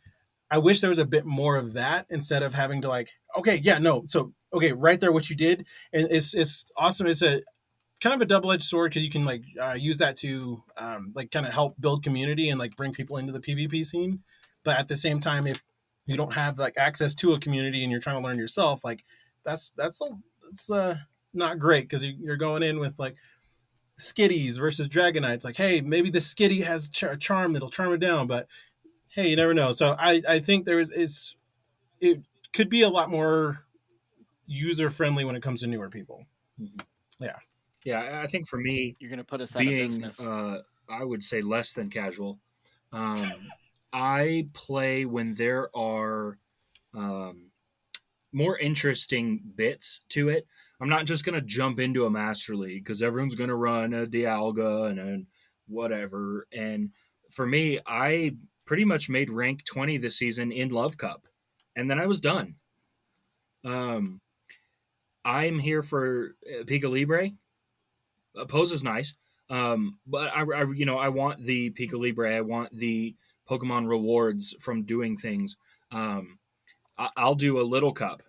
I wish there was a bit more of that instead of having to like, okay, yeah, no. So, okay, right there, what you did. And it's awesome. It's a kind of a double-edged sword because you can like use that to like kind of help build community and like bring people into the PvP scene. But at the same time, if you don't have like access to a community and you're trying to learn yourself, like that's not great, because you're going in with like Skitties versus Dragonites. Like, hey, maybe the Skitty has a charm that'll charm it down, but hey, you never know. So I think it could be a lot more user friendly when it comes to newer people. Yeah, I think for me, you're gonna put us out of business. I would say less than casual. I play when there are more interesting bits to it. I'm not just going to jump into a Master League because everyone's going to run a Dialga and a whatever. And for me, I pretty much made rank 20 this season in Love Cup, and then I was done. I'm here for Pica Libre. Pose is nice, but I want the Pica Libre. I want the Pokemon rewards from doing things. I'll do a Little Cup.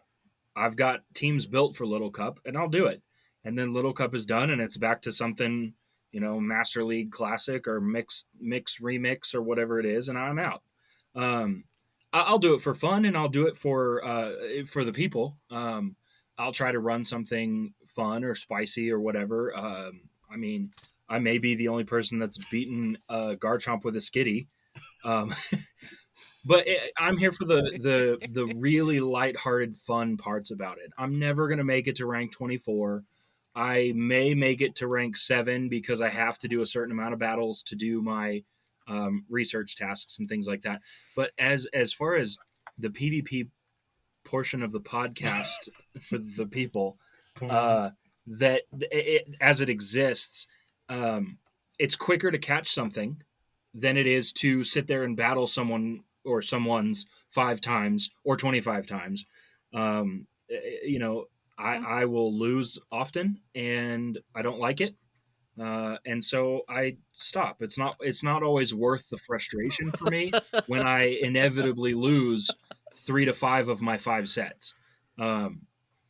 I've got teams built for Little Cup, and I'll do it. And then Little Cup is done, and it's back to something, Master League Classic or mix remix or whatever it is, and I'm out. I'll do it for fun, and I'll do it for the people. I'll try to run something fun or spicy or whatever. I mean, I may be the only person that's beaten Garchomp with a Skitty. But I'm here for the really lighthearted, fun parts about it. I'm never going to make it to rank 24. I may make it to rank 7 because I have to do a certain amount of battles to do my research tasks and things like that. But as far as the PvP portion of the podcast for the people, that as it exists, it's quicker to catch something than it is to sit there and battle someone or someone's 5 times or 25 times. I will lose often, and I don't like it. And so I stop. It's not always worth the frustration for me when I inevitably lose 3 to 5 of my 5 sets.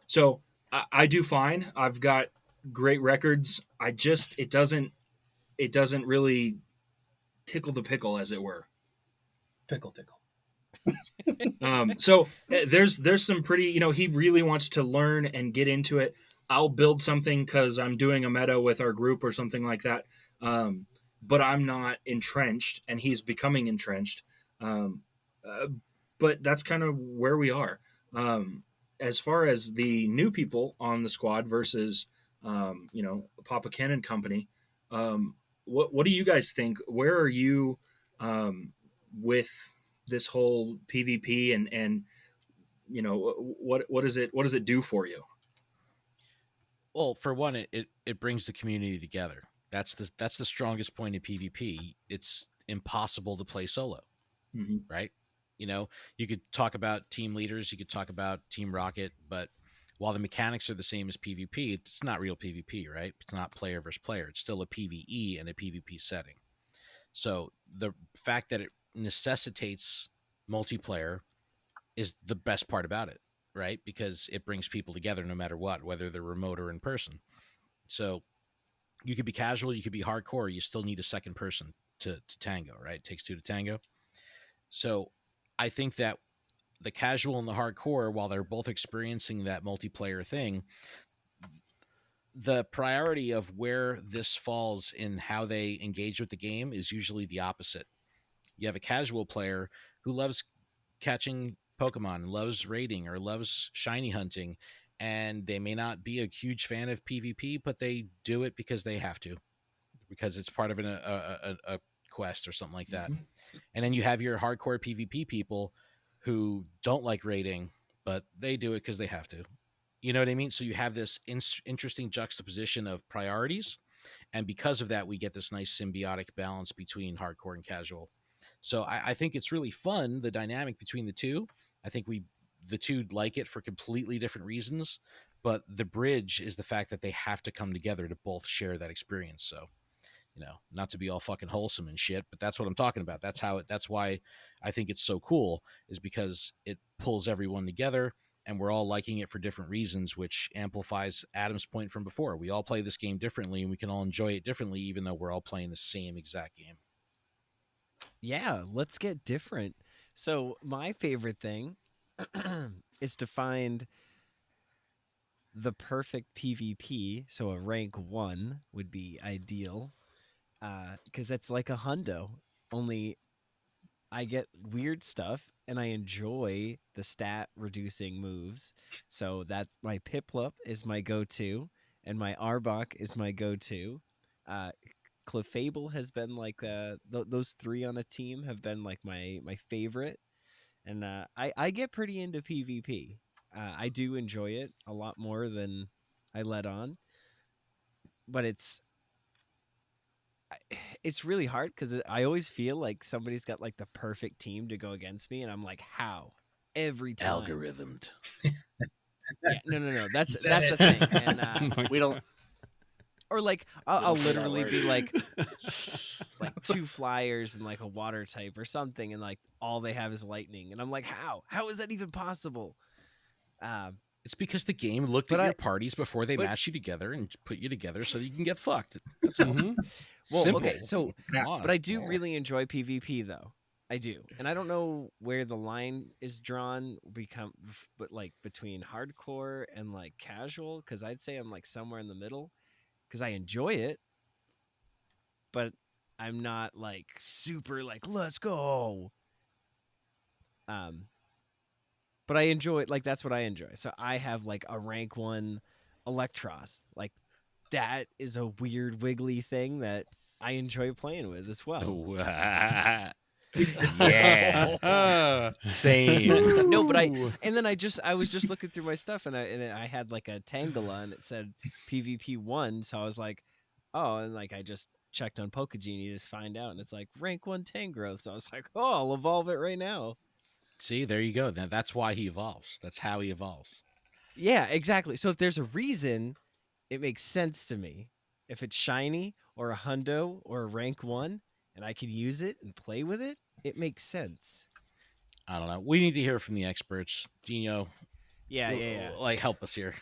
So I do fine. I've got great records. It doesn't really tickle the pickle, as it were. Tickle. So there's some pretty, he really wants to learn and get into it. I'll build something because I'm doing a meta with our group or something like that. But I'm not entrenched, and he's becoming entrenched. But that's kind of where we are. As far as the new people on the squad versus, Papa Ken and company, what do you guys think? Where are you with this whole PvP and what does it do for you? Well, for one, it brings the community together. That's the strongest point in PvP. It's impossible to play solo, right? You could talk about team leaders, you could talk about Team Rocket, but while the mechanics are the same as PvP, it's not real PvP, right? It's not player versus player. It's still a PvE and a PvP setting. So the fact that it necessitates multiplayer is the best part about it, right? Because it brings people together no matter what, whether they're remote or in person. So you could be casual, you could be hardcore, you still need a second person to tango, right? It takes 2 to tango. So I think that the casual and the hardcore, while they're both experiencing that multiplayer thing, the priority of where this falls in how they engage with the game is usually the opposite. You have a casual player who loves catching Pokemon, loves raiding, or loves shiny hunting, and they may not be a huge fan of PvP, but they do it because they have to, because it's part of a quest or something like that. And then you have your hardcore PvP people who don't like raiding, but they do it because they have to. You know what I mean? So you have this interesting juxtaposition of priorities, and because of that, we get this nice symbiotic balance between hardcore and casual. So I think it's really fun, the dynamic between the two. I think the two like it for completely different reasons, but the bridge is the fact that they have to come together to both share that experience. So, not to be all fucking wholesome and shit, but that's what I'm talking about. That's why I think it's so cool, is because it pulls everyone together, and we're all liking it for different reasons, which amplifies Adam's point from before. We all play this game differently, and we can all enjoy it differently, even though we're all playing the same exact game. Yeah, let's get different. So my favorite thing is to find the perfect PvP. So a rank 1 would be ideal, because that's like a hundo. Only I get weird stuff, and I enjoy the stat reducing moves. So that my Piplup is my go-to, and my Arbok is my go-to. Clefable has been like those 3 on a team have been like my favorite, and I get pretty into PvP. I do enjoy it a lot more than I let on, but it's really hard because I always feel like somebody's got like the perfect team to go against me, and I'm like, how? Every time. Algorithmed. Yeah, no. That's the thing, and We don't. or like We I'll don't say that literally word. be like 2 flyers and like a water type or something, and like all they have is lightning, and I'm like, how is that even possible? It's because the game looked But at your I- parties before they but- match you together and put you together so that you can get fucked. That's all. Mhm. Well, Simple. okay, so Come on. but I do really enjoy PvP though. I do, and I don't know where the line is drawn but like between hardcore and like casual, because I'd say I'm like somewhere in the middle, because I enjoy it, but I'm not like super like let's go. But I enjoy it. Like that's what I enjoy. So I have like a rank 1 Electros. Like that is a weird wiggly thing that I enjoy playing with as well. Oh, yeah. Same. No, but Ooh. and then I was just looking through my stuff, and I had like a Tangela, and it said PvP 1, so I was like, oh, and like I just checked on Pokegenie to find out, and it's like rank 1 Tangrowth, so I was like, oh, I'll evolve it right now. See, there you go. That's why he evolves. That's how he evolves. Yeah, exactly. So if there's a reason, it makes sense to me. If it's shiny or a hundo or a rank 1, and I can use it and play with it, it makes sense. I don't know. We need to hear from the experts. Dino, Yeah. like help us here.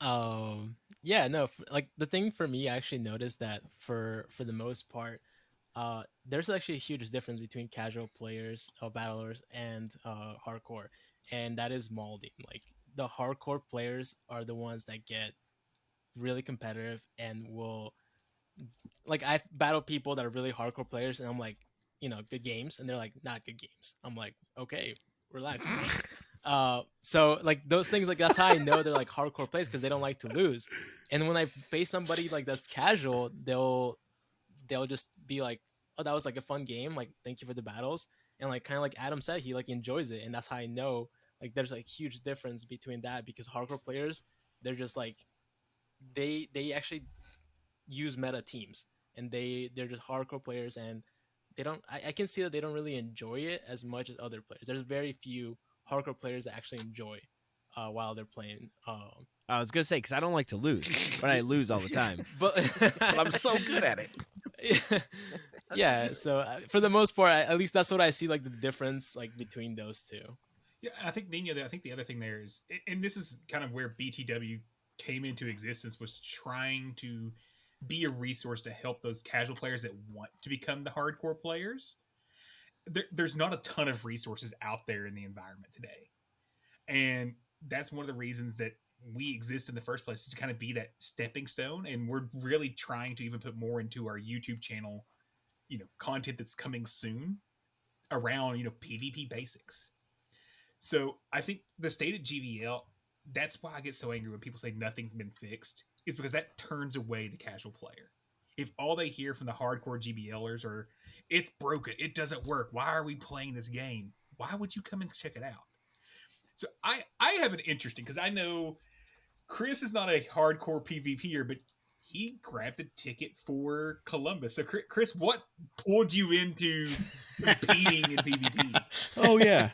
Yeah, no, like the thing for me, I actually noticed that for the most part, there's actually a huge difference between casual players, battlers, and hardcore, and that is molding. Like the hardcore players are the ones that get really competitive and will, like, I've battled people that are really hardcore players, and I'm like, good games, and they're like, not good games. I'm like, okay, relax, bro. So like those things, like that's how I know they're like hardcore players, because they don't like to lose. And when I face somebody like that's casual, they'll just be like, oh, that was like a fun game, like thank you for the battles, and like kind of like Adam said, he like enjoys it, and that's how I know like there's like huge difference between that, because hardcore players, they're just like they actually use meta teams, and they're just hardcore players, and they don't I can see that they don't really enjoy it as much as other players. There's very few hardcore players that actually enjoy while they're playing. I was gonna say, because I don't like to lose, but I lose all the time. But I'm so good at it. Yeah, so for the most part, at least that's what I see, like the difference like between those two. Yeah, I think Nino. I think the other thing there is, and this is kind of where BTW came into existence, was trying to be a resource to help those casual players that want to become the hardcore players. There's not a ton of resources out there in the environment today, and that's one of the reasons that we exist in the first place, is to kind of be that stepping stone. And we're really trying to even put more into our YouTube channel, content that's coming soon around, PvP basics. So I think the state of GVL, that's why I get so angry when people say nothing's been fixed, is because that turns away the casual player. If all they hear from the hardcore GBLers are, it's broken, it doesn't work, why are we playing this game? Why would you come and check it out? So I have an interesting, because I know Chris is not a hardcore PvPer, but he grabbed a ticket for Columbus. So Chris, what pulled you into competing in PvP? Oh yeah.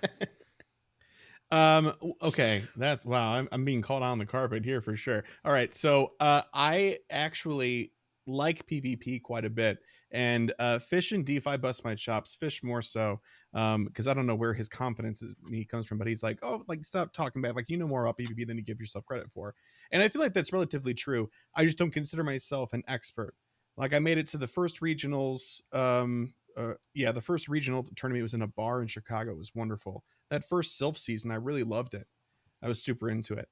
Okay, that's wow. I'm being called on the carpet here for sure. All right, so I actually like PvP quite a bit, and Fish and DeFi bust my chops. Fish more so, because I don't know where his confidence in me comes from, but he's like, oh, like stop talking bad, like you know more about PvP than you give yourself credit for, and I feel like that's relatively true. I just don't consider myself an expert. Like I made it to the first regionals. The first regional tournament was in a bar in Chicago. It was wonderful. That first Sylph season, I really loved it. I was super into it.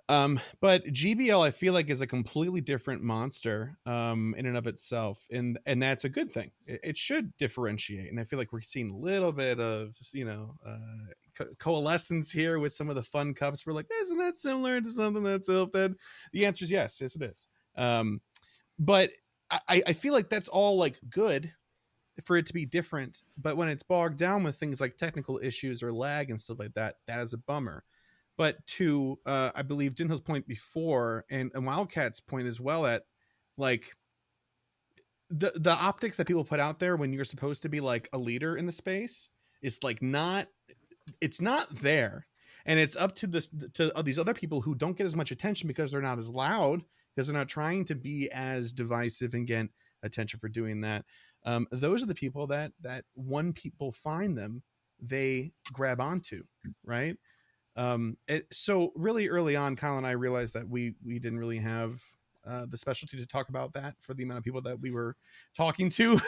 But GBL, I feel like, is a completely different monster in and of itself, and that's a good thing. It should differentiate, and I feel like we're seeing a little bit of coalescence here with some of the fun cups. We're like, isn't that similar to something that Sylph did? The answer is yes, it is. But I feel like that's all like good for it to be different, but when it's bogged down with things like technical issues or lag and stuff like that, that is a bummer. But to I believe Dinho's point before, and Wildcat's point as well, at like the optics that people put out there when you're supposed to be like a leader in the space is like not, it's not there. And it's up to these other people who don't get as much attention because they're not as loud, because they're not trying to be as divisive and get attention for doing that. Those are the people that when people find them, they grab onto, right? So really early on, Kyle and I realized that we didn't really have the specialty to talk about that for the amount of people that we were talking to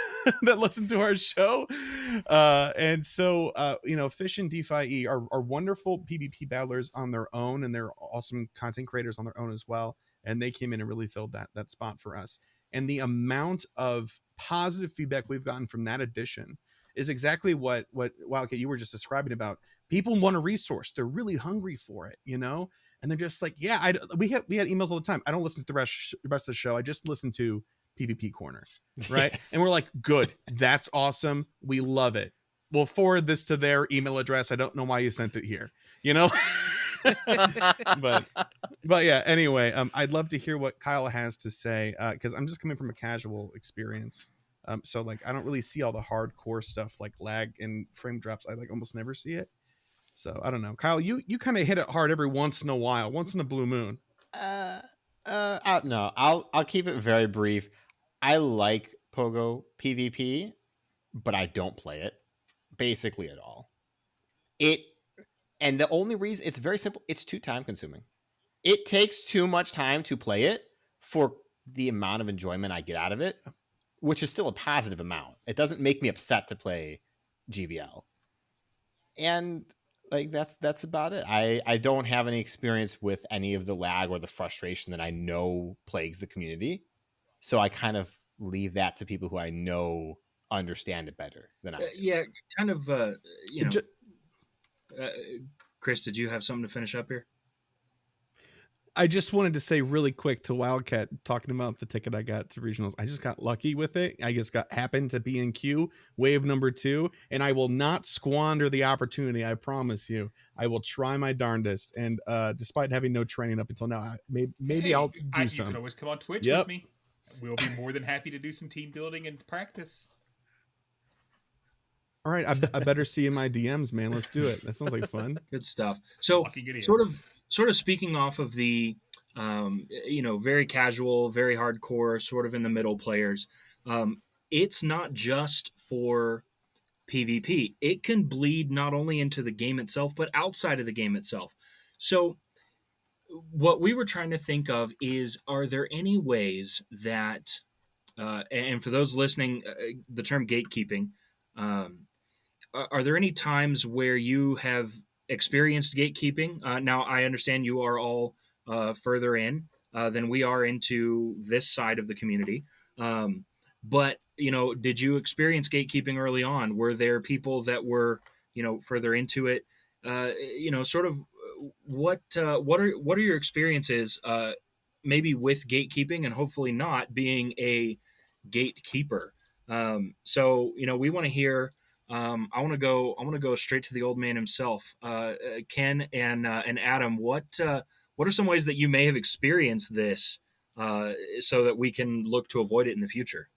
that listened to our show. And so, Fish and DeFi are wonderful PvP battlers on their own, and they're awesome content creators on their own as well. And they came in and really filled that spot for us. And the amount of positive feedback we've gotten from that edition is exactly what Wildcat, you were just describing about. People want a resource. They're really hungry for it, and they're just like, yeah, we had emails all the time. I don't listen to the rest of the show. I just listen to PvP Corner, right? And we're like, good, that's awesome. We love it. We'll forward this to their email address. I don't know why you sent it here, but yeah. Anyway, I'd love to hear what Kyle has to say because I'm just coming from a casual experience. So like, I don't really see all the hardcore stuff like lag and frame drops. I like almost never see it. So I don't know, Kyle, you kind of hit it hard every once in a while, once in a blue moon. No, I'll keep it very brief. I like Pogo PvP, but I don't play it basically at all. And the only reason, it's very simple. It's too time consuming. It takes too much time to play it for the amount of enjoyment I get out of it, which is still a positive amount. It doesn't make me upset to play GBL. And like that's about it. I don't have any experience with any of the lag or the frustration that I know plagues the community. So I kind of leave that to people who I know understand it better than I do. Yeah, kind of Chris, did you have something to finish up here? I just wanted to say really quick to Wildcat, talking about the ticket I got to regionals. I just got lucky with it. I just happened to be in queue, wave number 2, and I will not squander the opportunity. I promise you, I will try my darndest. And despite having no training up until now, maybe I'll do some. You can always come on Twitch with me. We'll be more than happy to do some team building and practice. All right, I better see you in my DMs, man. Let's do it. That sounds like fun. Good stuff. So sort of speaking off of the, very casual, very hardcore, sort of in the middle players, it's not just for PvP. It can bleed not only into the game itself, but outside of the game itself. So what we were trying to think of is, are there any ways that, and for those listening, the term gatekeeping, are there any times where you have experienced gatekeeping? Now, I understand you are all further in than we are into this side of the community. But, did you experience gatekeeping early on? Were there people that were, further into it? Sort of what are your experiences maybe with gatekeeping and hopefully not being a gatekeeper? So, we want to hear. I want to go straight to the old man himself, Ken and Adam. What are some ways that you may have experienced this, so that we can look to avoid it in the future?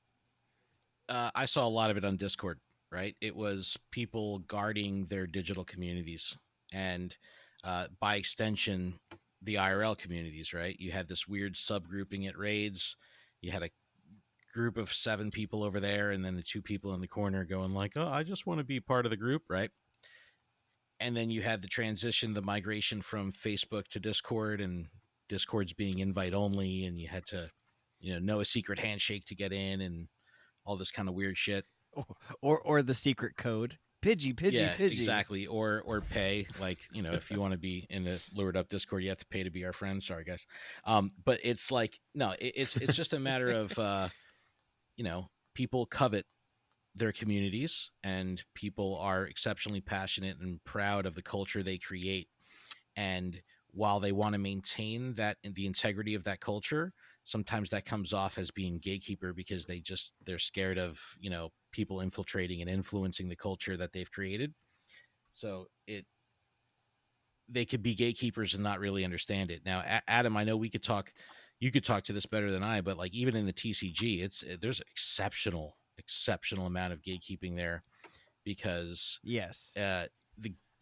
I saw a lot of it on Discord. Right, it was people guarding their digital communities, and by extension, the IRL communities. Right, you had this weird subgrouping at raids. You had a group of 7 people over there, and then the 2 people in the corner going like, oh, I just want to be part of the group, right? And then you had the transition, the migration from Facebook to Discord, and Discord's being invite only, and you had to know a secret handshake to get in, and all this kind of weird shit, or the secret code, Pidgey, exactly, or pay, like, if you want to be in the Lured Up Discord, you have to pay to be our friend. Sorry guys. But it's like, no, it's just a matter of people covet their communities, and people are exceptionally passionate and proud of the culture they create. And while they want to maintain that in the integrity of that culture, sometimes that comes off as being gatekeeper because they're scared of, people infiltrating and influencing the culture that they've created. So they could be gatekeepers and not really understand it. Now, Adam, I know you could talk to this better than I, but like even in the TCG, there's exceptional amount of gatekeeping there, because yes,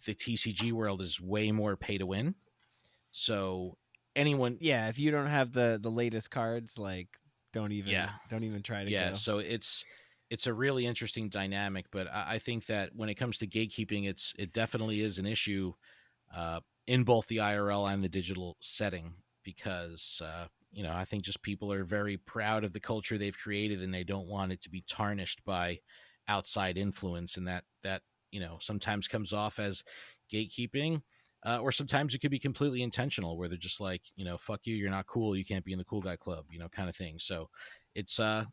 the TCG world is way more pay to win. So anyone, Yeah, if you don't have the latest cards, like don't even try to go. So it's a really interesting dynamic. But I think that when it comes to gatekeeping, it definitely is an issue in both the IRL and the digital setting, because I think just people are very proud of the culture they've created, and they don't want it to be tarnished by outside influence, and that sometimes comes off as gatekeeping, or sometimes it could be completely intentional, where they're just like, fuck you, you're not cool, you can't be in the cool guy club, kind of thing. So it's yeah,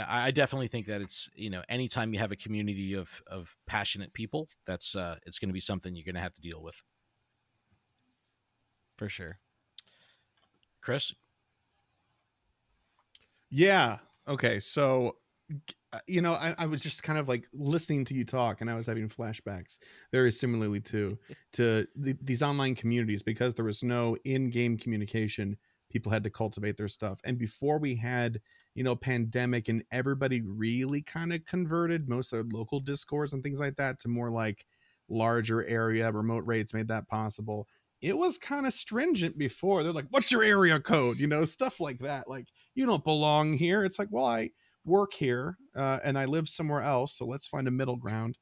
I definitely think that it's, anytime you have a community of passionate people, that's it's going to be something you're going to have to deal with. For sure. Chris? Yeah. Okay. So, I was just kind of like listening to you talk, and I was having flashbacks very similarly to these online communities, because there was no in-game communication. People had to cultivate their stuff. And before we had, pandemic, and everybody really kind of converted most of their local discords and things like that to more like larger area remote raids made that possible. It was kind of stringent before. They're like, what's your area code? Stuff like that. Like, you don't belong here. It's like, well, I work here and I live somewhere else, so let's find a middle ground.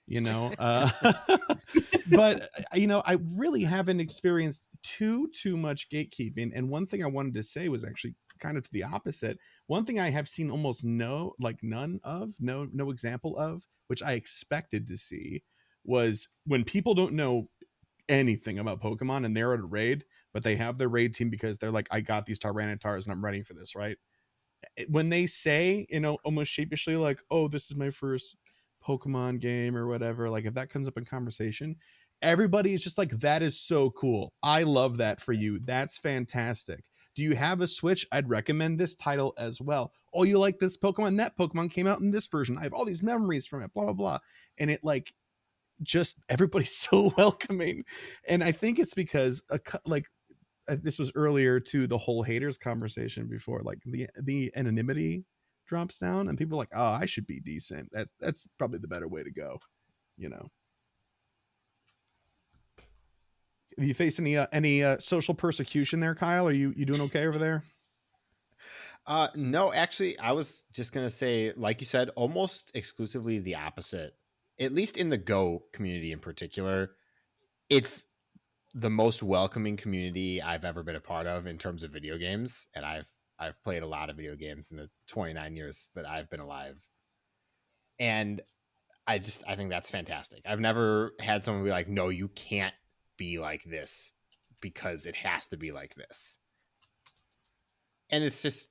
But I really haven't experienced too much gatekeeping. And one thing I wanted to say was actually kind of to the opposite. One thing I have seen almost no example of, which I expected to see, was when people don't know anything about Pokemon and they're at a raid, but they have their raid team because they're like, I got these Tyrannitars and I'm ready for this, right? When they say, almost sheepishly, like, oh, this is my first Pokemon game or whatever, like if that comes up in conversation, everybody is just like, that is so cool. I love that for you. That's fantastic. Do you have a Switch? I'd recommend this title as well. Oh, you like this Pokemon? That Pokemon came out in this version. I have all these memories from it, blah, blah, blah. And it like, just everybody's so welcoming. And I think it's because this was earlier to the whole haters conversation before, like the anonymity drops down and people are like, oh, I should be decent. That's probably the better way to go. Have you faced any social persecution there, Kyle? Are you doing okay over there? No, actually, I was just gonna say, like you said, almost exclusively the opposite. At least in the Go community in particular, it's the most welcoming community I've ever been a part of in terms of video games. And I've played a lot of video games in the 29 years that I've been alive. And I think that's fantastic. I've never had someone be like, no, you can't be like this because it has to be like this. And it's just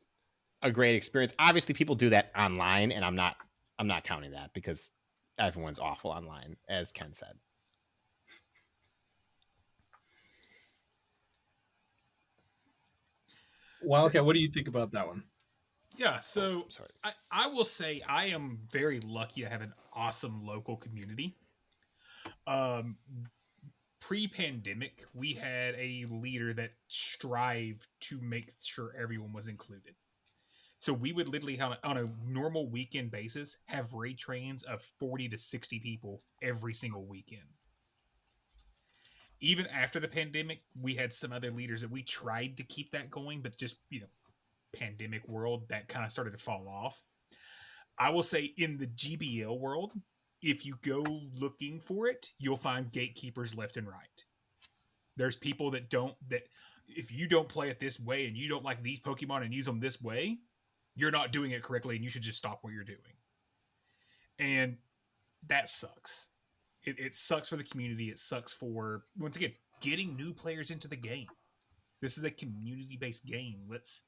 a great experience. Obviously people do that online, and I'm not counting that because everyone's awful online, as Ken said. Wildcat, what do you think about that one? Yeah, so sorry. I will say I am very lucky to have an awesome local community. Pre-pandemic, we had a leader that strived to make sure everyone was included. So we would literally, on a normal weekend basis, have raid trains of 40 to 60 people every single weekend. Even after the pandemic, we had some other leaders that we tried to keep that going, but just, pandemic world, that kind of started to fall off. I will say in the GBL world, if you go looking for it, you'll find gatekeepers left and right. There's people that if you don't play it this way and you don't like these Pokemon and use them this way, you're not doing it correctly and you should just stop what you're doing. And that sucks. It sucks for the community. It sucks for, once again, getting new players into the game. This is a community-based game. Let's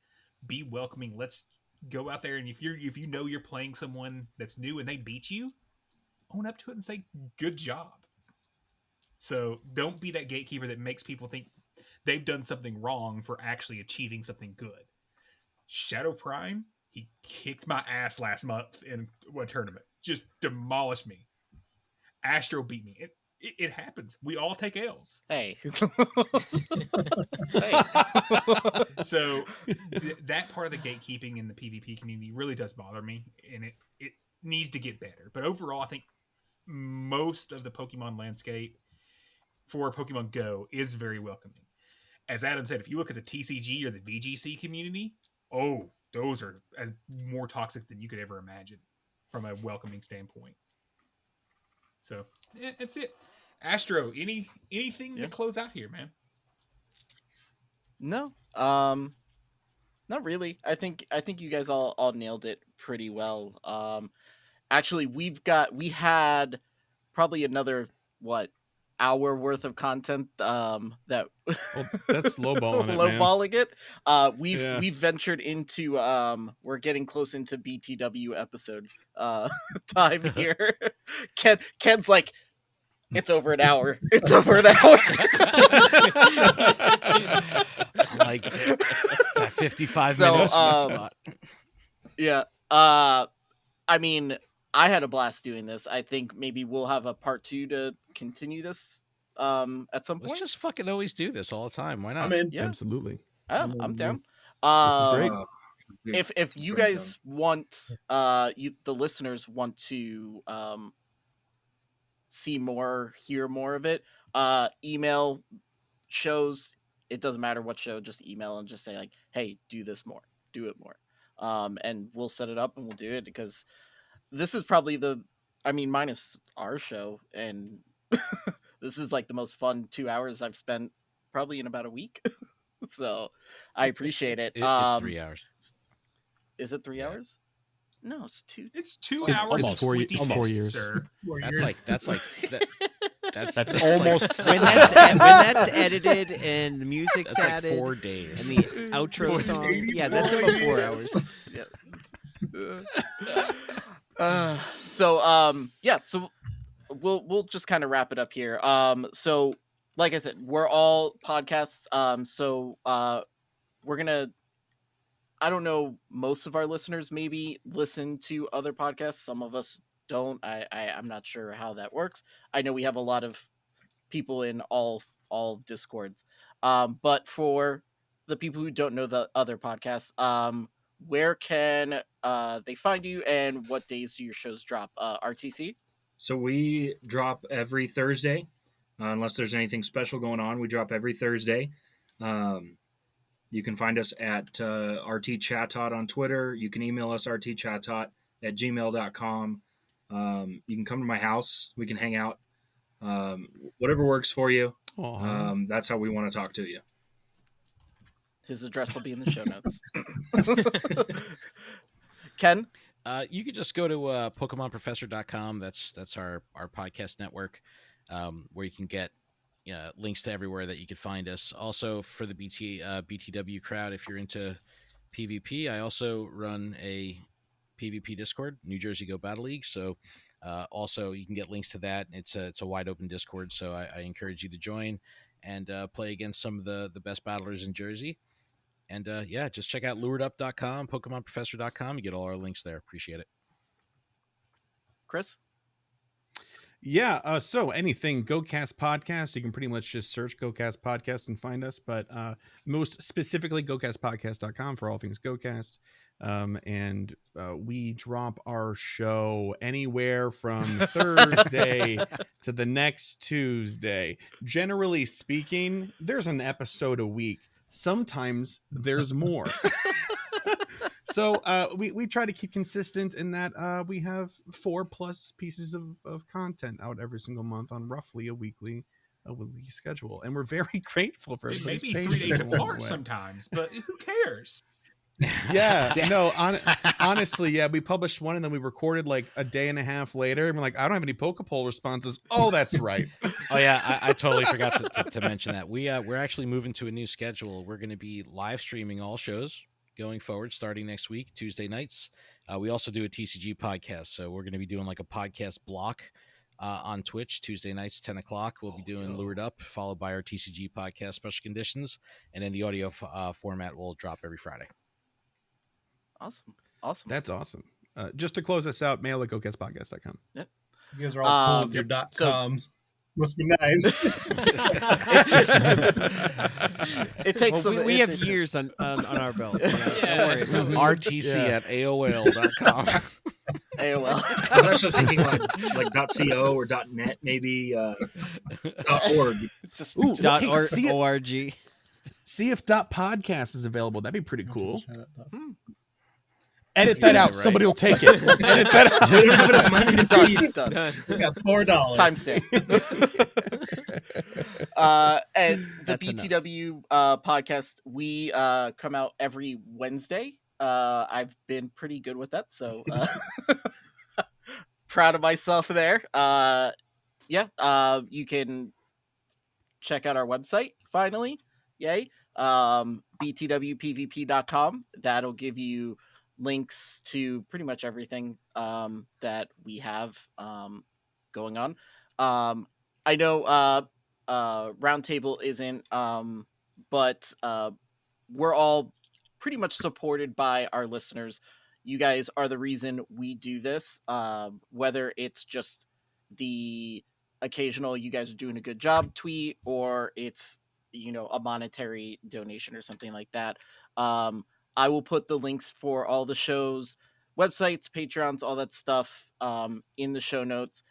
be welcoming. Let's go out there, and if you know you're playing someone that's new and they beat you, own up to it and say, good job. So don't be that gatekeeper that makes people think they've done something wrong for actually achieving something good. Shadow Prime, he kicked my ass last month in a tournament. Just demolished me. Astro beat me. It happens. We all take L's. Hey. So that part of the gatekeeping in the PvP community really does bother me, and it needs to get better. But overall, I think most of the Pokemon landscape for Pokemon Go is very welcoming. As Adam said, if you look at the TCG or the VGC community, those are as more toxic than you could ever imagine from a welcoming standpoint. So that's it. Astro, anything to close out here, man? No, not really. I think you guys all nailed it pretty well. Actually, we had probably another hour worth of content that that's lowballing it, lowballing man. it. We've ventured into we're getting close into BTW episode time here. Ken's like, it's over an hour. It's over an hour. Like that 55 minutes spot. Yeah. I mean, I had a blast doing this. I think maybe we'll have a part 2 to continue this at some point. Let's just fucking always do this all the time. Why not? I'm in. Yeah. Absolutely. I'm down. This is great. If you guys want, the listeners want to see more, hear more of it, email shows. It doesn't matter what show, just email and just say like, hey, do this more, do it more. And we'll set it up and we'll do it, because this is probably minus our show, and this is like the most fun 2 hours I've spent probably in about a week. So I appreciate it. It's 3 hours. Is it 3 hours? No, it's 2. It's 2 hours and 20 minutes, sir. That's almost when that's edited and the music's that's added, like 4 days. and the outro song, yeah, that's about 4 hours. So we'll just kind of wrap it up here. So like I said, we're all podcasts. We're gonna, I don't know, most of our listeners maybe listen to other podcasts. Some of us don't. I'm not sure how that works. I know we have a lot of people in all Discords. But for the people who don't know the other podcasts, where can they find you, and what days do your shows drop? RTC? So we drop every Thursday, unless there's anything special going on. We drop every Thursday. You can find us at RT Chatot on Twitter. You can email us rtchatot@gmail.com. You can come to my house. We can hang out. Whatever works for you. That's how we want to talk to you. His address will be in the show notes. Ken? You could just go to PokemonProfessor.com. That's our podcast network, where you can get links to everywhere that you could find us. Also, for the BTW crowd, if you're into PvP, I also run a PvP Discord, New Jersey Go Battle League. So also you can get links to that. It's a wide open Discord, so I encourage you to join and play against some of the best battlers in Jersey. And just check out luredup.com, PokemonProfessor.com. You get all our links there. Appreciate it. Chris? Yeah, so anything GoCast Podcast, you can pretty much just search GoCast Podcast and find us, but most specifically GoCastPodcast.com for all things GoCast. And we drop our show anywhere from Thursday to the next Tuesday. Generally speaking, there's an episode a week. Sometimes there's more. So we try to keep consistent in that we have 4+ pieces of content out every single month on roughly a weekly schedule, and we're very grateful for it. Maybe 3 days apart sometimes, but who cares? Yeah, no, honestly, yeah, we published one and then we recorded like a day and a half later, and we're like, I don't have any Pokepoll responses. Oh, that's right. Oh yeah, I totally forgot to mention that. We're actually moving to a new schedule. We're going to be live streaming all shows going forward, starting next week, Tuesday nights. We also do a TCG podcast, so we're going to be doing like a podcast block on Twitch Tuesday nights, 10 o'clock. We'll be doing Lured Up, followed by our TCG podcast Special Conditions, and then the audio format will drop every Friday. Awesome. That's awesome. Just to close us out, mail at GoCastPodcast.com. Yep. You guys are all cool with your .coms. Must be nice. It takes we have years on our belt. Don't worry about it. RTC at AOL.com. AOL. I was actually thinking like .co or .net, maybe .org. Just Ooh, Hey, see it- .org. See if .podcast is available. That'd be pretty cool. You're Edit that out. right. Somebody will take it. Edit that out. We don't have enough money to pay. done. We got $4. Timestamp. And the That's enough. BTW podcast, we come out every Wednesday. I've been pretty good with that, so proud of myself there. You can check out our website finally. Yay. btwpvp.com. That'll give you links to pretty much everything that we have going on. I know Roundtable isn't, but we're all pretty much supported by our listeners. You guys are the reason we do this, whether it's just the occasional "you guys are doing a good job" tweet, or it's a monetary donation or something like that. I will put the links for all the shows, websites, Patreons, all that stuff in the show notes.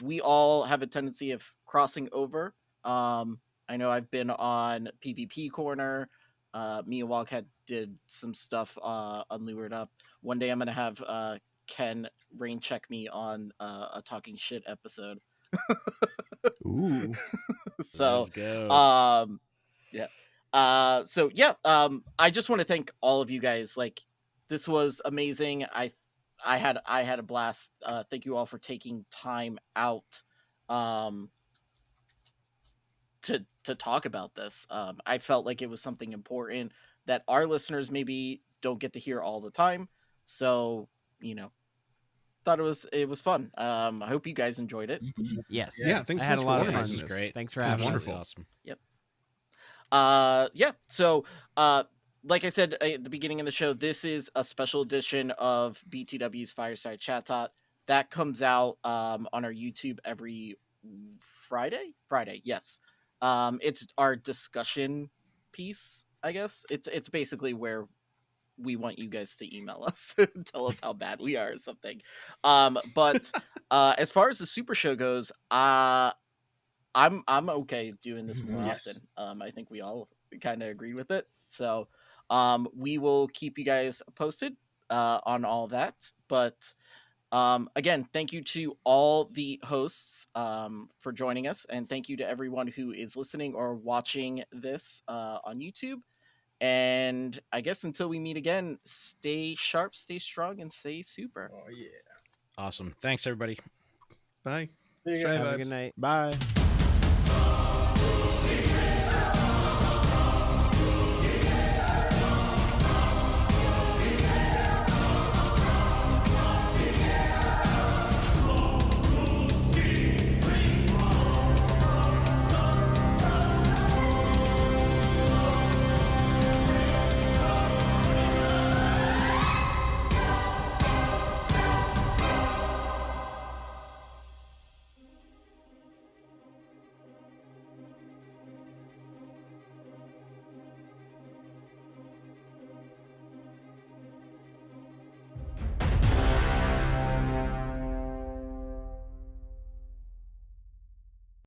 We all have a tendency of crossing over. I know I've been on PvP Corner. Me and Wildcat did some stuff on Lured Up. One day I'm going to have Ken rain check me on a talking shit episode. Ooh. So, Let's go. I just want to thank all of you guys. Like, this was amazing. I had a blast. Thank you all for taking time out to talk about this. I felt like it was something important that our listeners maybe don't get to hear all the time. So, thought it was fun. I hope you guys enjoyed it. Yes. Yeah, thanks I so had much a for lot of organizing fun. This is this. great. Thanks for This is having us. wonderful. Awesome. So like I said at the beginning of the show, this is a special edition of BTW's Fireside Chatot that comes out on our YouTube every Friday, yes. It's our discussion piece, I guess. It's basically where we want you guys to email us and tell us how bad we are or something. But as far as the super show goes, I'm okay doing this more Yes. often. I think we all kind of agreed with it. So we will keep you guys posted on all that. But again, thank you to all the hosts for joining us, and thank you to everyone who is listening or watching this on YouTube. And I guess until we meet again, stay sharp, stay strong, and stay super. Oh, yeah. Awesome. Thanks, everybody. Bye. See you Have guys. a good night. Bye.